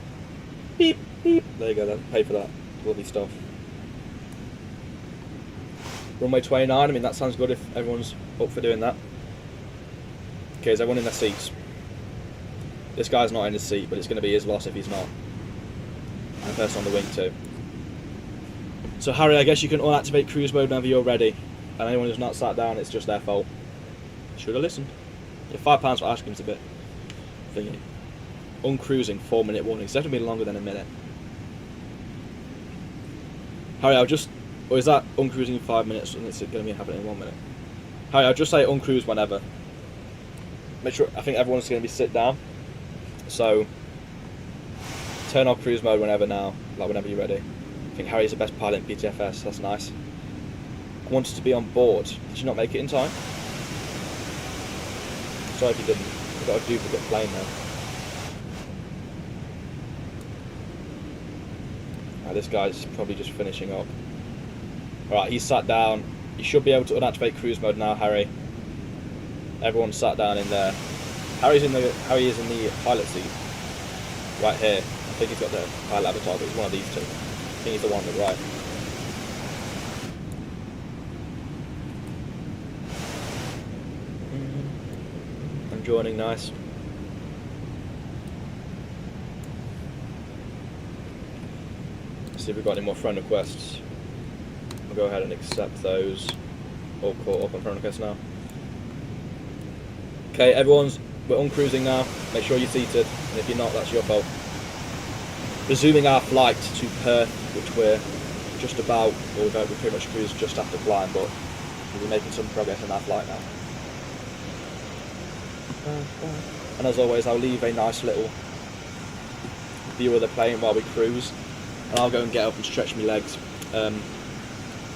Beep, beep. There you go then. Pay for that. Lovely stuff. Runway 29. I mean, that sounds good if everyone's up for doing that. Okay, is everyone in their seats? This guy's not in his seat, but it's going to be his loss if he's not. And the person on the wing too. So Harry, I guess you can unactivate cruise mode whenever you're ready. And anyone who's not sat down, it's just their fault. Should have listened. Yeah, £5 for ice cream's a bit thingy. Uncruising 4-minute warning. It's definitely been longer than a minute. Harry, I'll just... Or is that uncruising in 5 minutes and it's going to be happening in 1 minute? Harry, I'll just say uncruise whenever. Make sure... I think everyone's going to be sit down. So... Turn off cruise mode whenever now. Like whenever you're ready. I think Harry's the best pilot in PTFS. That's nice. I wanted to be on board. Did you not make it in time? Sorry if you didn't. I've got a duplicate plane now. This guy's probably just finishing up. Alright, he's sat down. You should be able to unactivate cruise mode now, Harry. Everyone's sat down in there. Harry is in the pilot seat. Right here. I think he's got the pilot avatar, but it's one of these two. I think he's the one on the right. I'm joining, nice. See if we've got any more friend requests. We'll go ahead and accept those. All caught up on friend requests now. Okay, we're uncruising now. Make sure you're seated, and if you're not, that's your fault. Resuming our flight to Perth, which we're just about, or we pretty much cruised just after flying, but we'll be making some progress on our flight now. And as always, I'll leave a nice little view of the plane while we cruise. And I'll go and get up and stretch my legs. But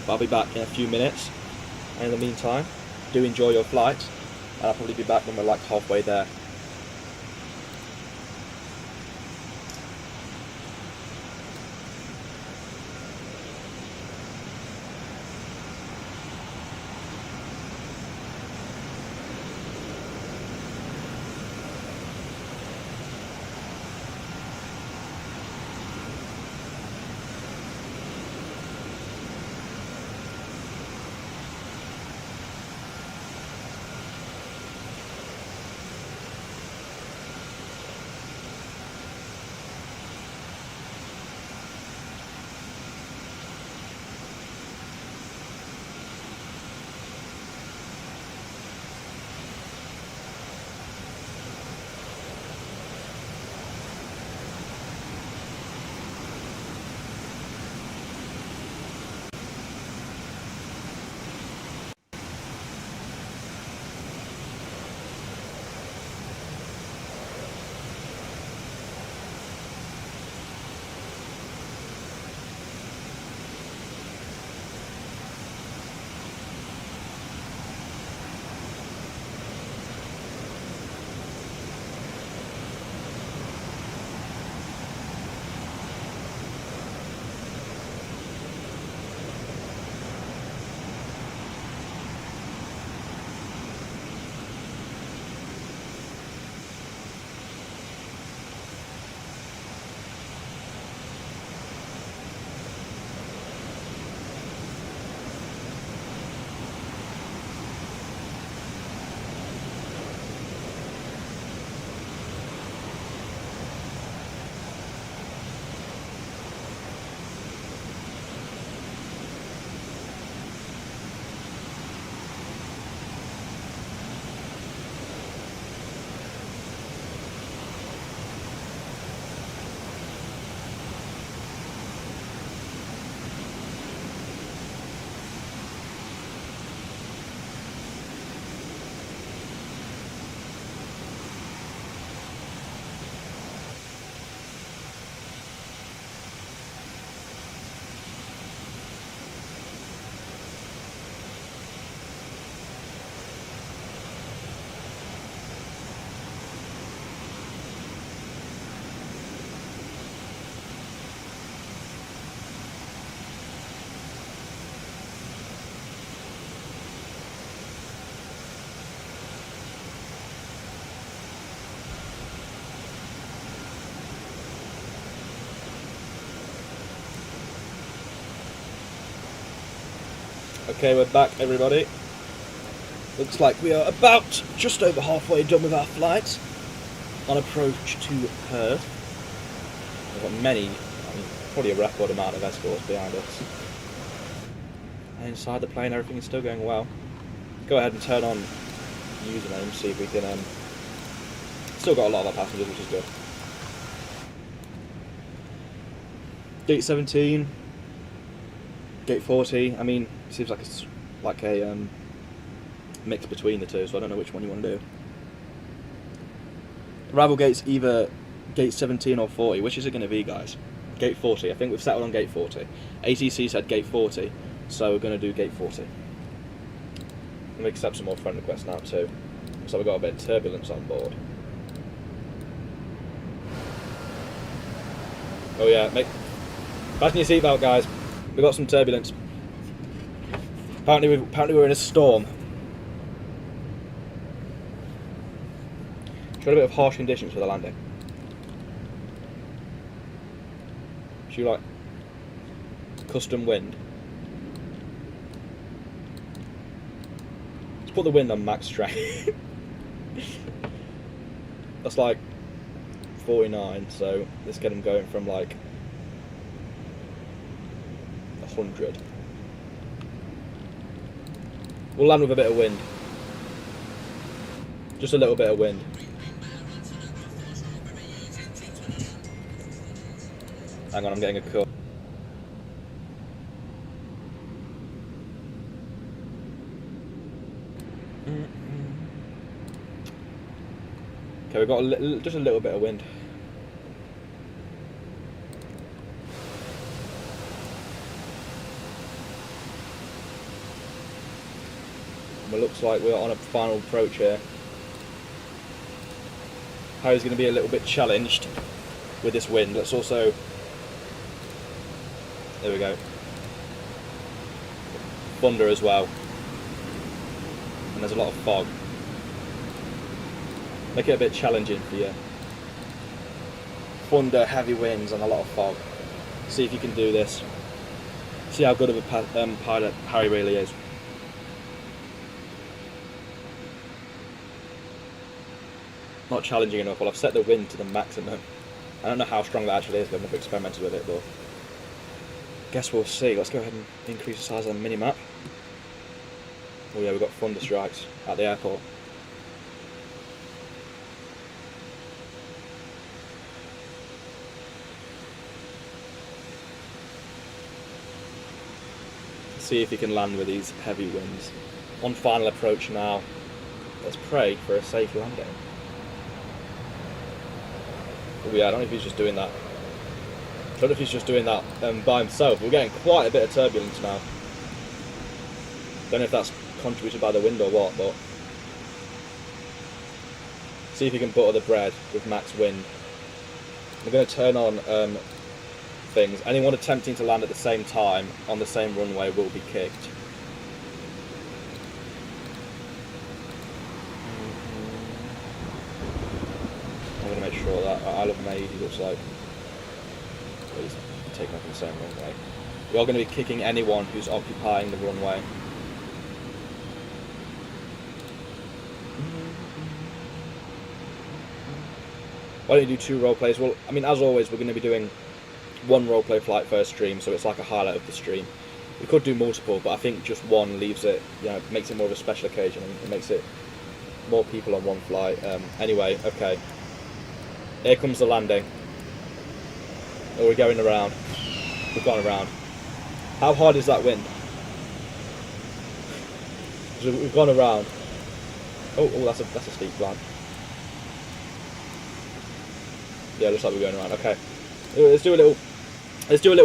I'll be back in a few minutes. And in the meantime, do enjoy your flight. And I'll probably be back when we're like halfway there. Okay, we're back, everybody. Looks like we are about just over halfway done with our flight on approach to Perth. We've got many, probably a record amount of escorts behind us. And inside the plane, everything is still going well. Go ahead and turn on username, see if we can. Still got a lot of our passengers, which is good. Gate 17, Gate 40. I mean, it seems like it's like a mix between the two, so I don't know which one you want to do. Arrival gate's either Gate 17 or 40. Which is it going to be, guys? Gate 40. I think we've settled on Gate 40. ATC said Gate 40, so we're going to do Gate 40. Let me accept some more friend requests now too. So we've got a bit of turbulence on board. Oh yeah, fasten your seatbelt, guys. We've got some turbulence. Apparently we're in a storm. Got a bit of harsh conditions for the landing. Should you like custom wind? Let's put the wind on max strength. That's like 49, so let's get them going from like 100. We'll land with a bit of wind. Just a little bit of wind. Hang on, I'm getting a call. Okay, we've got just a little bit of wind. And it looks like we're on a final approach here. Harry's going to be a little bit challenged with this wind. Let's also... There we go. Thunder as well. And there's a lot of fog. Make it a bit challenging for you. Thunder, heavy winds and a lot of fog. See if you can do this. See how good of a pilot Harry really is. Not challenging enough. Well, I've set the wind to the maximum. I don't know how strong that actually is, but I've never experimented with it, but guess we'll see. Let's go ahead and increase the size of the mini map. Oh yeah, we've got thunder strikes at the airport. Let's see if you can land with these heavy winds. On final approach now. Let's pray for a safe landing. Oh yeah, I don't know if he's just doing that. I don't know if he's just doing that by himself. We're getting quite a bit of turbulence now. Don't know if that's contributed by the wind or what, but see if you can butter the bread with max wind. I'm going to turn on things. Anyone attempting to land at the same time on the same runway will be kicked. I'm going to make sure that Isle of May, he looks like he's taking off on the same runway. We are going to be kicking anyone who's occupying the runway. Why don't you do 2 role plays? Well, I mean, as always, we're going to be doing 1 roleplay flight first stream, so it's like a highlight of the stream. We could do multiple, but I think just 1 leaves it, you know, makes it more of a special occasion, and it makes it more people on 1 flight. Anyway, okay. Here comes the landing. Oh, we're going around. We've gone around. How hard is that wind? So we've gone around. Oh, that's a steep climb. Yeah, looks like we're going around. Okay, let's do a little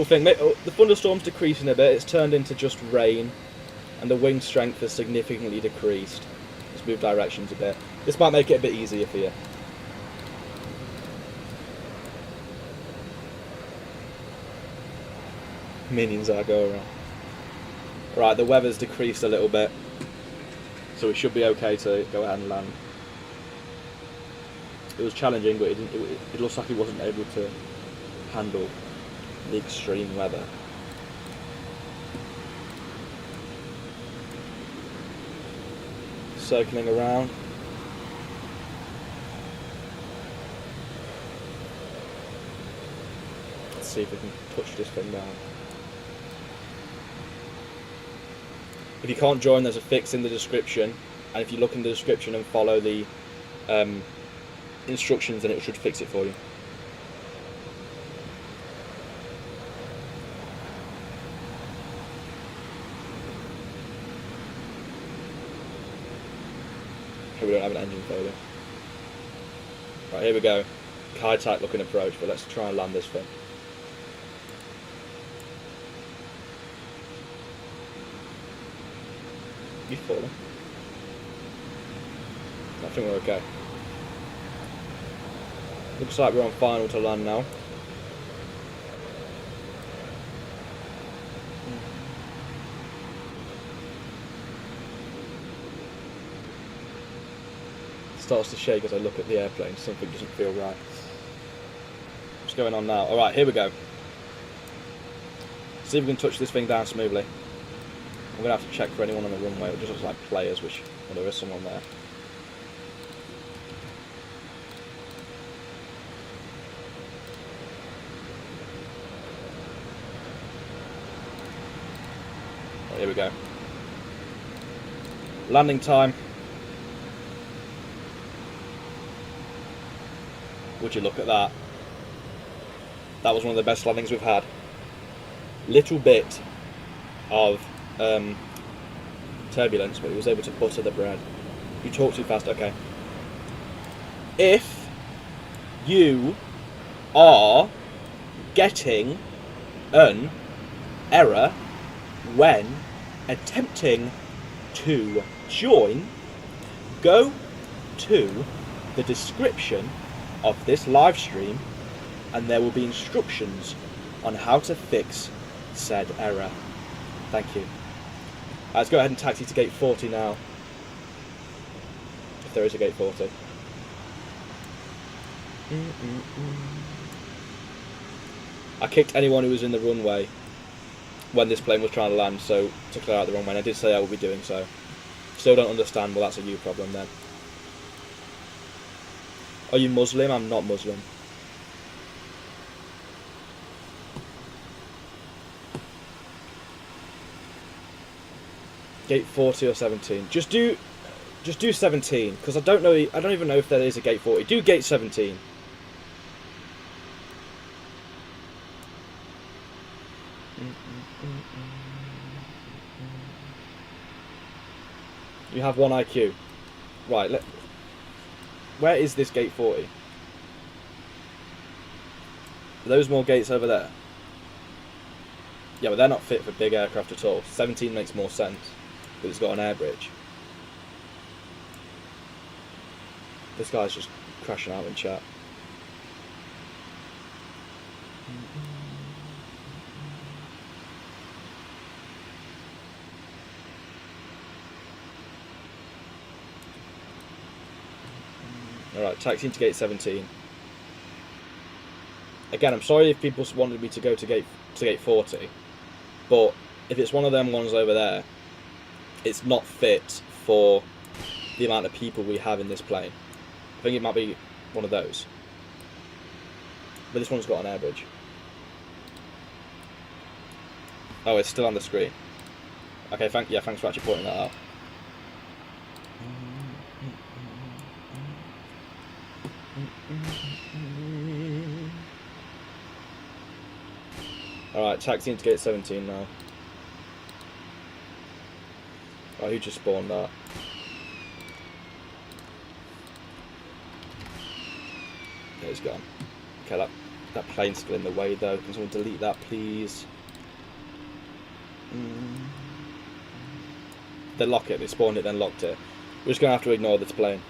thing. The thunderstorm's decreasing a bit. It's turned into just rain, and the wind strength has significantly decreased. Let's move directions a bit. This might make it a bit easier for you. Minions are go around. Right, the weather's decreased a little bit, so we should be okay to go ahead and land. It was challenging, but it looks like he wasn't able to handle the extreme weather. circling around. Let's see if we can touch this thing down. If you can't join, there's a fix in the description, and if you look in the description and follow the instructions, then it should fix it for you. Okay, we don't have an engine failure. Right, here we go. High-tight looking approach, but let's try and land this thing. You falling? I think we're okay. Looks like we're on final to land now. It starts to shake as I look at the airplane. Something doesn't feel right. What's going on now? Alright, here we go. See if we can touch this thing down smoothly. I'm going to have to check for anyone on the runway. It just looks like players, which, well, there is someone there. Right, here we go. Landing time. Would you look at that? That was one of the best landings we've had. Little bit of turbulence, but he was able to butter the bread. You talk too fast, okay. If you are getting an error when attempting to join, go to the description of this live stream and there will be instructions on how to fix said error. Thank you. Let's go ahead and taxi to gate 40 now. If there is a gate 40. I kicked anyone who was in the runway when this plane was trying to land, so to clear out the runway, and I did say I would be doing so. Still don't understand, well that's a you problem then. Are you Muslim? I'm not Muslim. Gate 40 or 17. Just do 17, because I don't even know if there is a gate 40. Do gate 17. You have 1 IQ. Right, where is this gate 40? Are those more gates over there? Yeah, but they're not fit for big aircraft at all. 17 makes more sense, but it's got an air bridge. This guy's just crashing out in chat. Alright, taxiing to gate 17. Again, I'm sorry if people wanted me to go to gate 40, but if it's one of them ones over there, it's not fit for the amount of people we have in this plane. I think it might be one of those. But this one's got an air bridge. Oh, it's still on the screen. Okay, thanks for actually pointing that out. Alright, taxiing to gate 17 now. Oh, who just spawned that? Yeah, he's gone. Okay, that plane's still in the way though. Can someone delete that, please? They lock it, they spawned it, then locked it. We're just going to have to ignore this plane.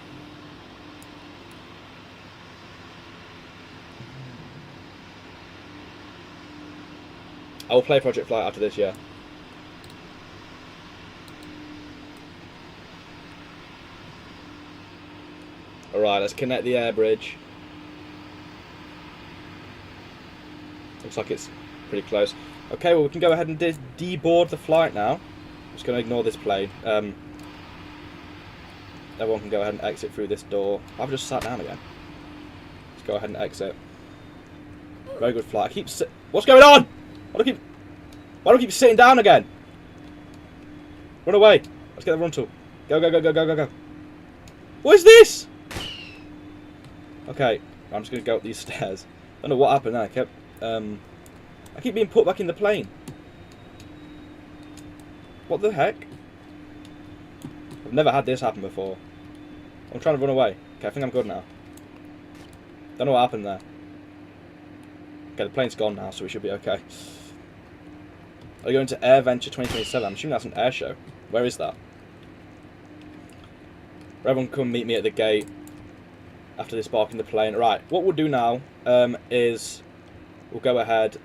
I will play Project Flight after this, yeah. Alright, let's connect the air bridge. Looks like it's pretty close. Okay, well we can go ahead and deboard the flight now. I'm just going to ignore this plane. everyone can go ahead and exit through this door. I've just sat down again. Let's go ahead and exit. Very good flight. What's going on? Why do I keep sitting down again? Run away. Let's get the run tool. Go, go, go, go, go, go, go. What is this? Okay, I'm just going to go up these stairs. I don't know what happened there. I keep being put back in the plane. What the heck? I've never had this happen before. I'm trying to run away. Okay, I think I'm good now. Don't know what happened there. Okay, the plane's gone now, so we should be okay. Are we going to Air Venture 2027? I'm assuming that's an air show. Where is that? Everyone come meet me at the gate after disembarking the plane. Right, what we'll do now is we'll go ahead,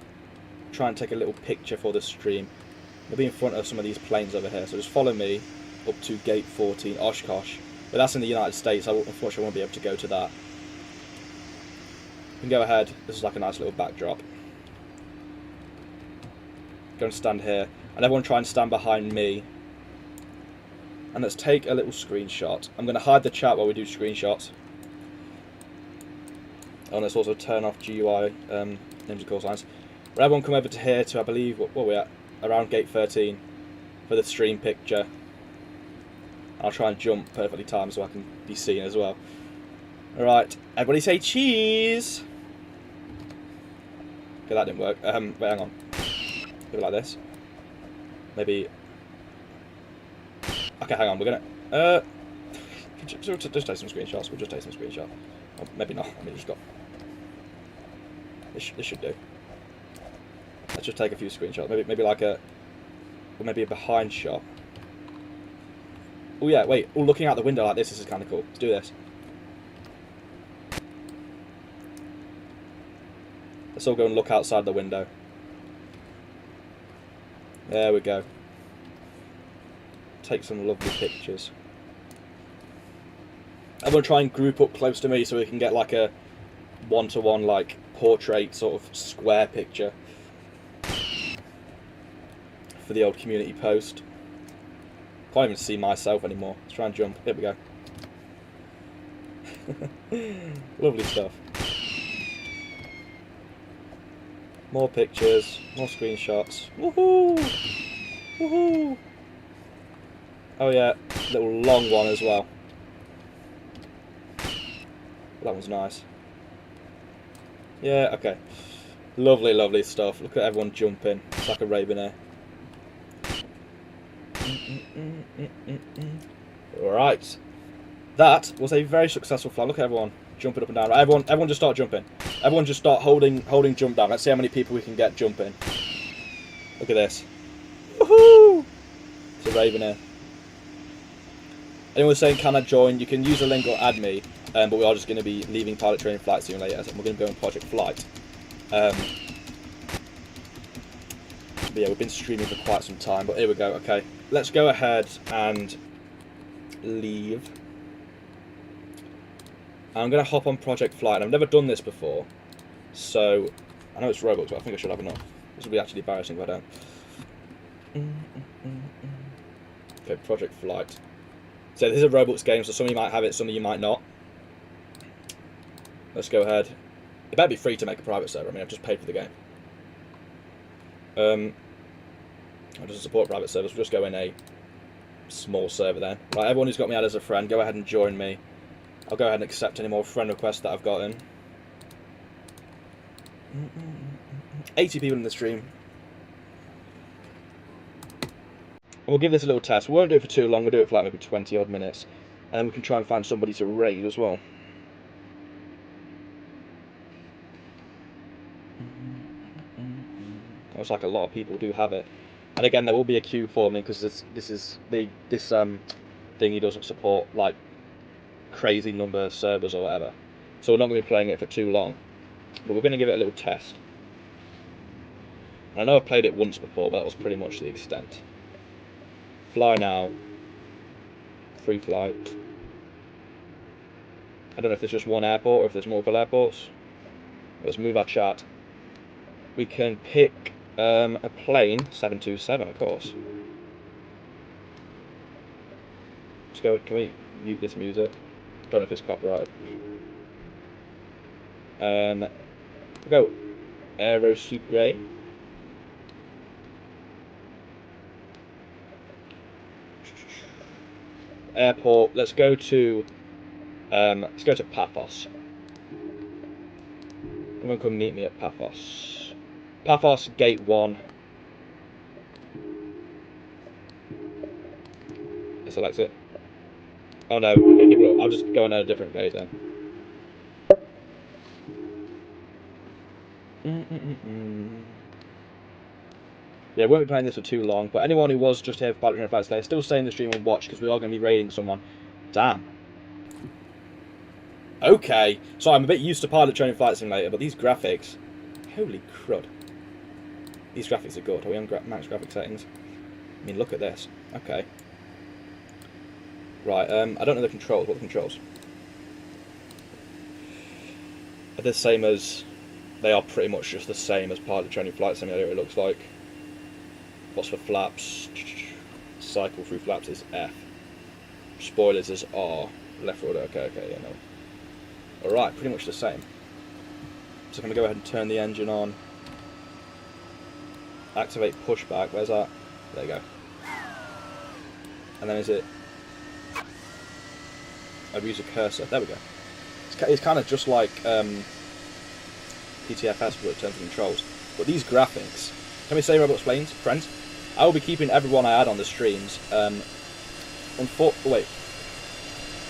try and take a little picture for the stream. We'll be in front of some of these planes over here, so just follow me up to gate 14, Oshkosh. But that's in the United States. I unfortunately won't be able to go to that. You can go ahead. This is like a nice little backdrop. Go and stand here, and everyone try and stand behind me. And let's take a little screenshot. I'm going to hide the chat while we do screenshots. And let's also turn off GUI names and call signs. But everyone come over to here to, I believe, what are we at? Around gate 13 for the stream picture. I'll try and jump perfectly timed so I can be seen as well. Alright, everybody say cheese! Okay, that didn't work. Wait, hang on. Do it like this. Maybe... Okay, hang on, we're gonna... just take some screenshots. We'll just take some screenshots. Or maybe not. I mean, just got... This should do. Let's just take a few screenshots. Maybe like a... Or maybe a behind shot. Oh yeah, wait. Oh, looking out the window like this is kind of cool. Let's do this. Let's all go and look outside the window. There we go. Take some lovely pictures. I'm going to try and group up close to me so we can get like a one-to-one like portrait sort of square picture for the old community post. Can't even see myself anymore. Let's try and jump. Here we go. Lovely stuff. More pictures, more screenshots. Woohoo! Woohoo! Oh yeah, little long one as well. That one's nice. Yeah, okay. Lovely, lovely stuff. Look at everyone jumping. It's like a Raven Air. Right. That was a very successful flight. Look at everyone jumping up and down. Right, everyone just start jumping. Everyone just start holding jump down. Let's see how many people we can get jumping. Look at this. Woohoo! It's a Raven Air. Anyone saying, can I join? You can use the link or add me, but we are just going to be leaving Pilot Training Flight Simulator, and we're going to go on Project Flight. But yeah, we've been streaming for quite some time, but here we go. Okay, let's go ahead and leave. I'm going to hop on Project Flight. I've never done this before, so I know it's Roblox, but I think I should have enough. This will be actually embarrassing if I don't. Okay, Project Flight. So this is a Roblox game, so some of you might have it, some of you might not. Let's go ahead. It better be free to make a private server. I mean, I've just paid for the game. I doesn't support private servers. We'll just go in a small server then. Right, everyone who's got me out as a friend, go ahead and join me. I'll go ahead and accept any more friend requests that I've gotten. 80 people in the stream. We'll give this a little test. We won't do it for too long. We'll do it for like maybe 20 odd minutes. And then we can try and find somebody to raid as well. Looks like a lot of people do have it. And again, there will be a queue forming because this thingy doesn't support like crazy number of servers or whatever. So we're not going to be playing it for too long. But we're going to give it a little test. And I know I've played it once before, but that was pretty much the extent. Fly now. Free flight. I don't know if there's just one airport or if there's multiple airports. Let's move our chat. We can pick a plane, 727 of course. Let's go, can we mute this music. Don't know if it's copyrighted. We'll go Aero Sucre. Airport. Let's go to Paphos. Everyone come meet me at Paphos. Paphos Gate 1. I select it. Oh no, I'll just go on a different gate then. Yeah, we won't be playing this for too long, but anyone who was just here for Battle Flight today, still stay in the stream and watch, because we are going to be raiding someone. Damn. Okay, so I'm a bit used to Pilot Training Flight Simulator, but these graphics, holy crud. These graphics are good. Are we on max graphic settings? I mean, look at this. Okay. Right, I don't know the controls. What are the controls? Are they the same as... They are pretty much just the same as Pilot Training Flight Simulator, it looks like. What's for flaps? Cycle through flaps is F. Spoilers is R. Left rudder, okay, yeah, no. Alright, pretty much the same. So I'm going to go ahead and turn the engine on. Activate pushback, where's that? There you go. And then is it... I've used a cursor, there we go. It's kind of just like PTFS for terms of controls. But these graphics... Can we say Roblox friends? I will be keeping everyone I add on the streams. Wait.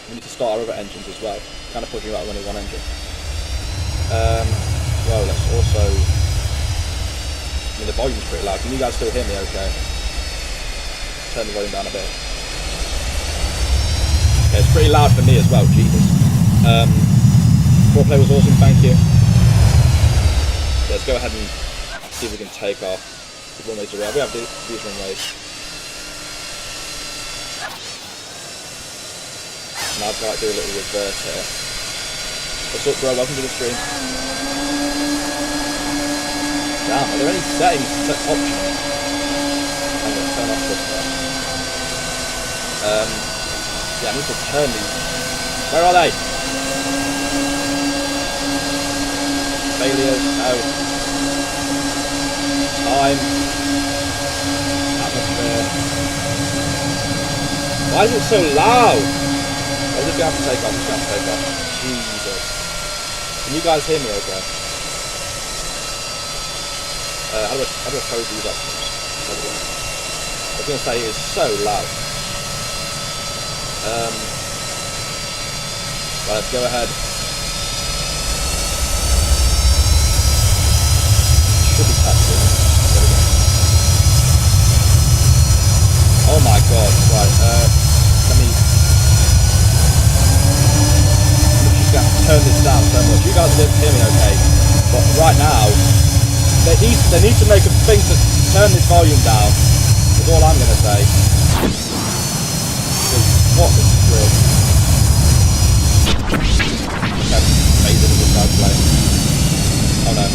We need to start our other engines as well. Kind of pushing out only one engine. Well, let's also... I mean, the volume's pretty loud. Can you guys still hear me okay? Let's turn the volume down a bit. Okay, it's pretty loud for me as well, Jesus. Roleplay was awesome, thank you. Let's go ahead and see if we can take off the runways around. We have these runways. Now I've got to do a little reverse here. What's up, bro? Welcome to the stream. Damn, are there any settings, options? I'm going to turn off this one. Yeah, I need to turn these. Where are they? Failures, no. Time. Atmosphere. Why is it so loud? I'll just have to take off, Jesus. Can you guys hear me okay? How do I close these options? I was going to say it's so loud. Right, let's go ahead. Should be taxing. There we go. Oh my god, right, let me just have to turn this down so much. You guys will hear me okay, but right now, they need to make a thing to turn this volume down, is all I'm going to say. What the frick? Okay, amazing with this guy's playing. Oh no.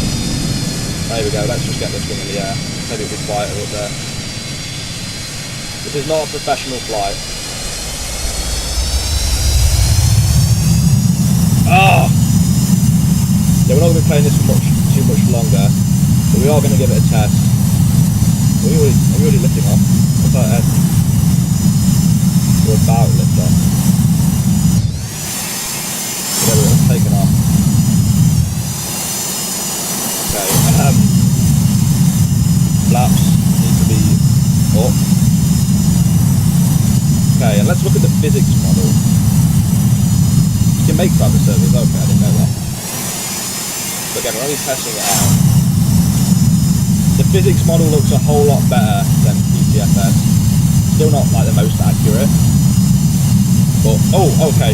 There we go, let's just get this thing in the air. Maybe it'll be quieter up there. This is not a professional flight. Ah! Yeah, we're not going to be playing this for too much longer, but we are going to give it a test. Are we already lifting off? What's that head? We're about to lift off. There we go, it's taken off. Okay, flaps need to be up. Okay, and let's look at the physics model. You can make private servers, okay, I didn't know that. But again, we're only testing it out. The physics model looks a whole lot better than PTFS. Still not like the most accurate. But, oh, okay.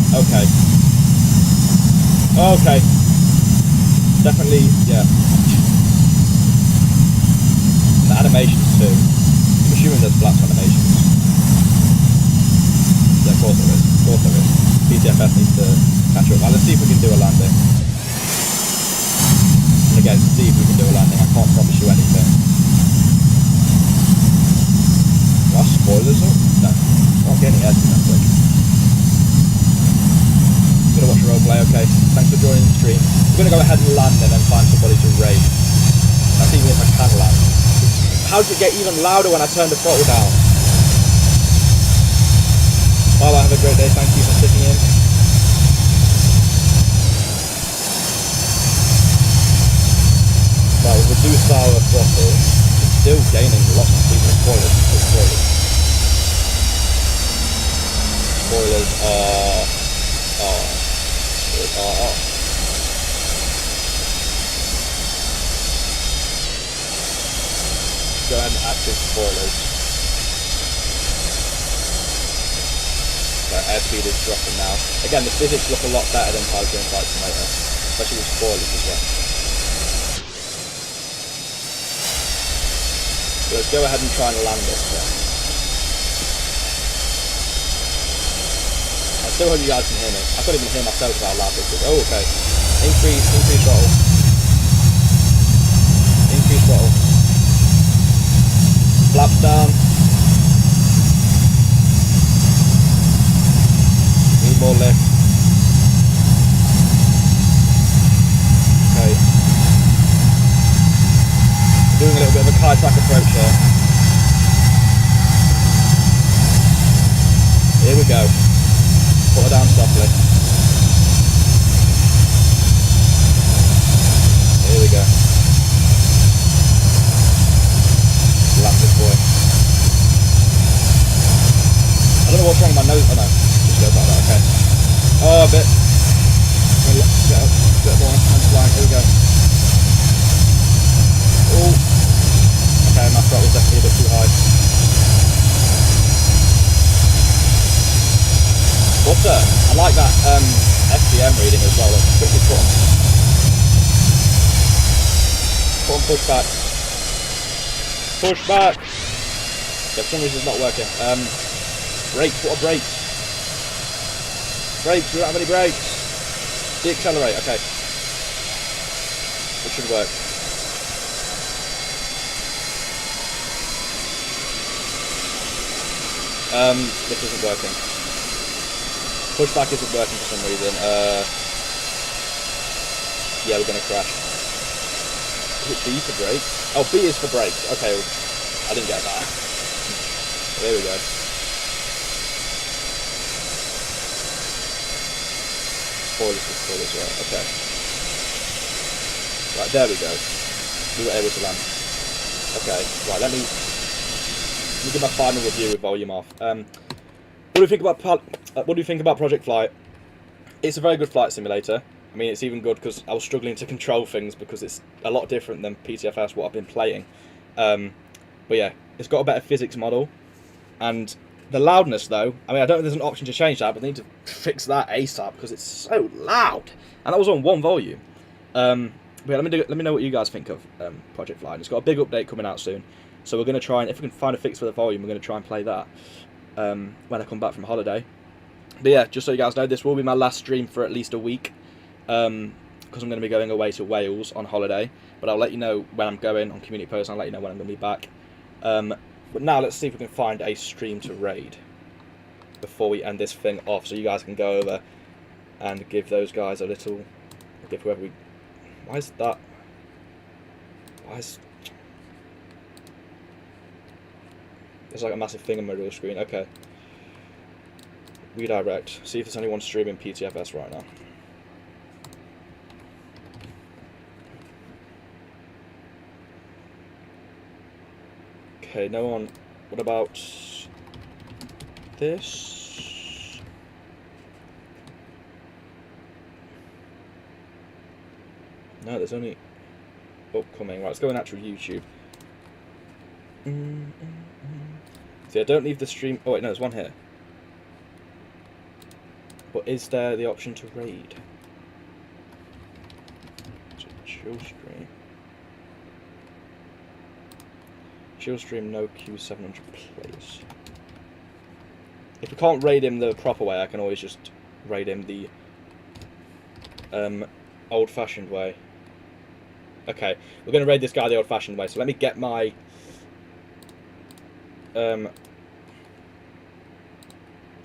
Okay. Okay. Definitely, yeah. The animations too. I'm assuming there's flaps animations. Yeah, of course there is. Of course there is. PTFS needs to catch up. Well, let's see if we can do a landing. And again, see if we can do a landing. I can't promise you anything. Are spoilers up? No. I can't get any ads in that quick. okay. Thanks for joining the stream. We're going to go ahead and land and then find somebody to raid. That's even if I can land. How does it get even louder when I turn the throttle down? Well, have a great day. Thank you for sticking in. Well, reduced our throttle. It's still gaining lots of speed. Spoilers. Spoilers are off. Go ahead and active spoilers. So airspeed is dropping now. Again, the physics look a lot better than Piloting Flight Simulator, especially with spoilers as well. So let's go ahead and try and land this then. I still hope you guys can hear me. I can't even hear myself with how loud this is. Oh, okay. Increase throttle. Increase throttle. Flaps down. Need more lift. Okay. Doing a little bit of a kite track approach here. Here we go. Put her down softly. Here we go. Land this boy. I don't know what's wrong with my nose. Oh no, just goes like that. Okay. Oh, a bit. Get up. Bit more hands flying. Here we go. Oh. Okay, my throttle's definitely a bit too high. Butter. I like that FDM reading as well. Let's quickly put on push back. Push back. Yeah, for some reason it's not working. Brakes. What are brakes? Brakes. We don't have any brakes. Deaccelerate. Okay. It should work. This isn't working. Pushback isn't working for some reason. Yeah, we're gonna crash. Is it B for brakes? Oh, B is for brakes. Okay, I didn't get that. There we go. Spoilers for spoilers, right? Okay. Right, there we go. We were able to land. Okay, right. Let me give my final review with volume off. What do you think about Project Flight? It's a very good flight simulator. I mean, it's even good because I was struggling to control things because it's a lot different than PTFS, what I've been playing. But yeah, it's got a better physics model. And the loudness, though, I mean, I don't know if there's an option to change that, but they need to fix that ASAP because it's so loud. And that was on one volume. But yeah, let me know what you guys think of Project Flight. It's got a big update coming out soon. So we're going to try and, if we can find a fix for the volume, we're going to try and play that when I come back from holiday. But yeah, just so you guys know, this will be my last stream for at least a week. Because I'm going to be going away to Wales on holiday. But I'll let you know when I'm going on Community Post, and I'll let you know when I'm going to be back. But now let's see if we can find a stream to raid before we end this thing off, so you guys can go over and give those guys a little, give whoever we, why is that, there's like a massive thing on my real screen. Okay, redirect, see if there's anyone streaming PTFS right now. Okay, no one. What about this? No, there's only upcoming. Right, let's go on actual YouTube. See, I don't leave the stream. Oh wait, no, there's one here. But is there the option to raid? Chill stream. Chill stream, no Q700 plays. If we can't raid him the proper way, I can always just raid him the old-fashioned way. Okay, we're going to raid this guy the old-fashioned way, so let me get my... Wait,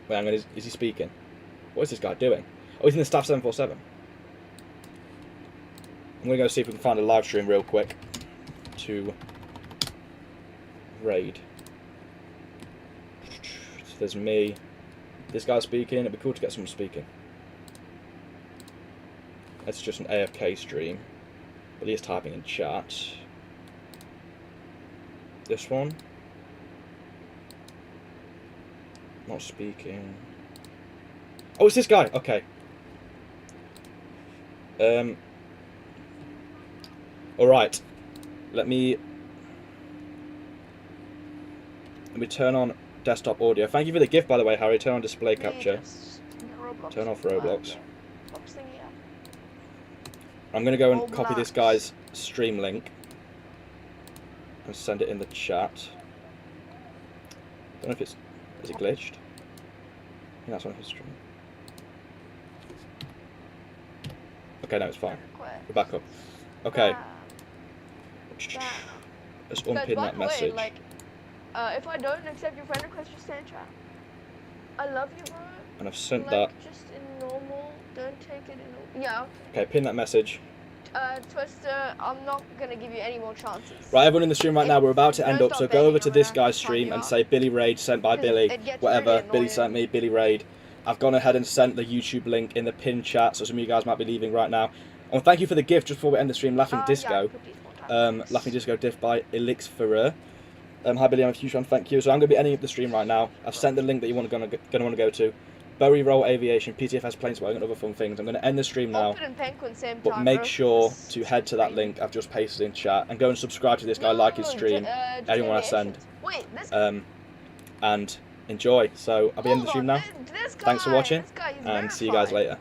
is he speaking? What is this guy doing? Oh, he's in the staff 747. I'm going to go see if we can find a live stream real quick to raid. So there's me. This guy's speaking. It'd be cool to get someone speaking. It's just an AFK stream. But he is typing in chat. This one. Not speaking. Oh, it's this guy. Okay. All right. Let me turn on desktop audio. Thank you for the gift, by the way, Harry. Turn on display capture. Turn off Roblox. I'm going to go and copy this guy's stream link and send it in the chat. Don't know if it's... Is it glitched? I think that's on his stream. Okay, no, it's fine. We're back up. Okay. Let's unpin that message. Like, if I don't accept your friend request, just say in chat. I love you, bro. And I've sent like, that. Just in normal. Don't take it in. Yeah. Okay, pin that message. Twister, I'm not gonna give you any more chances. Right, everyone in the stream right now, we're about to end up, so go over to this guy's stream and say Billy Raid sent by Billy, whatever, Billy sent me, Billy Raid. I've gone ahead and sent the YouTube link in the pin chat, so some of you guys might be leaving right now. And thank you for the gift just before we end the stream, Laughing Disco. Laughing Disco gift by Elixferer. Hi Billy, I'm a huge fan, thank you. So I'm going to be ending up the stream right now. I've sent the link that you're going to want to go to. Bowie Roll Aviation, PTFS Planeswalker and other fun things. I'm going to end the stream now, but make sure to head to that link I've just pasted in chat and go and subscribe to this guy, like his stream, anyone I send, and enjoy. So I'll be ending the stream now. Thanks for watching, and see you guys later.